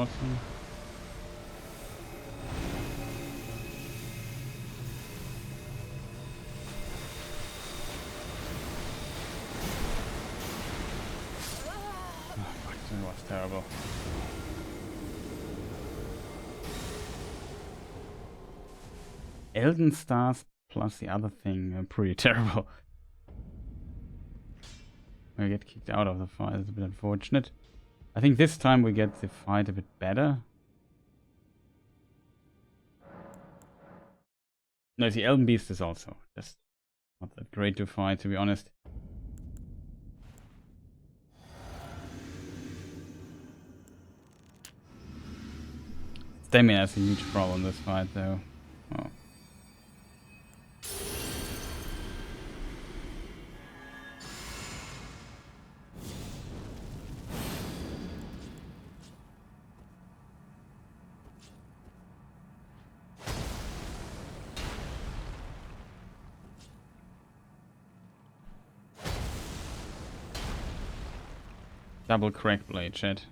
also. Oh, fuck, that was terrible. Elden stars plus the other thing are pretty terrible. We get kicked out of the fight, it's a bit unfortunate. I think this time we get the fight a bit better. No, the Elden Beast is also just not that great to fight, to be honest. Stamina is a huge problem this fight, though. Oh. Double crack blade, chat.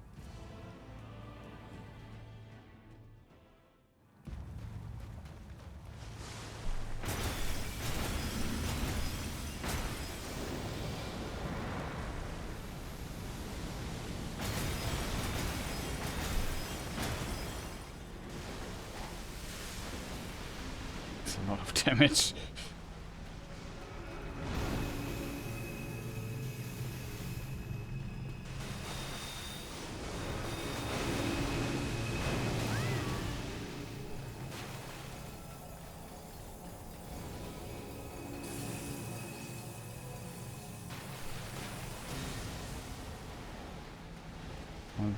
It's a lot of damage.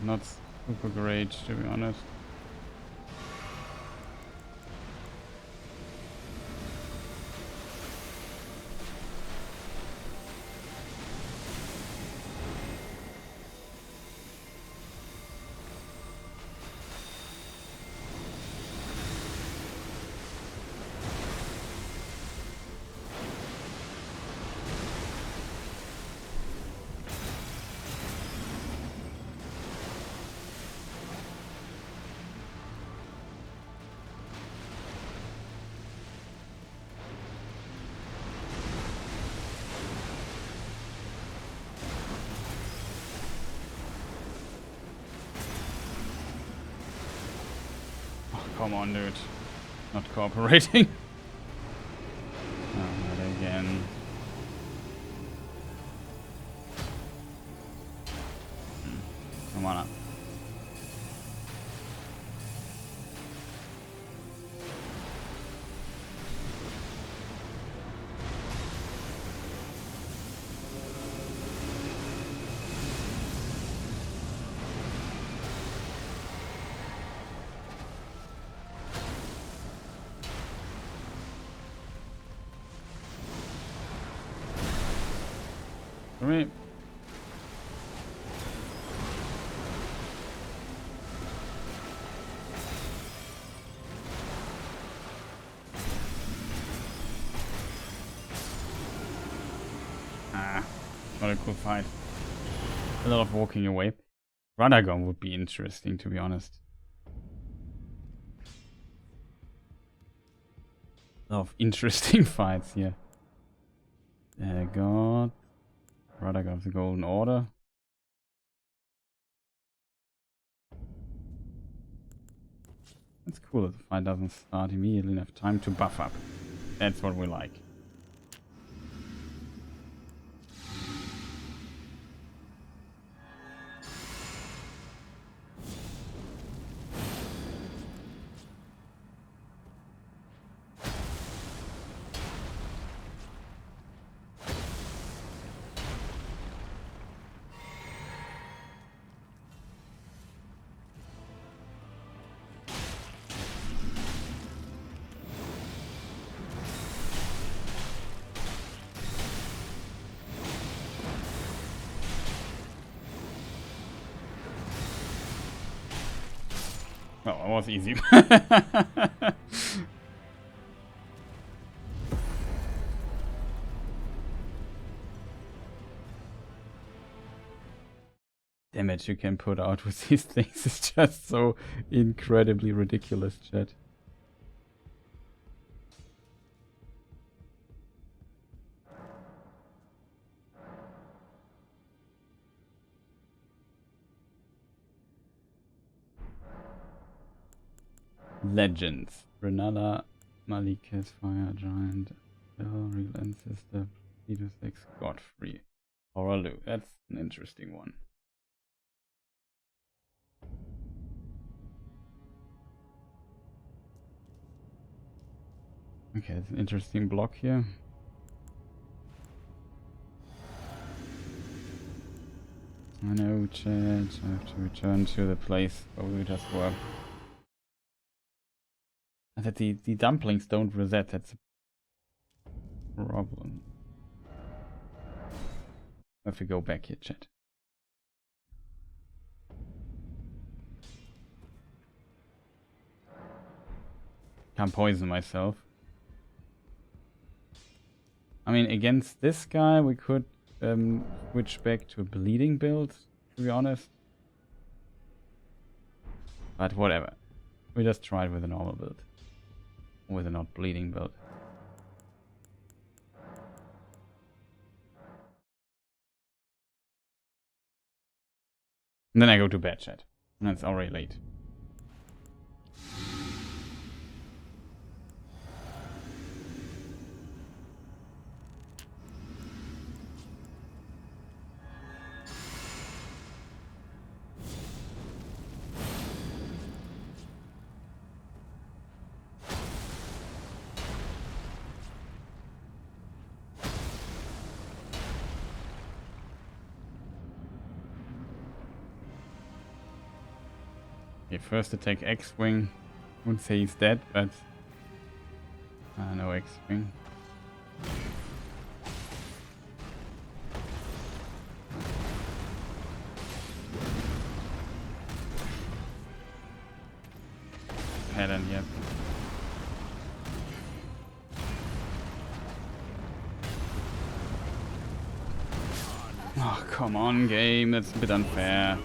Not super great, to be honest. Come on, dude. Not cooperating. Oh, not again. Come on up. Right. Not a cool fight. A lot of walking away. Radagon would be interesting, to be honest. A lot of interesting fights here. God. Radagon of the Golden Order. It's cool that the fight doesn't start immediately and have time to buff up. That's what we like. Well, it was easy. Damn damage you can put out with these things is just so incredibly ridiculous, chat. Legends. Renala, Malikas, Fire Giant, Real Ancestor, P26, Godfrey. Horalu. That's an interesting one. Okay, it's an interesting block here. I know, chat. I have to return to the place where we just were. And that the dumplings don't reset, that's a problem. I have to go back here, chat. Can't poison myself. I mean, against this guy, we could switch back to a bleeding build, to be honest. But whatever. We just tried with a normal build. With a not bleeding build. And then I go to bed, chat. And it's already late. Okay, first attack X-Wing. Wouldn't say he's dead, but... no X-Wing. Pattern here. Oh, come on, game. That's a bit unfair.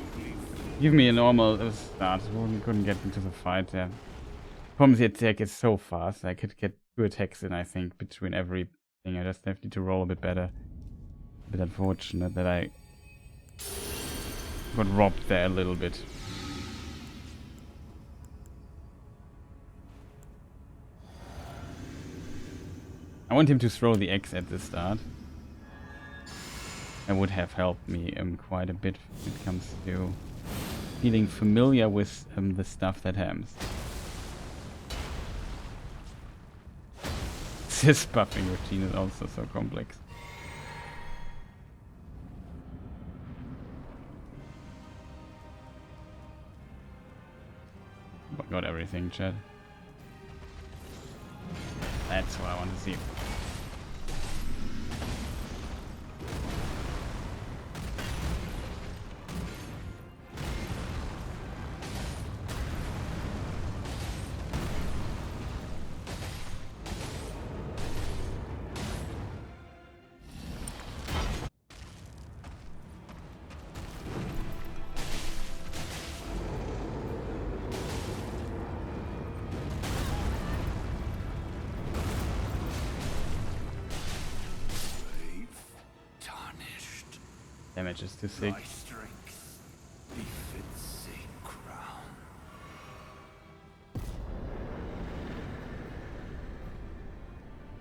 Give me a normal start. We couldn't get into the fight there. Problem is the attack is so fast. I could get 2 attacks in, I think, between every thing. I just have to roll a bit better. A bit unfortunate that I got robbed there a little bit. I want him to throw the X at the start. That would have helped me quite a bit when it comes to feeling familiar with the stuff that happens. This buffing routine is also so complex. Got everything, chat. That's what I want to see. Damage is too sick.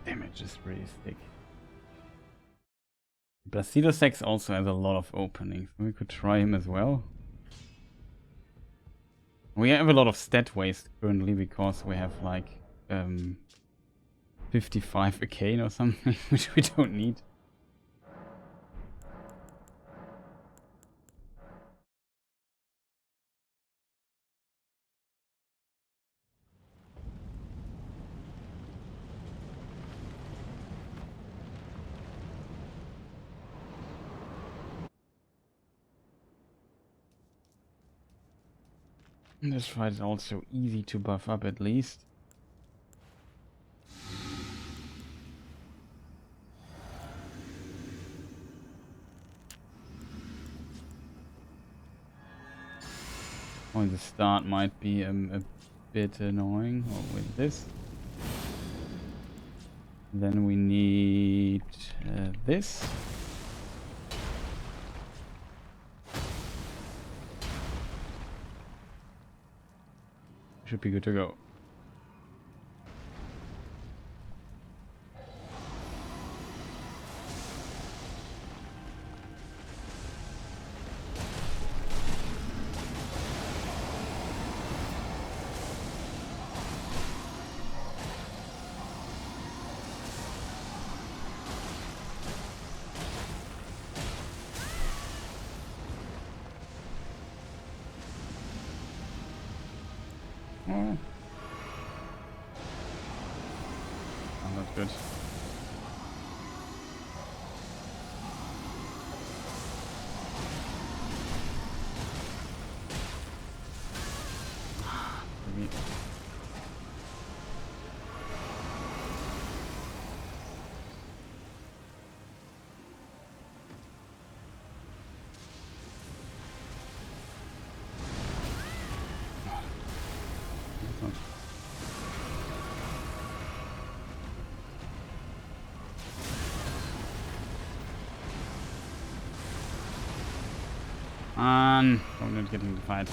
Damage is pretty thick. Placidosex also has a lot of openings. We could try him as well. We have a lot of stat waste currently because we have like 55 arcane or something, which we don't need. This fight is also easy to buff up at least. Oh, the start might be a bit annoying. Oh, with this. Then we need this. Should be good to go. Oh, that's good. Maybe. I'm not getting the fight.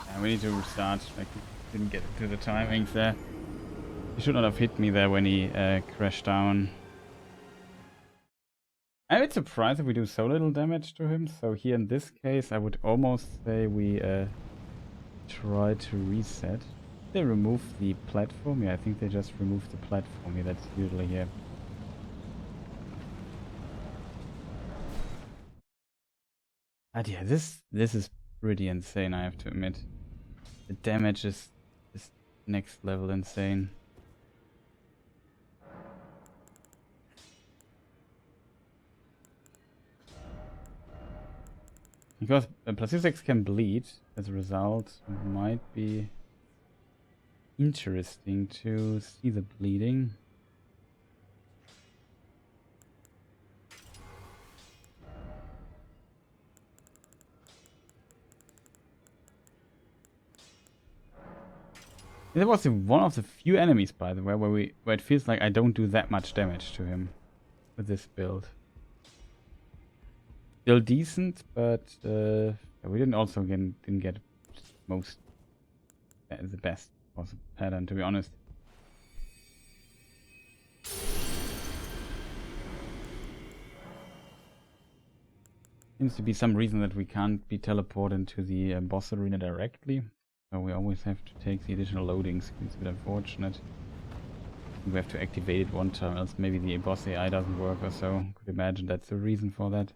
Yeah, we need to restart. Like, didn't get to the timings there. He should not have hit me there when he crashed down. I'm a bit surprised if we do so little damage to him. So here in this case, I would almost say we try to reset. They remove the platform? Yeah, I think they just removed the platform. Yeah, that's usually here. But yeah, this is pretty insane, I have to admit. The damage is next level insane. Because Placisex can bleed, as a result, it might be interesting to see the bleeding. That was one of the few enemies, by the way, where it feels like I don't do that much damage to him with this build. Still decent, but we didn't get most the best possible pattern, to be honest. Seems to be some reason that we can't be teleported into the boss arena directly, so we always have to take the additional loading screen. It's a bit unfortunate. We have to activate it one time, else maybe the boss AI doesn't work or so. Could imagine that's the reason for that.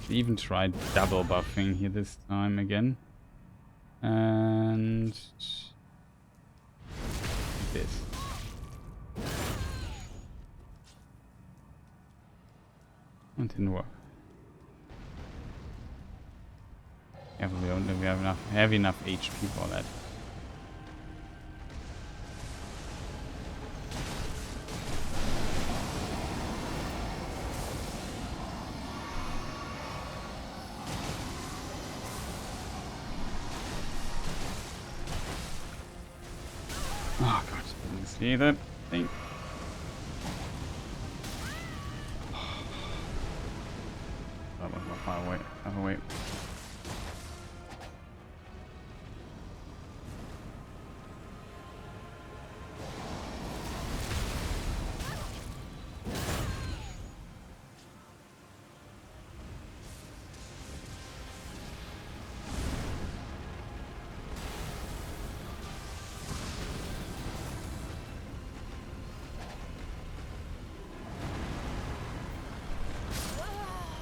Even tried double buffing here this time again. And this. It didn't work. Yeah, we don't we have enough HP for that. Oh god, didn't see that thing. That was not far away. Far away.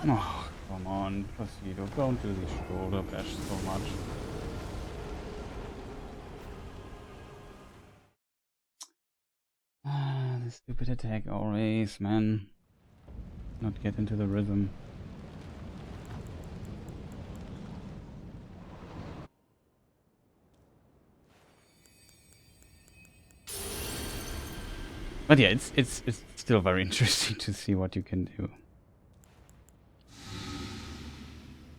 Oh, come on. on, Placido, don't do the shoulder bash so much. Ah, the stupid attack always, man. Not get into the rhythm. But yeah, it's still very interesting to see what you can do.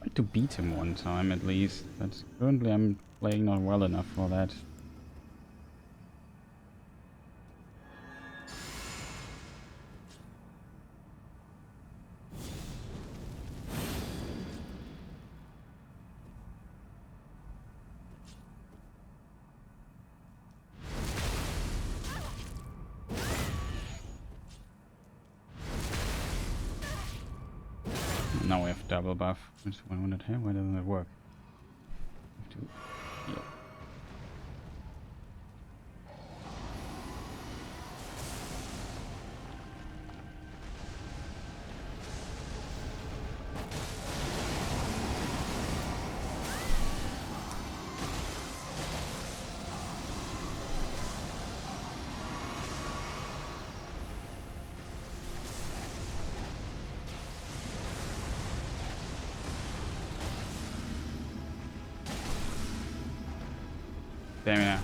I want to beat him one time at least, but currently I'm playing not well enough for that. Now we have double buff. Which one would it have? Why doesn't it work? Have to heal. Stamina.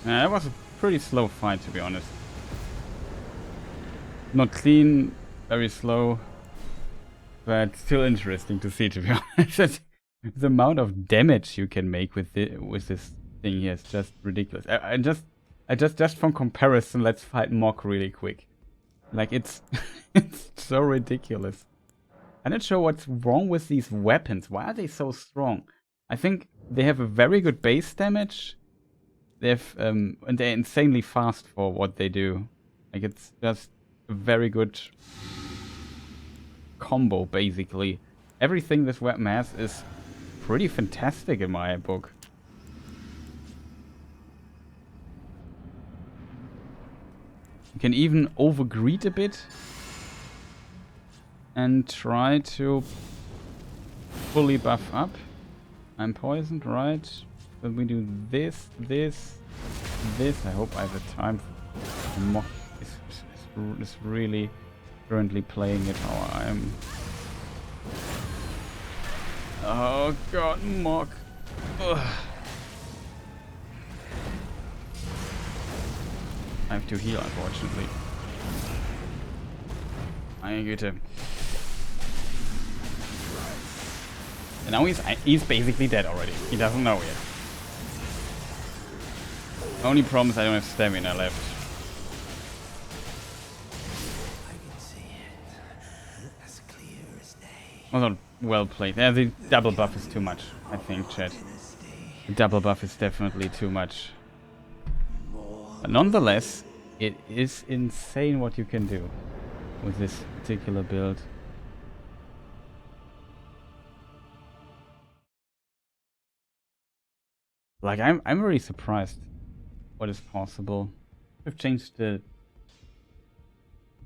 Yeah, that was a pretty slow fight, to be honest. Not clean, very slow, but still interesting to see, to be honest. The amount of damage you can make with this thing here is just ridiculous. I just from comparison, let's fight Mok really quick. Like it's it's so ridiculous. I'm not sure what's wrong with these weapons. Why are they so strong? I think they have a very good base damage. They have and they're insanely fast for what they do. Like it's just a very good combo, basically. Everything this weapon has is pretty fantastic in my book. You can even overgreed a bit and try to fully buff up. I'm poisoned, right? But we do this. I hope I have the time. Mok is really currently playing it how I am. Oh god, Mok. Ugh. I have to heal, unfortunately. I get him. And now he's basically dead already. He doesn't know yet. Only problem is I don't have stamina left. I can see it as clear as day. Also, well played. Yeah, the double buff is too much, I think, chat. The double buff is definitely too much. But nonetheless, it is insane what you can do with this particular build. Like, I'm really surprised what is possible. I've changed the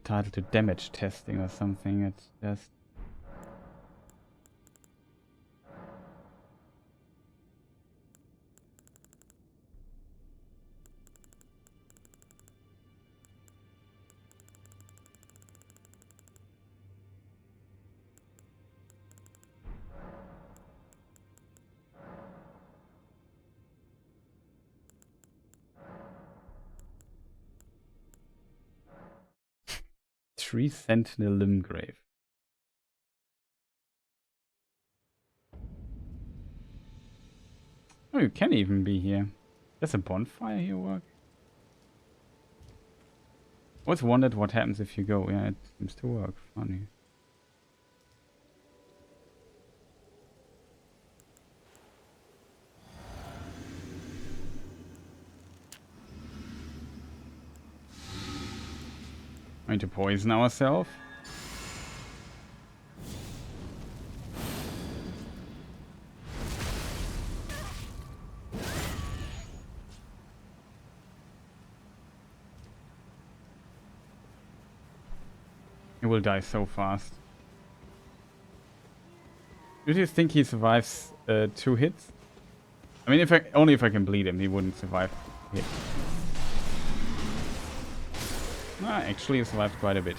title to damage testing or something. It's just... Tree Sentinel Limgrave. Oh, you can even be here. Does a bonfire here work? Always wondered what happens if you go. Yeah, it seems to work. Funny. Going to poison ourselves. He will die so fast. Do you think he survives 2 hits? I mean, only if I can bleed him, he wouldn't survive a hit. Ah, actually, he survived quite a bit.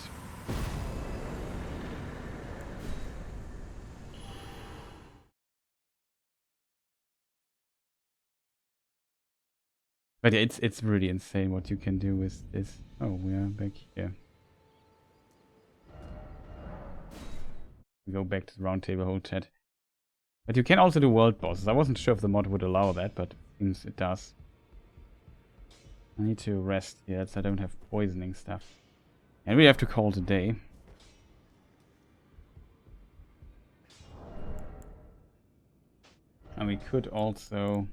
But yeah, it's really insane what you can do with this. Oh, we are back here. We go back to the round table hold chat. But you can also do world bosses. I wasn't sure if the mod would allow that, but it seems it does. I need to rest here so I don't have poisoning stuff. And we have to call it a day. And we could also...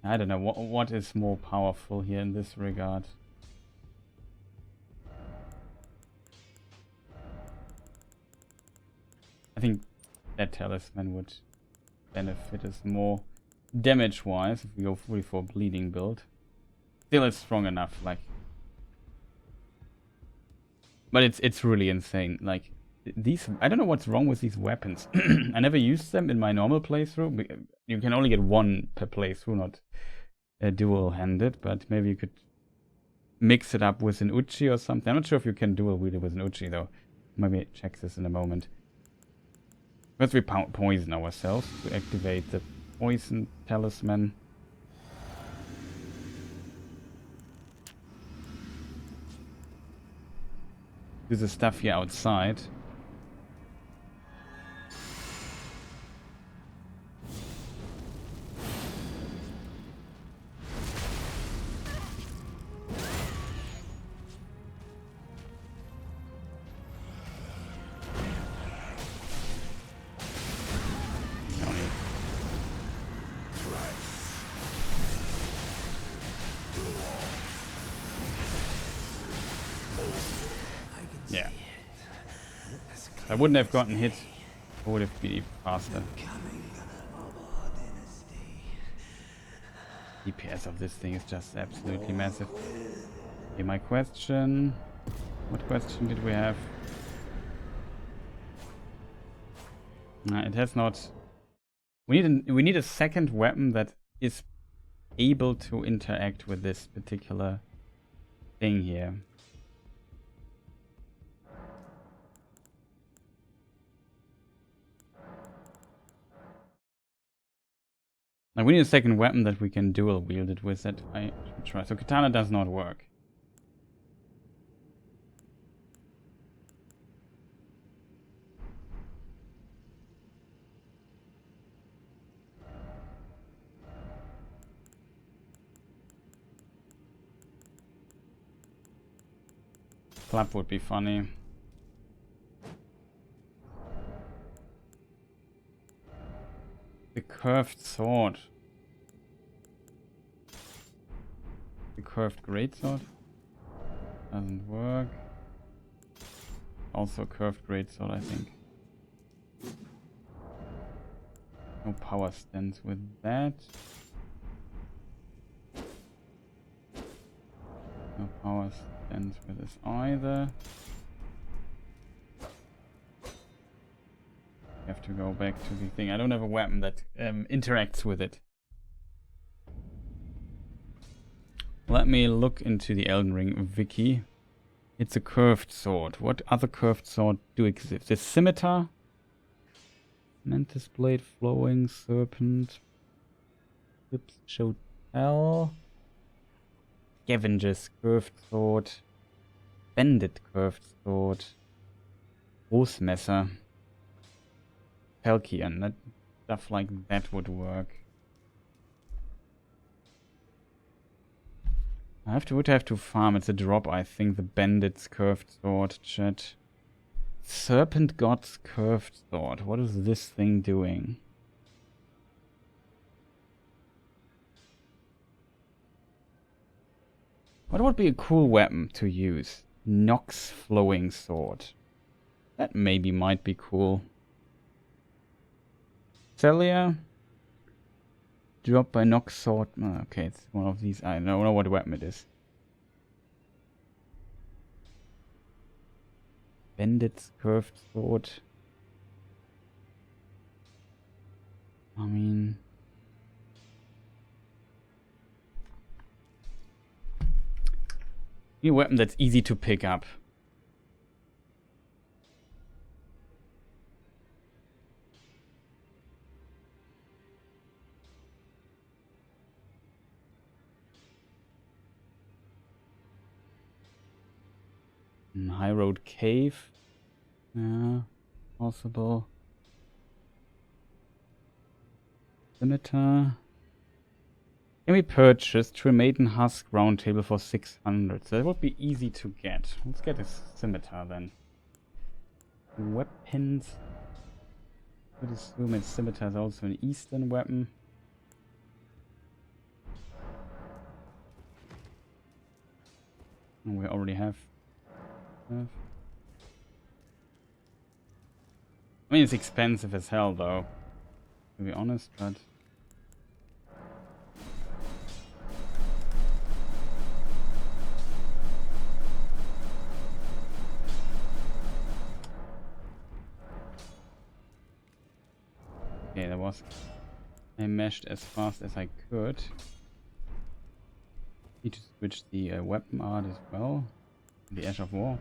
I don't know, what is more powerful here in this regard? I think that talisman would benefit us more damage-wise if we go fully for a bleeding build. Still, it's strong enough, like... But it's really insane, like... These, I don't know what's wrong with these weapons. I never used them in my normal playthrough. You can only get one per playthrough, not dual-handed, but maybe you could mix it up with an Uchi or something. I'm not sure if you can dual wield it with an Uchi though. Maybe check this in a moment. First we poison ourselves to activate the poison talisman. Do the stuff here outside. Yeah. I wouldn't have gotten hit. I would have been even faster. DPS of this thing is just absolutely massive. Okay, my question... What question did we have? It has not... We need a second weapon that is able to interact with this particular thing here. Like, we need a second weapon that we can dual wield it with that I should try. So katana does not work. Club would be funny. The curved sword. The curved greatsword. Doesn't work. Also curved greatsword, I think. No power stance with that. No power stance with this either. Have to go back to the thing. I don't have a weapon that interacts with it. Let me look into the Elden Ring wiki. It's a curved sword. What other curved sword do exist? The scimitar, mantis blade, flowing serpent, whips, shotel, Scavenger's curved sword, bandit curved sword, Großmesser. Pelkian, that stuff like that would work. Would have to farm. It's a drop, I think. The bandit's curved sword, chat. Serpent God's curved sword. What is this thing doing? What would be a cool weapon to use? Nox flowing sword. That maybe might be cool. Celia. Drop by Nox sword. Oh, okay, it's one of these. I don't know what weapon it is. Bandit's curved sword. I mean, a weapon that's easy to pick up. High Road Cave. Yeah, possible. Scimitar. Can be purchased through a Maiden Husk round table for 600. So that would be easy to get. Let's get a scimitar then. Weapons. I would assume a scimitar is also an Eastern weapon. We already have. I mean, it's expensive as hell, though, to be honest, but... Okay, that was... I meshed as fast as I could. Need to switch the weapon art as well. The Ash of War.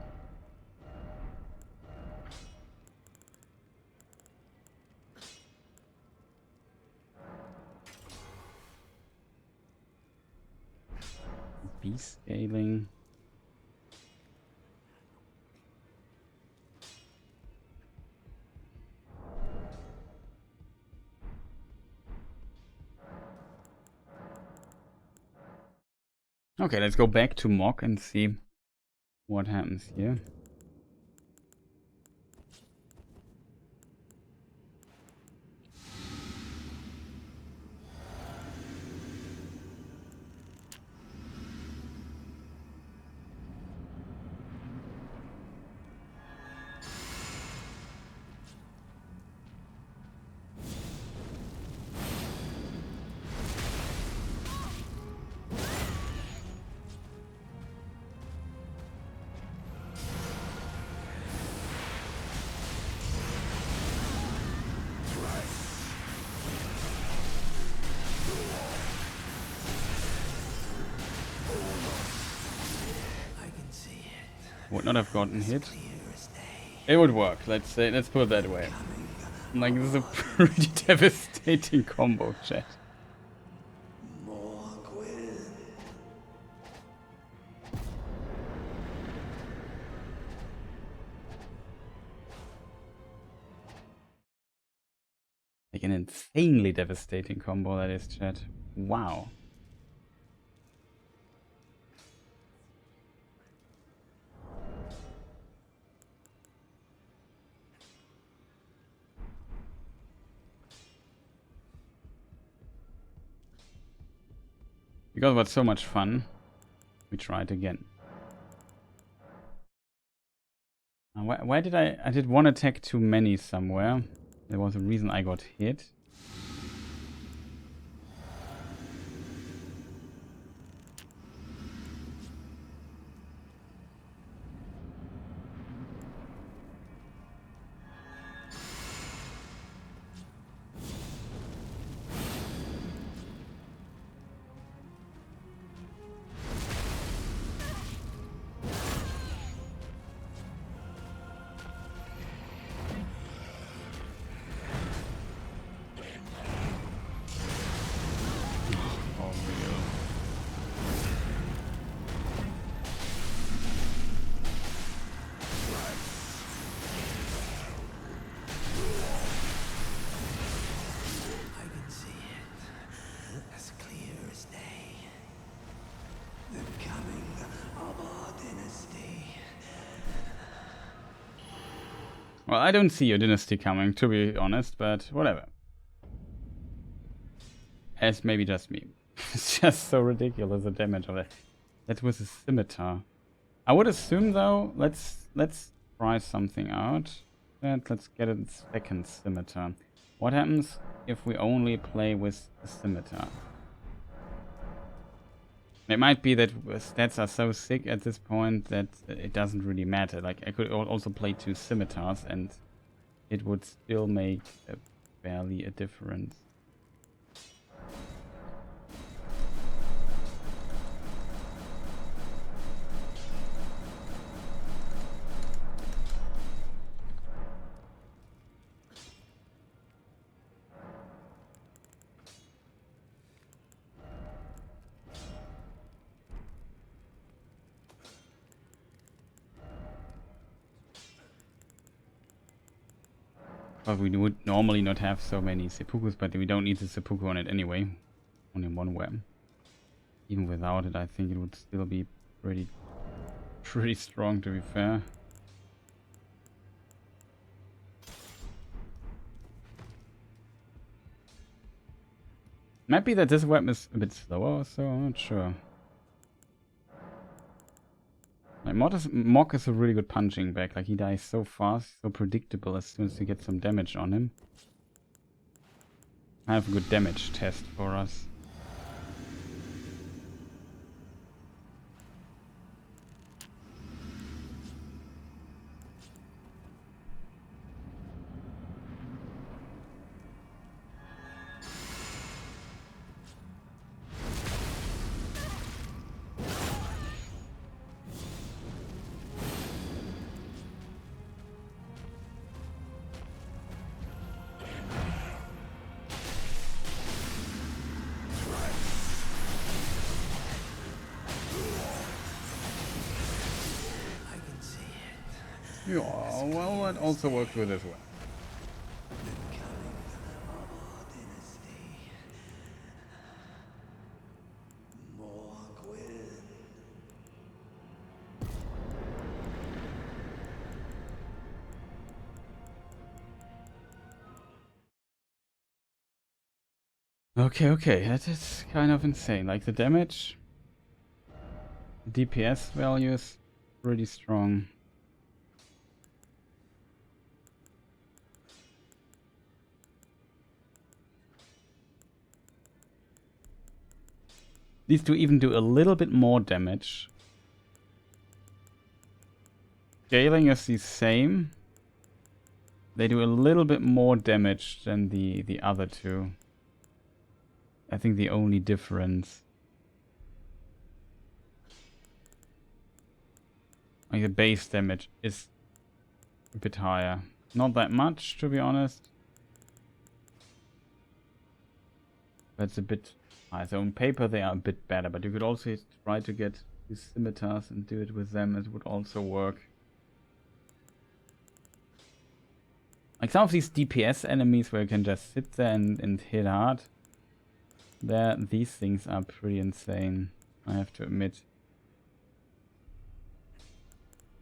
Beast scaling. Okay, let's go back to Mock and see what happens here. Would not have gotten hit. It would work. Let's put it that way. Like, this is a pretty devastating combo, chat. Like an insanely devastating combo that is, chat. Wow. Because it was so much fun. we try it again. Where did I did one attack too many somewhere. There was a reason I got hit. Well, I don't see your dynasty coming, to be honest, but whatever. As maybe just me. It's just so ridiculous, the damage of it. That was a scimitar. I would assume, though, let's try something out. Let's get a second scimitar. What happens if we only play with the scimitar? It might be that stats are so sick at this point that it doesn't really matter. Like, I could also play 2 scimitars and it would still make barely a difference. But we would normally not have so many seppukus, but we don't need the seppuku on it anyway. Only one weapon. Even without it, I think it would still be pretty strong, to be fair. Might be that this weapon is a bit slower, so I'm not sure. Like, Mok is a really good punching bag. Like, he dies so fast, so predictable as soon as you get some damage on him. I have a good damage test for us. Yeah, well, that also works with this one. Okay, that is kind of insane. Like, the damage, DPS value is pretty strong. These two even do a little bit more damage. Scaling is the same. They do a little bit more damage than the other two. I think the only difference. Like, the base damage is a bit higher. Not that much, to be honest. But it's a bit high. So on paper they are a bit better, but you could also try to get these scimitars and do it with them. It would also work. Like, some of these DPS enemies where you can just sit there and hit hard. These things are pretty insane, I have to admit.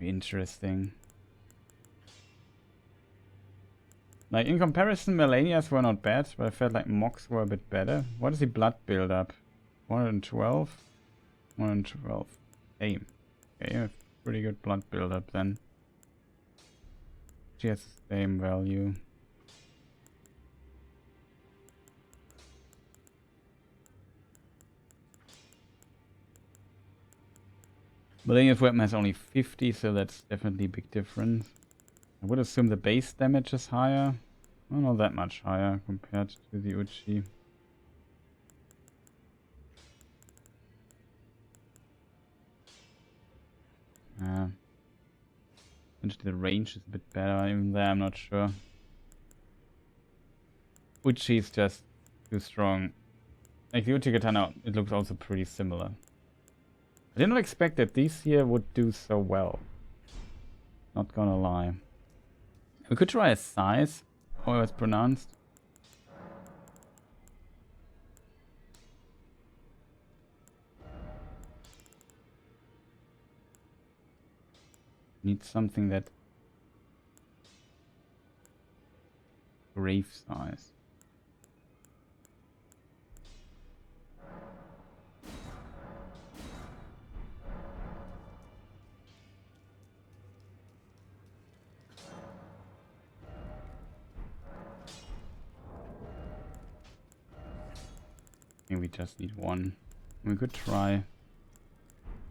Interesting. Like, in comparison, Malenias were not bad, but I felt like Moks were a bit better. What is the blood build up? 112? 112. same. Okay, you have pretty good blood buildup then. She has the same value. Malenia's weapon has only 50, so that's definitely a big difference. I would assume the base damage is higher. Well, not that much higher compared to the Uchi. Potentially the range is a bit better. Even there, I'm not sure. Uchi is just too strong. Like the Uchi Katana, it looks also pretty similar. I did not expect that these here would do so well. Not gonna lie. We could try a size, however it's pronounced. Need something that grave size. We just need one. We could try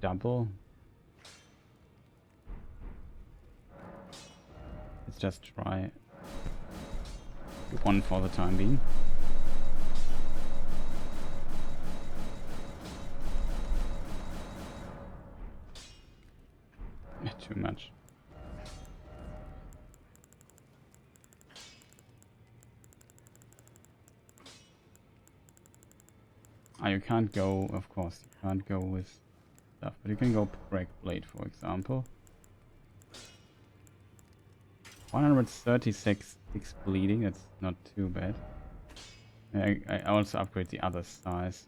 double. Let's just try one for the time being. Too much. You can't go, of course, you can't go with stuff, but you can go break blade, for example. 136 bleeding, that's not too bad. I also upgrade the other size.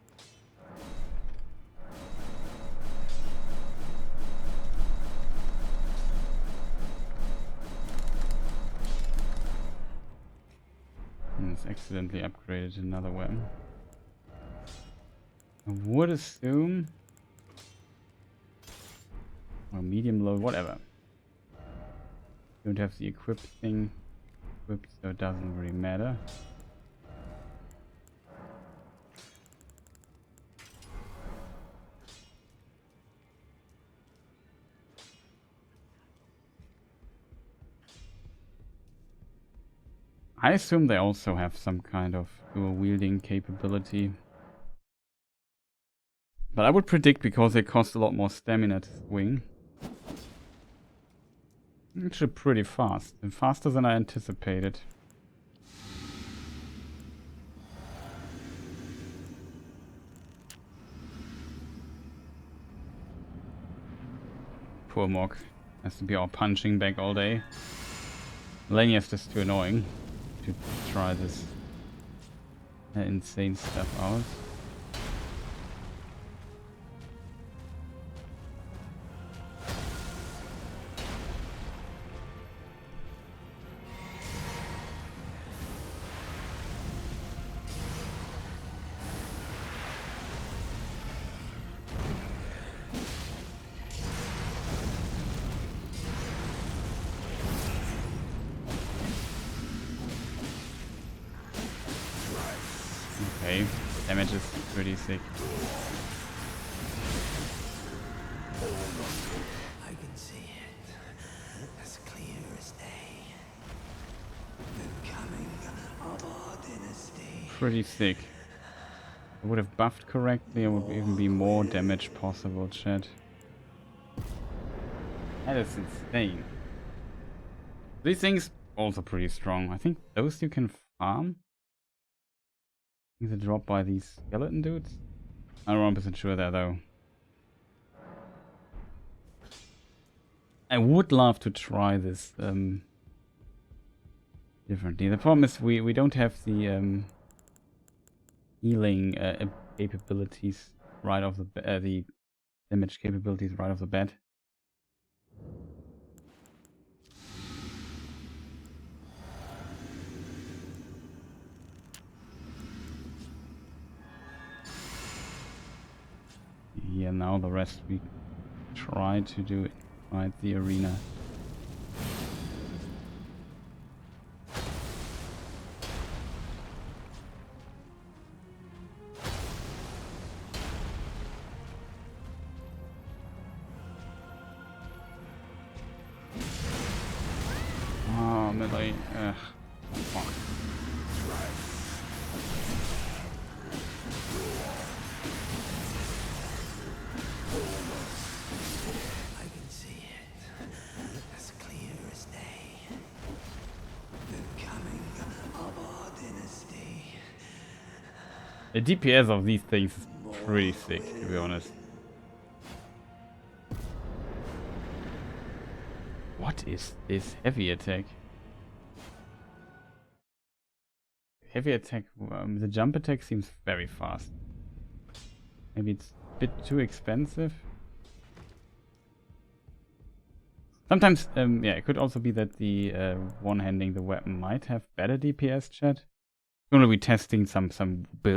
It's accidentally upgraded another weapon. I would assume, or medium low, whatever. Don't have the equip thing equipped, so it doesn't really matter. I assume they also have some kind of dual wielding capability. But I would predict, because they cost a lot more stamina to swing. Actually pretty fast. And faster than I anticipated. Poor Mog. Has to be all punching back all day. Malenia is just too annoying to try this insane stuff out. Okay, damage is pretty sick. I can see it as clear as day. The coming of our dynasty. Pretty sick. If I would have buffed correctly, there would even be more damage possible, chat. That is insane. These things also pretty strong. I think those you can farm. I think they drop by these skeleton dudes. I'm not 100% sure there though. I would love to try this differently. The problem is we don't have the healing capabilities right off the the damage capabilities right off the bat. Yeah, now the rest we try to do it right the arena. Oh, melee. Fuck. I can see it, as clear as day. The coming of our dynasty. The DPS of these things is pretty sick, to be honest. What is this heavy attack? Heavy attack, the jump attack seems very fast. Maybe it's a bit too expensive. Sometimes, yeah, it could also be that the one-handing the weapon might have better DPS, chat. I'm gonna be testing some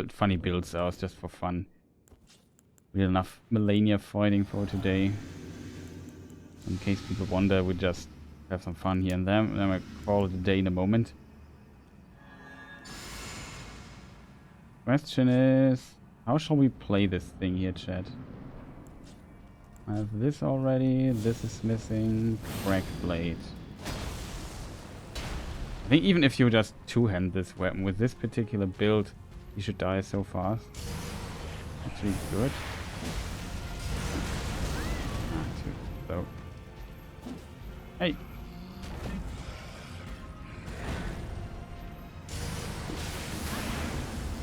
funny builds out just for fun. We had enough Malenia fighting for today. In case people wonder, we just have some fun here and there. And then I call it a day in a moment. Question is, how shall we play this thing here, chat? I have this already. This is missing. Crack blade. I think even if you just two-hand this weapon with this particular build, you should die so fast. Actually good. Too slow. Hey!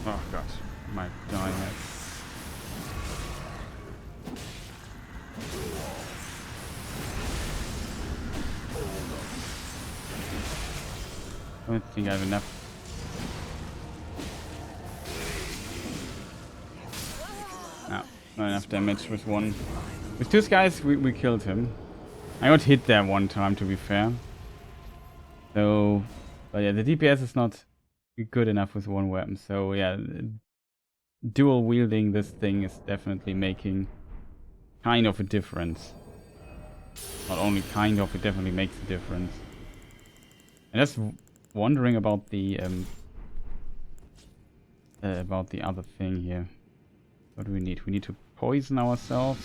Oh god, I might die here. I don't think I have enough. No, not enough damage with one. With two guys, we killed him. I got hit there one time, to be fair. So, but yeah, the DPS is not good enough with one weapon. So yeah, dual wielding this thing is definitely making kind of a difference. Not only kind of, it definitely makes a difference. And just wondering about the other thing here. What do we need? We need to poison ourselves.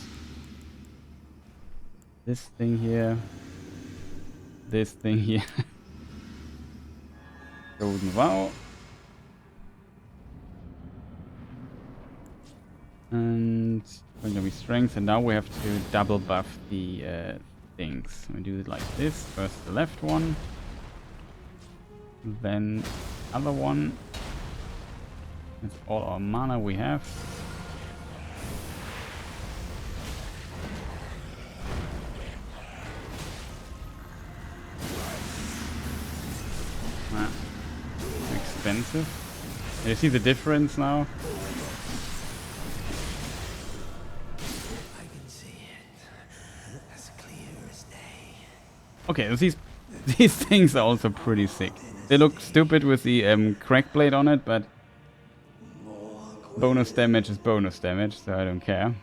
This thing here. This thing here. Golden Vow. And we're gonna be strength, and now we have to double buff the things. We do it like this. First the left one. Then other one. That's all our mana we have. Expensive. You see the difference now? I can see it, as clear as day. Okay, these things are also pretty sick. They look stupid with the crack blade on it, but bonus damage is bonus damage, so I don't care.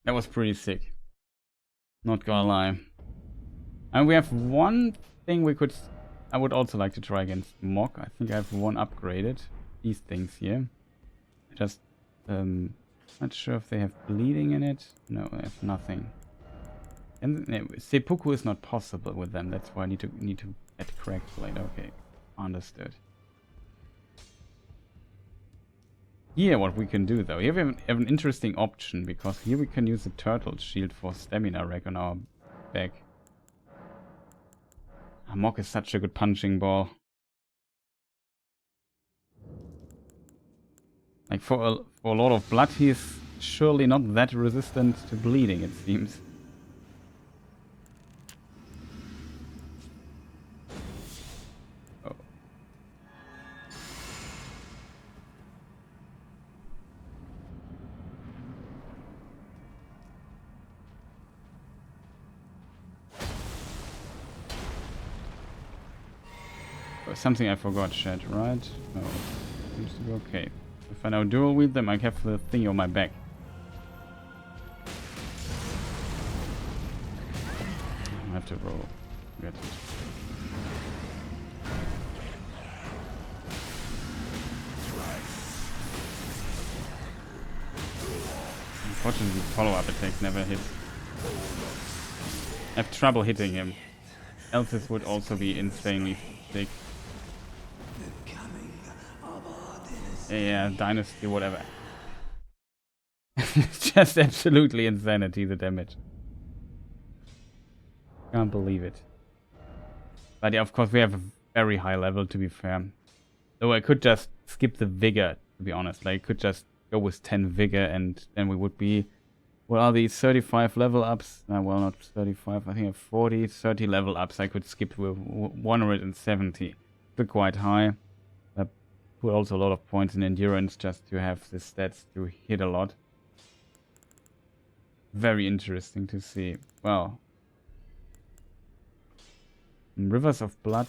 That was pretty sick. Not gonna lie. And we have one thing I would also like to try against Mok. I think I have one upgraded. These things here. Just not sure if they have bleeding in it. No, they have nothing. And seppuku is not possible with them. That's why I need to add crack blade. Okay, understood. Here, what we can do though, here we have an interesting option, because here we can use the turtle shield for stamina rack on our back. Mok is such a good punching ball. Like for a lot of blood, he's surely not that resistant to bleeding, it seems. Oh. Something I forgot, chat, right? No. Seems to be okay. If I now dual wield them, I have the thingy on my back. I have to roll. Get it. Unfortunately, follow-up attacks never hit. I have trouble hitting him. Else this would also be insanely thick. Yeah, Dynasty, whatever. It's just absolutely insanity, the damage. Can't believe it. But yeah, of course, we have a very high level, to be fair. Though I could just skip the Vigor, to be honest. Like, I could just go with 10 Vigor, and then we would be... What are these 35 level ups? Well, not 35, I think I have 40, 30 level ups I could skip with 170. Still quite high. I put also a lot of points in endurance just to have the stats to hit a lot. Very interesting to see. Well, Rivers of Blood.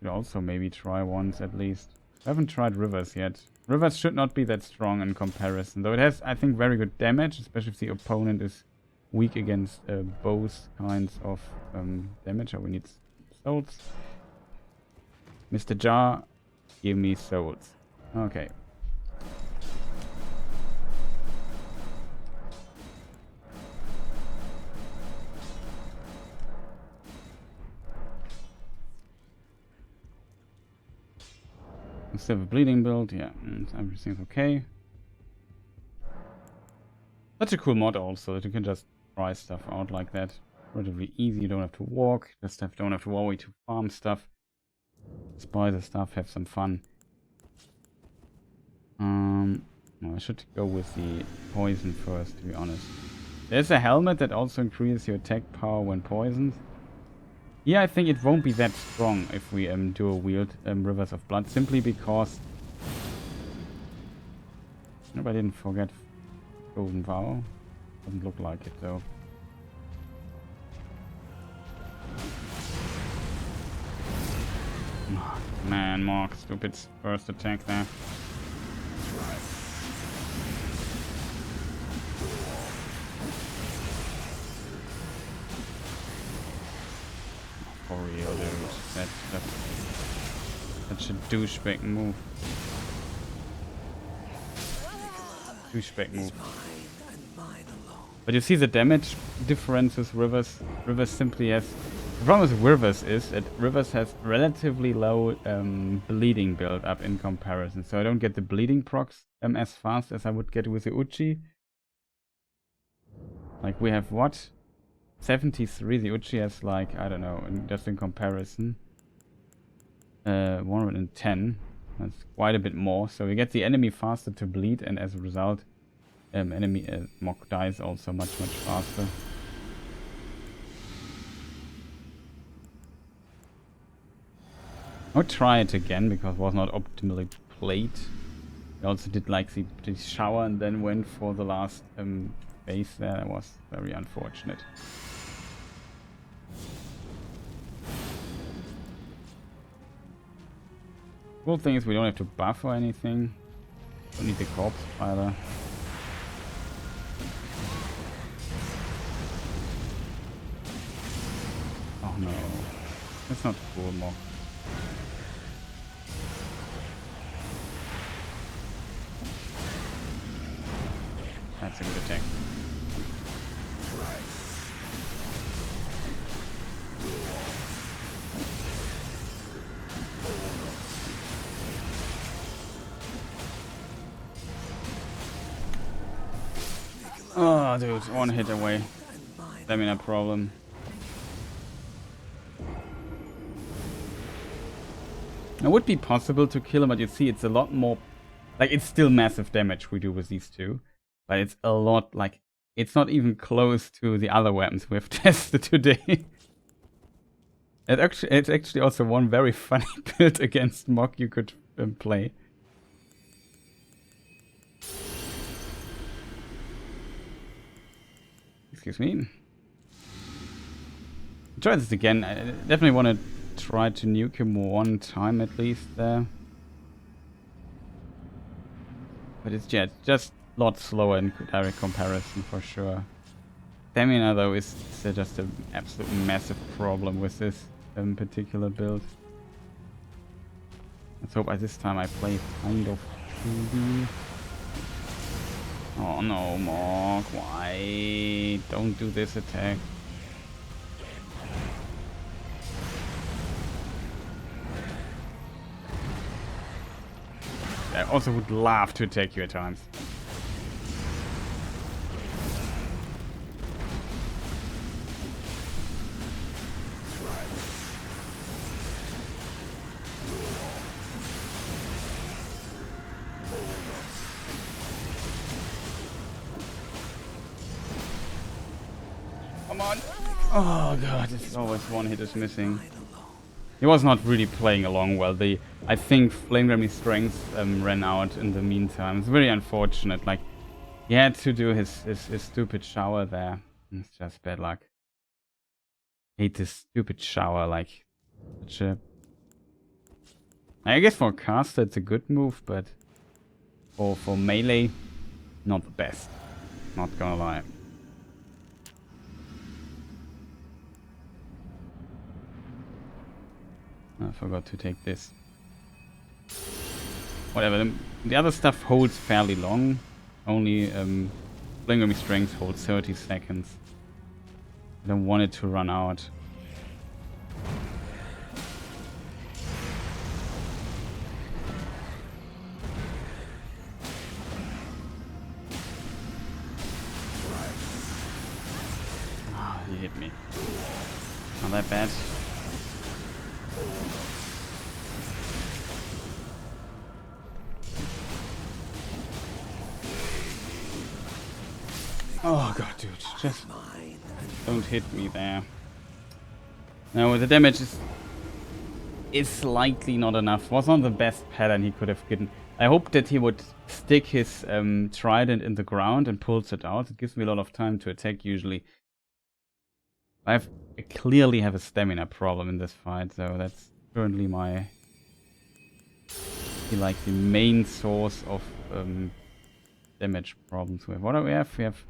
Could also maybe try once at least. I haven't tried Rivers yet. Rivers should not be that strong in comparison, though it has, I think, very good damage, especially if the opponent is weak against both kinds of damage. Oh, we need souls. Mr. Jar, give me souls. Okay. Still have a bleeding build, yeah, and everything's okay. Such a cool mod also, that you can just try stuff out like that. Relatively easy, you don't have to walk, don't have to worry to farm stuff. Spy the stuff, have some fun. Well, I should go with the poison first, to be honest. There's a helmet that also increases your attack power when poisoned. Yeah, I think it won't be that strong if we dual wield Rivers of Blood, simply because... I hope I didn't forget Golden Vow. Doesn't look like it though. Oh, man, Mark, stupid first attack there. For real, dude. That's such a douchebag move. Douchebag move. But you see the damage difference with Rivers. Rivers simply has... The problem with Rivers is that Rivers has relatively low bleeding build up in comparison. So I don't get the bleeding procs as fast as I would get with the Uchi. Like we have what? 73, the Uchi has like, I don't know, just in comparison. 110. That's quite a bit more. So we get the enemy faster to bleed, and as a result, enemy Mock dies also much faster. I'll try it again because it was not optimally played. We also did like the shower and then went for the last phase there. That was very unfortunate. Cool thing is we don't have to buff or anything. Don't need the corpse either. Oh no. That's not cool, Mock. That's a good attack. Oh, dude, one hit away. Stamina problem. It would be possible to kill him, but you see, it's a lot more... Like, it's still massive damage we do with these two. But it's a lot, like... It's not even close to the other weapons we've tested today. It's actually also one very funny build against Mock you could play. Excuse me. Try this again. I definitely want to try to nuke him one time at least there. But it's just a lot slower in direct comparison for sure. Stamina though is just an absolute massive problem with this particular build. Let's hope by this time I play kind of 2D. Oh no, Morg, why? Don't do this attack. I also would love to attack you at times. Come on! Oh god, it's always one hit is missing. He was not really playing along well. I think Flame Grammy strength ran out in the meantime. It's very unfortunate. Like, he had to do his stupid shower there. It's just bad luck. Hate this stupid shower, like, such a... I guess for caster it's a good move, but for melee, not the best. Not gonna lie. I forgot to take this. Whatever, the other stuff holds fairly long. Only Flame Grammy Strength holds 30 seconds. I don't want it to run out. Ah, he hit me. Not that bad. Oh god, dude, just don't hit me there. No, the damage is slightly not enough. Was not the best pattern he could have given. I hope that he would stick his trident in the ground and pulls it out. It gives me a lot of time to attack usually. I clearly have a stamina problem in this fight, so that's currently my the main source of damage problems. What do we have?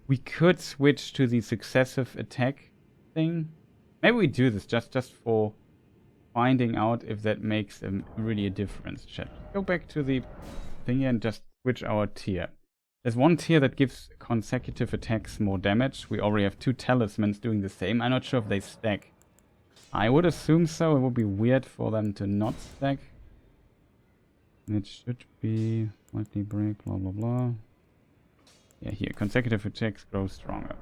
We could switch to the successive attack thing. Maybe we do this just for finding out if that makes really a difference. Chat. Go back to the thing and just switch our tier. There's one tier that gives consecutive attacks more damage. We already have 2 talismans doing the same. I'm not sure if they stack. I would assume so. It would be weird for them to not stack. It should be slightly break, blah blah blah. Yeah, here, consecutive attacks grow stronger.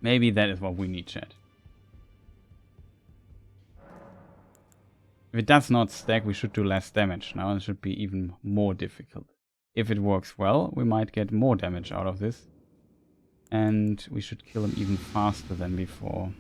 Maybe that is what we need, chat. If it does not stack, we should do less damage now. It should be even more difficult. If it works well, we might get more damage out of this. And we should kill him even faster than before.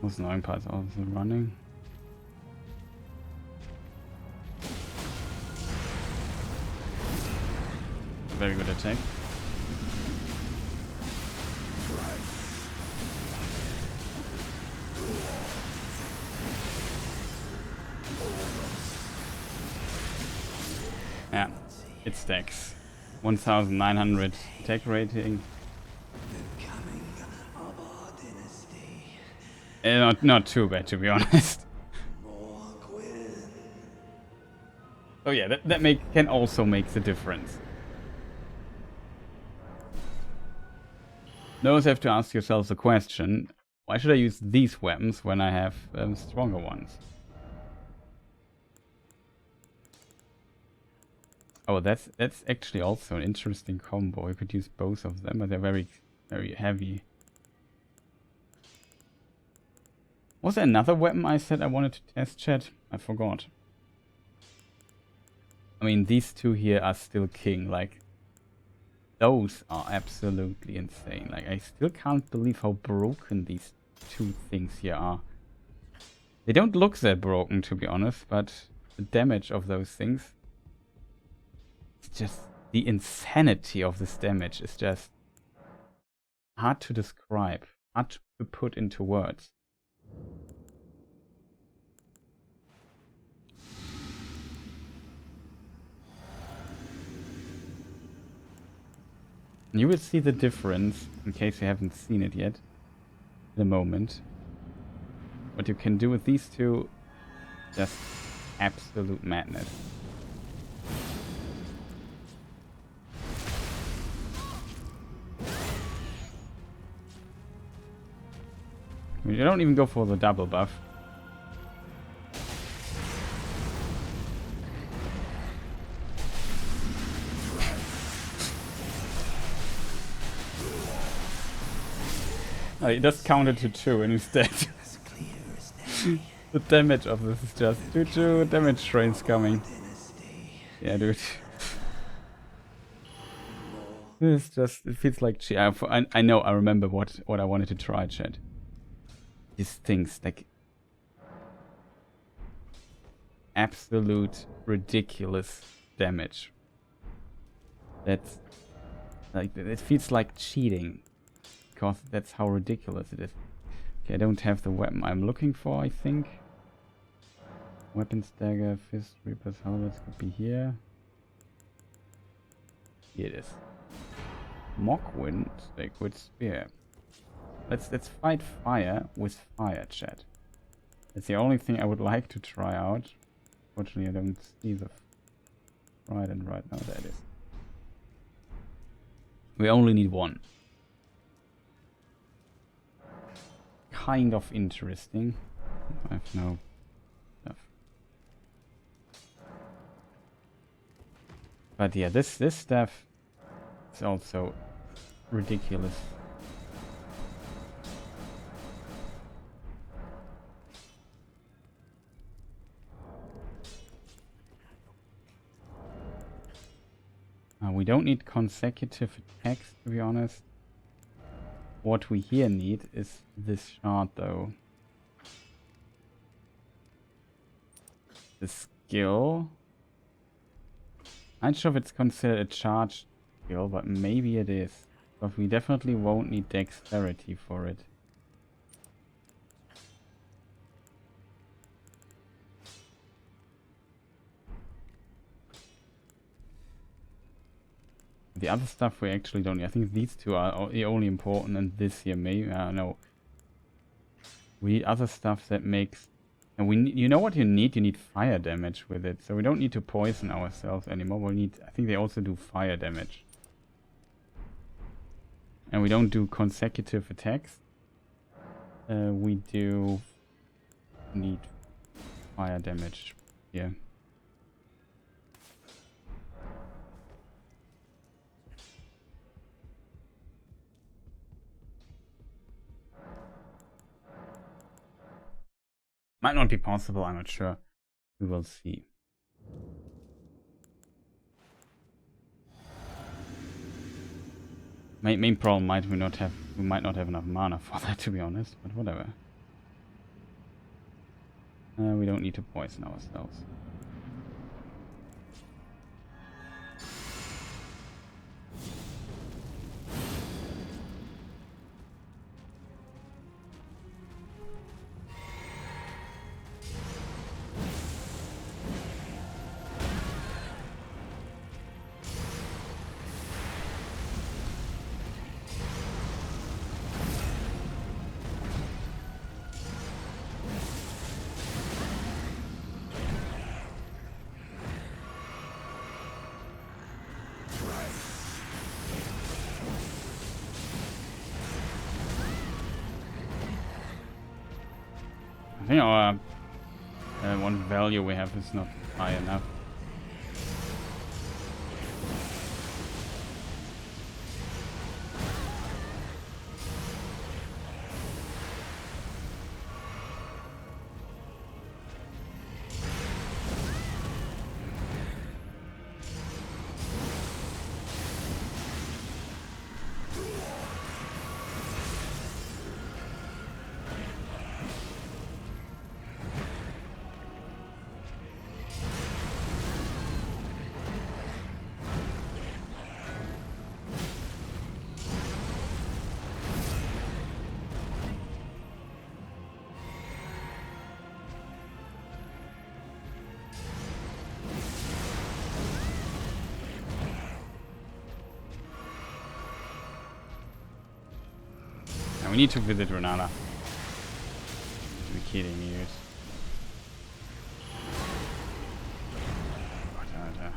Those annoying parts also running. Very good attack. Yeah, it stacks. 1900 attack rating. Not too bad, to be honest. Oh yeah, that can also make the difference. You always have to ask yourselves the question: why should I use these weapons when I have stronger ones? Oh, that's actually also an interesting combo. You could use both of them, but they're very, very heavy. Was there another weapon I said I wanted to test, chat? I forgot. I mean, these two here are still king. Like, those are absolutely insane. Like, I still can't believe how broken these two things here are. They don't look that broken, to be honest, but the damage of those things. It's just the insanity of this damage is just hard to describe, hard to put into words. You will see the difference, in case you haven't seen it yet, in a moment. What you can do with these two, just absolute madness. I mean, you don't even go for the double buff. Oh, he just counted to 2 and he's dead. The damage of this is just 2 damage trains coming. Yeah, dude. It's just, it feels like cheat. I know, I remember what I wanted to try, chat. These things, like, absolute ridiculous damage. That's, like, it feels like cheating. Because that's how ridiculous it is. Okay, I don't have the weapon I'm looking for, I think. Weapons, dagger, fist, reaper's helmets could be here. Here it is. Mockwind, sacred spear. Let's fight fire with fire, chat. That's the only thing I would like to try out. Fortunately, I don't see the trident right now. There it is. We only need 1. Kind of interesting. I have no stuff. But yeah, this stuff is also ridiculous. We don't need consecutive attacks, to be honest. What we here need is this shard, though. The skill. I'm not sure if it's considered a charged skill, but maybe it is. But we definitely won't need dexterity for it. The other stuff we actually don't need. I think these two are the only important, and this here maybe. I don't know. We need other stuff that makes... And we need, you know what you need? You need fire damage with it. So we don't need to poison ourselves anymore. We need... I think they also do fire damage. And we don't do consecutive attacks. We do need fire damage here. Might not be possible, I'm not sure. We will see. Main problem we might not have enough mana for that, to be honest, but whatever. We don't need to poison ourselves. I think our one value we have is not high enough. Now we need to visit Renala. You're kidding me, dude. Warte, Alter.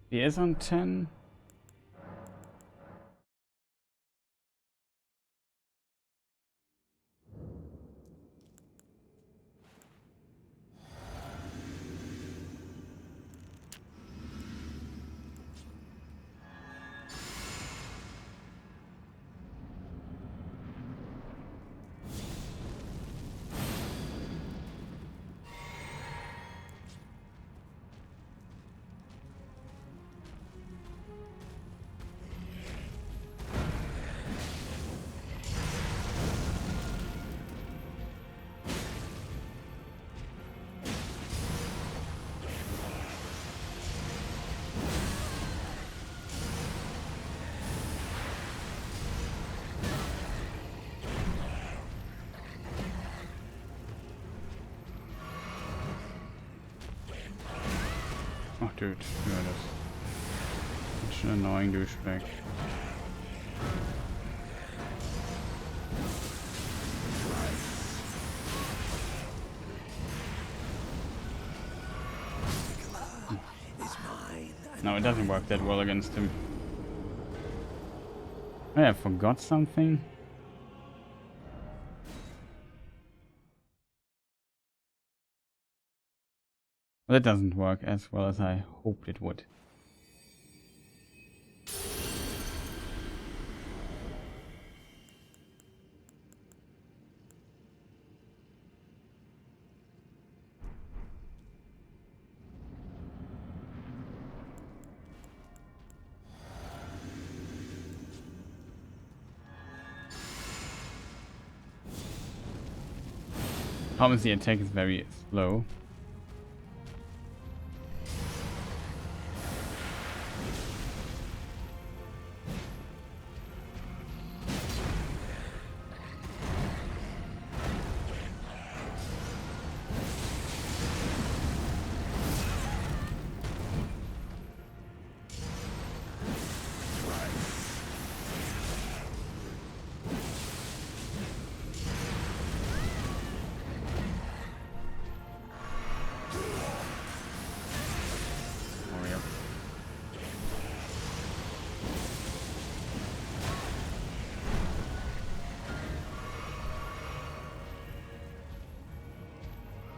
He is on 10. Oh, dude, ja, das ist schon ein annoying douchebag. No, it doesn't work that well against him. Oh, I forgot something. That doesn't work as well as I hoped it would. Problem is the attack is very slow.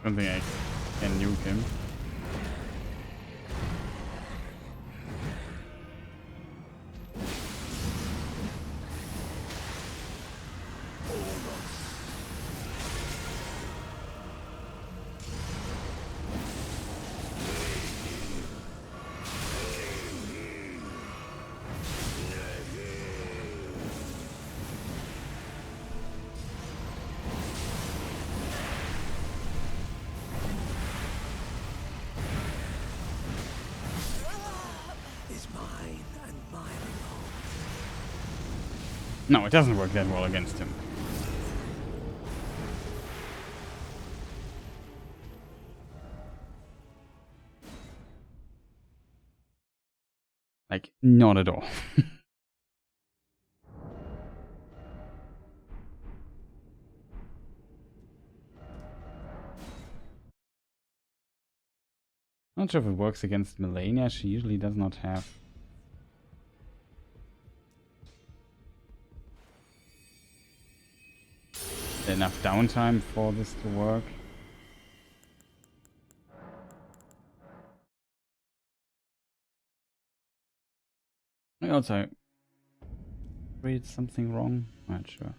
I don't think I can nuke him. No, it doesn't work that well against him. Like, not at all. Not sure if it works against Malenia. She usually does not have enough downtime for this to work. I also read something wrong. Not sure.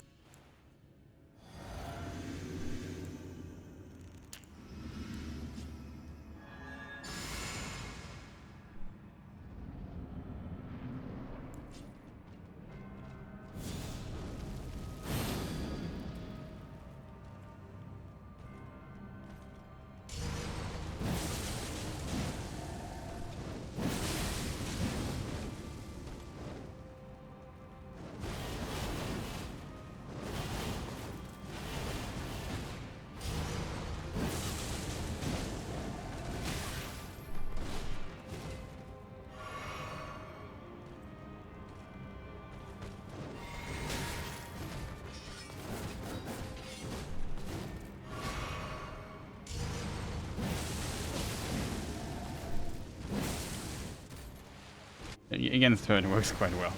Against her, it works quite well.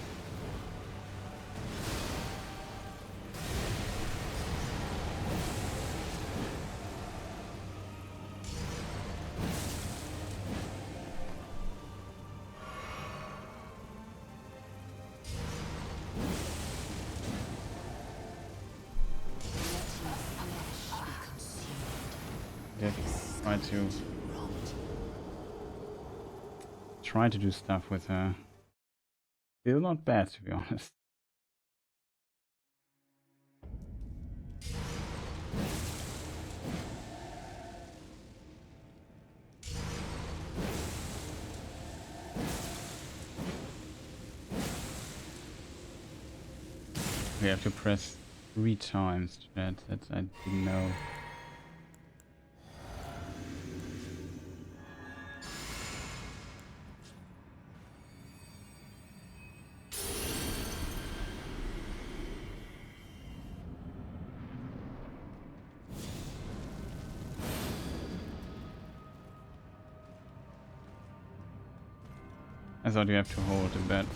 Try to do stuff with her. Still not bad, to be honest. We have to press 3 times, chat. That I didn't know. I thought you have to hold a bit.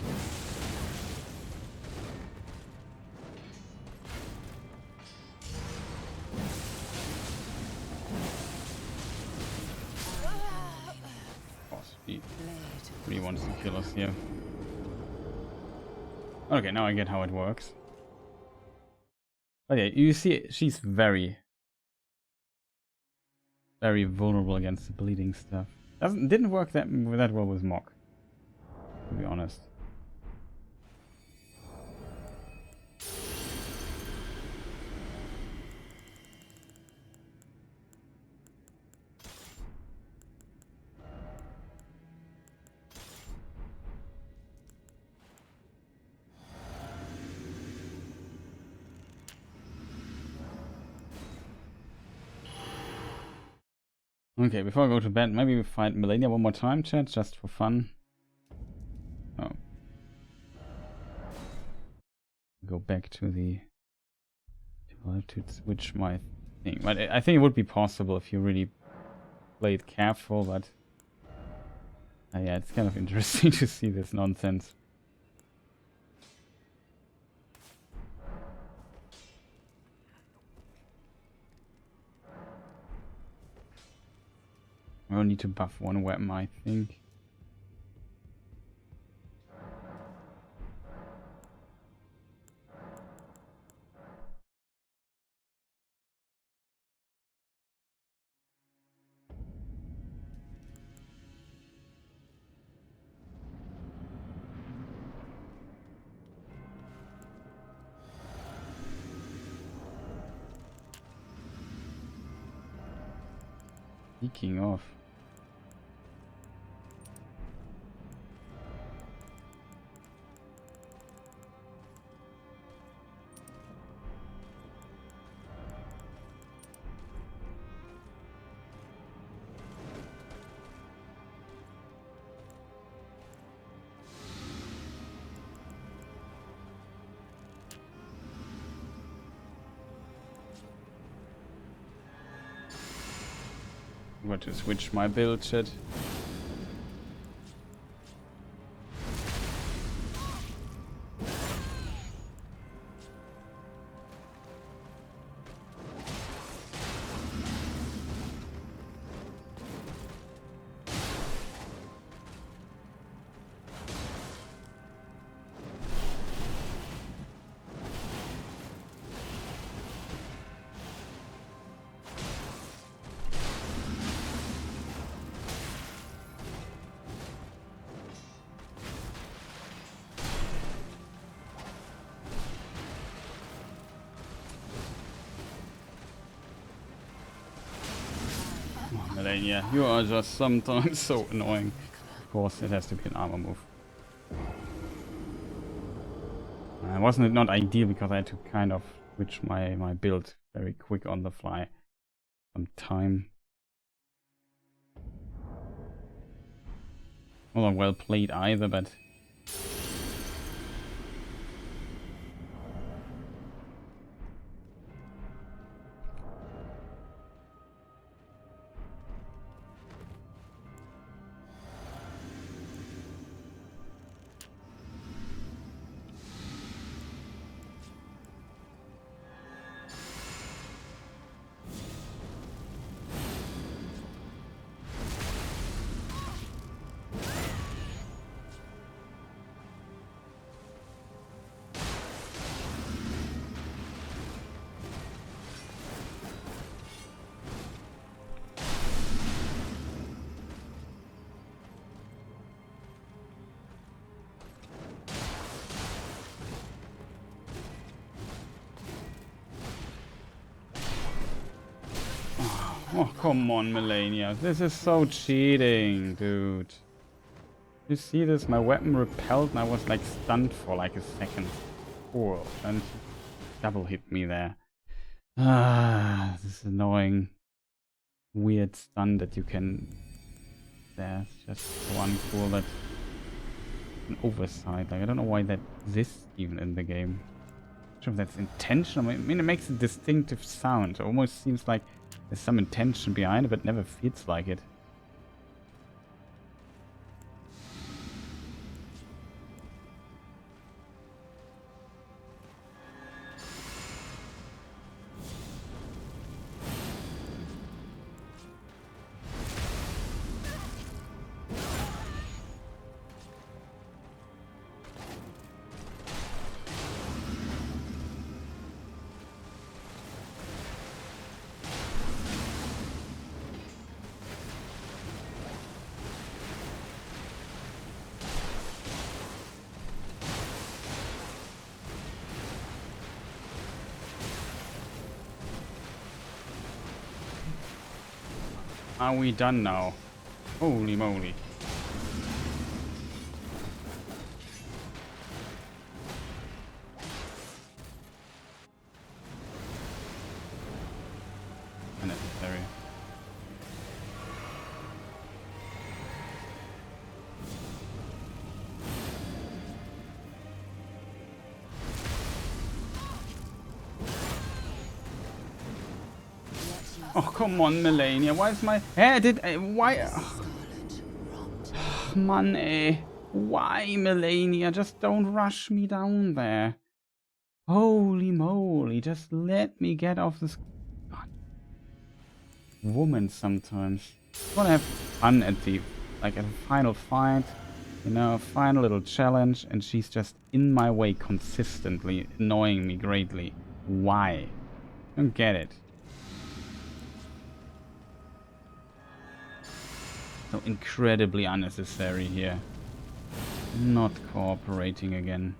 He really wants to kill us here. Okay, now I get how it works. But yeah, you see, she's very vulnerable against the bleeding stuff. Didn't work that well with Mock, to be honest. Okay, before I go to bed, maybe we fight Malenia one more time, chat, just for fun. Oh. Go back to the... to switch my thing. But I think it would be possible if you really played careful, but... yeah, it's kind of interesting to see this nonsense. I will need to buff one weapon, I think. Speaking of... I'm going to switch my build, chat. Malenia, you are just sometimes so annoying. Of course, it has to be an armor move. Wasn't it not ideal because I had to kind of switch my build very quick on the fly. Some time. Not well played either, but oh, come on, Malenia. This is so cheating, dude. You see this? My weapon repelled and I was like stunned for like a second. Cool. And double hit me there. Ah, this is annoying. Weird stun that you can... That's just so uncool. That an oversight. Like, I don't know why that exists even in the game. I'm not sure if that's intentional. I mean, it makes a distinctive sound. It almost seems like there's some intention behind it, but never feels like it. Are we done now? Holy moly. Unnecessary. Oh, come on, Malenia. Why is my head... why... Man, why, Malenia? Just don't rush me down there. Holy moly. Just let me get off this... God. Woman sometimes. I want to have fun at the... Like, at a final fight. You know, a final little challenge. And she's just in my way consistently, annoying me greatly. Why? I don't get it. So incredibly unnecessary here. Not cooperating again.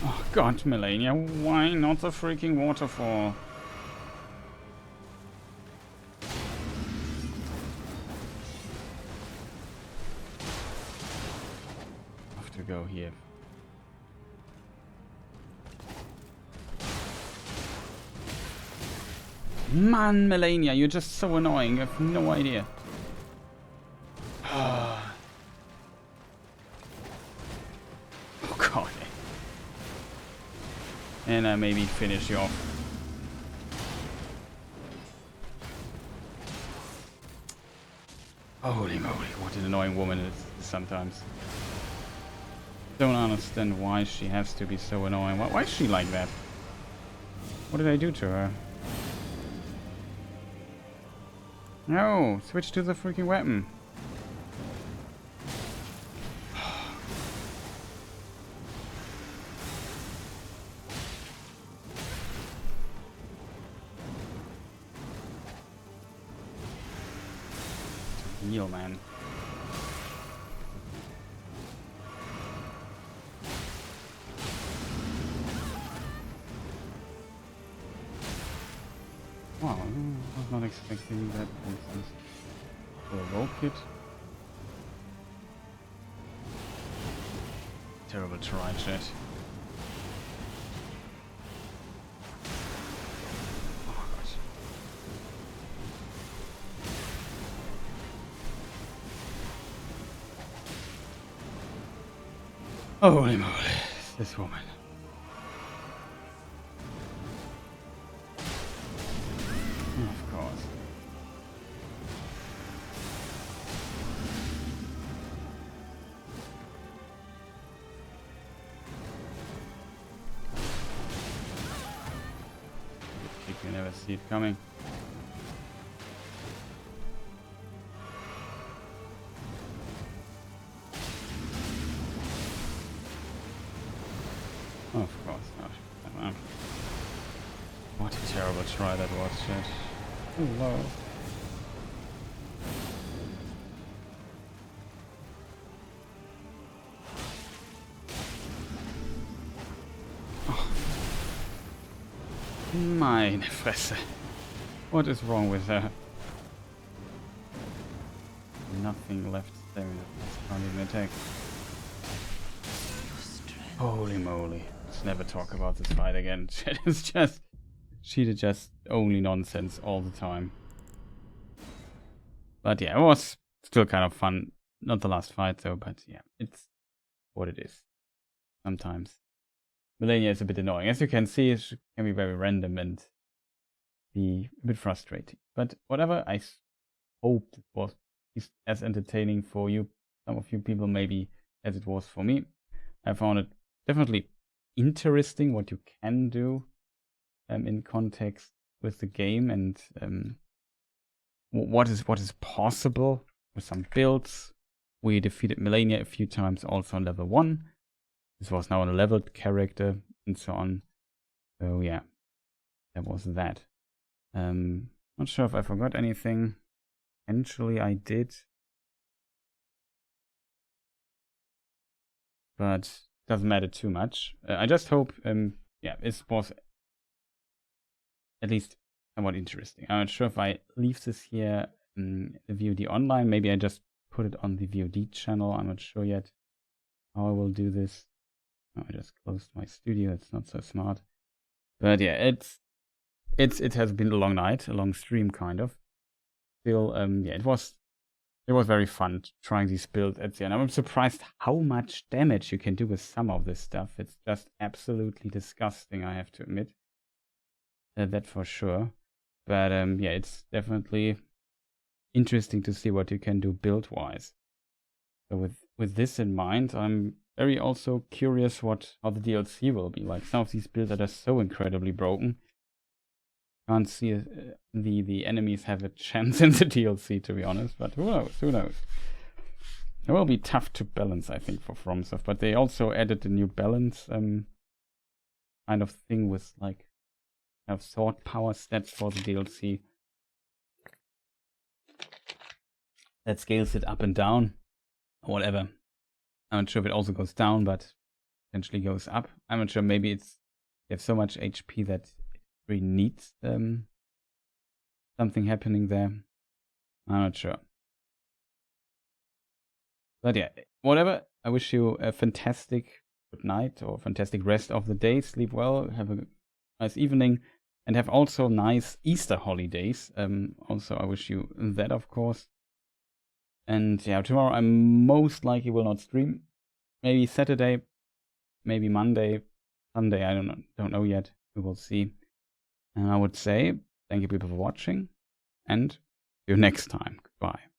Oh god, Malenia, why not the freaking waterfall? Go here. Man, Malenia, you're just so annoying. I have no idea. Oh god. And I maybe finish you off. Holy moly, what an annoying woman it is sometimes. Don't understand why she has to be so annoying. Why is she like that? What did I do to her? No, switch to the freaking weapon. Heal, man. Wow, I was not expecting that, for instance. Provoke it. Terrible try, chat. Oh gosh. Holy moly, this woman. Of course. You never see it coming. Of course not. What a terrible try that was, shit. Hello. Meine Fresse. What is wrong with her? Nothing left stamina. Can't even attack. Holy moly. Let's never talk about this fight again. It's just... She did just only nonsense all the time. But yeah, it was still kind of fun. Not the last fight though, but yeah, it's what it is. Sometimes. Malenia is a bit annoying. As you can see, it can be very random and be a bit frustrating. But whatever, I hope it was as entertaining for you, some of you people maybe, as it was for me. I found it definitely interesting what you can do in context with the game and what is possible with some builds. We defeated Malenia a few times also on level 1. This was now a leveled character and so on. So yeah, that was that. Not sure if I forgot anything. Eventually I did. But doesn't matter too much. I just hope, yeah, it was at least somewhat interesting. I'm not sure if I leave this here in the VOD online. Maybe I just put it on the VOD channel. I'm not sure yet how I will do this. Oh, I just closed my studio. It's not so smart. But yeah, it has been a long night, a long stream kind of. Still, yeah, it was very fun trying these builds at the end. I'm surprised how much damage you can do with some of this stuff. It's just absolutely disgusting, I have to admit. That for sure. But yeah, it's definitely interesting to see what you can do build-wise. So with this in mind, I'm very also curious how the DLC will be like. Some of these builds are just so incredibly broken. Can't see the enemies have a chance in the DLC, to be honest. But who knows? Who knows? It will be tough to balance, I think, for FromSoft. But they also added a new balance kind of thing with like kind of sword power stats for the DLC. That scales it up and down, or whatever. I'm not sure if it also goes down, but potentially goes up. I'm not sure. Maybe you have so much HP that it really needs something happening there. I'm not sure. But yeah, whatever. I wish you a fantastic good night or fantastic rest of the day. Sleep well. Have a nice evening, and have also nice Easter holidays. Also, I wish you that, of course. And yeah, tomorrow I most likely will not stream. Maybe Saturday, maybe Monday, Sunday. I don't know yet. We will see. And I would say thank you people for watching, and see you next time. Goodbye.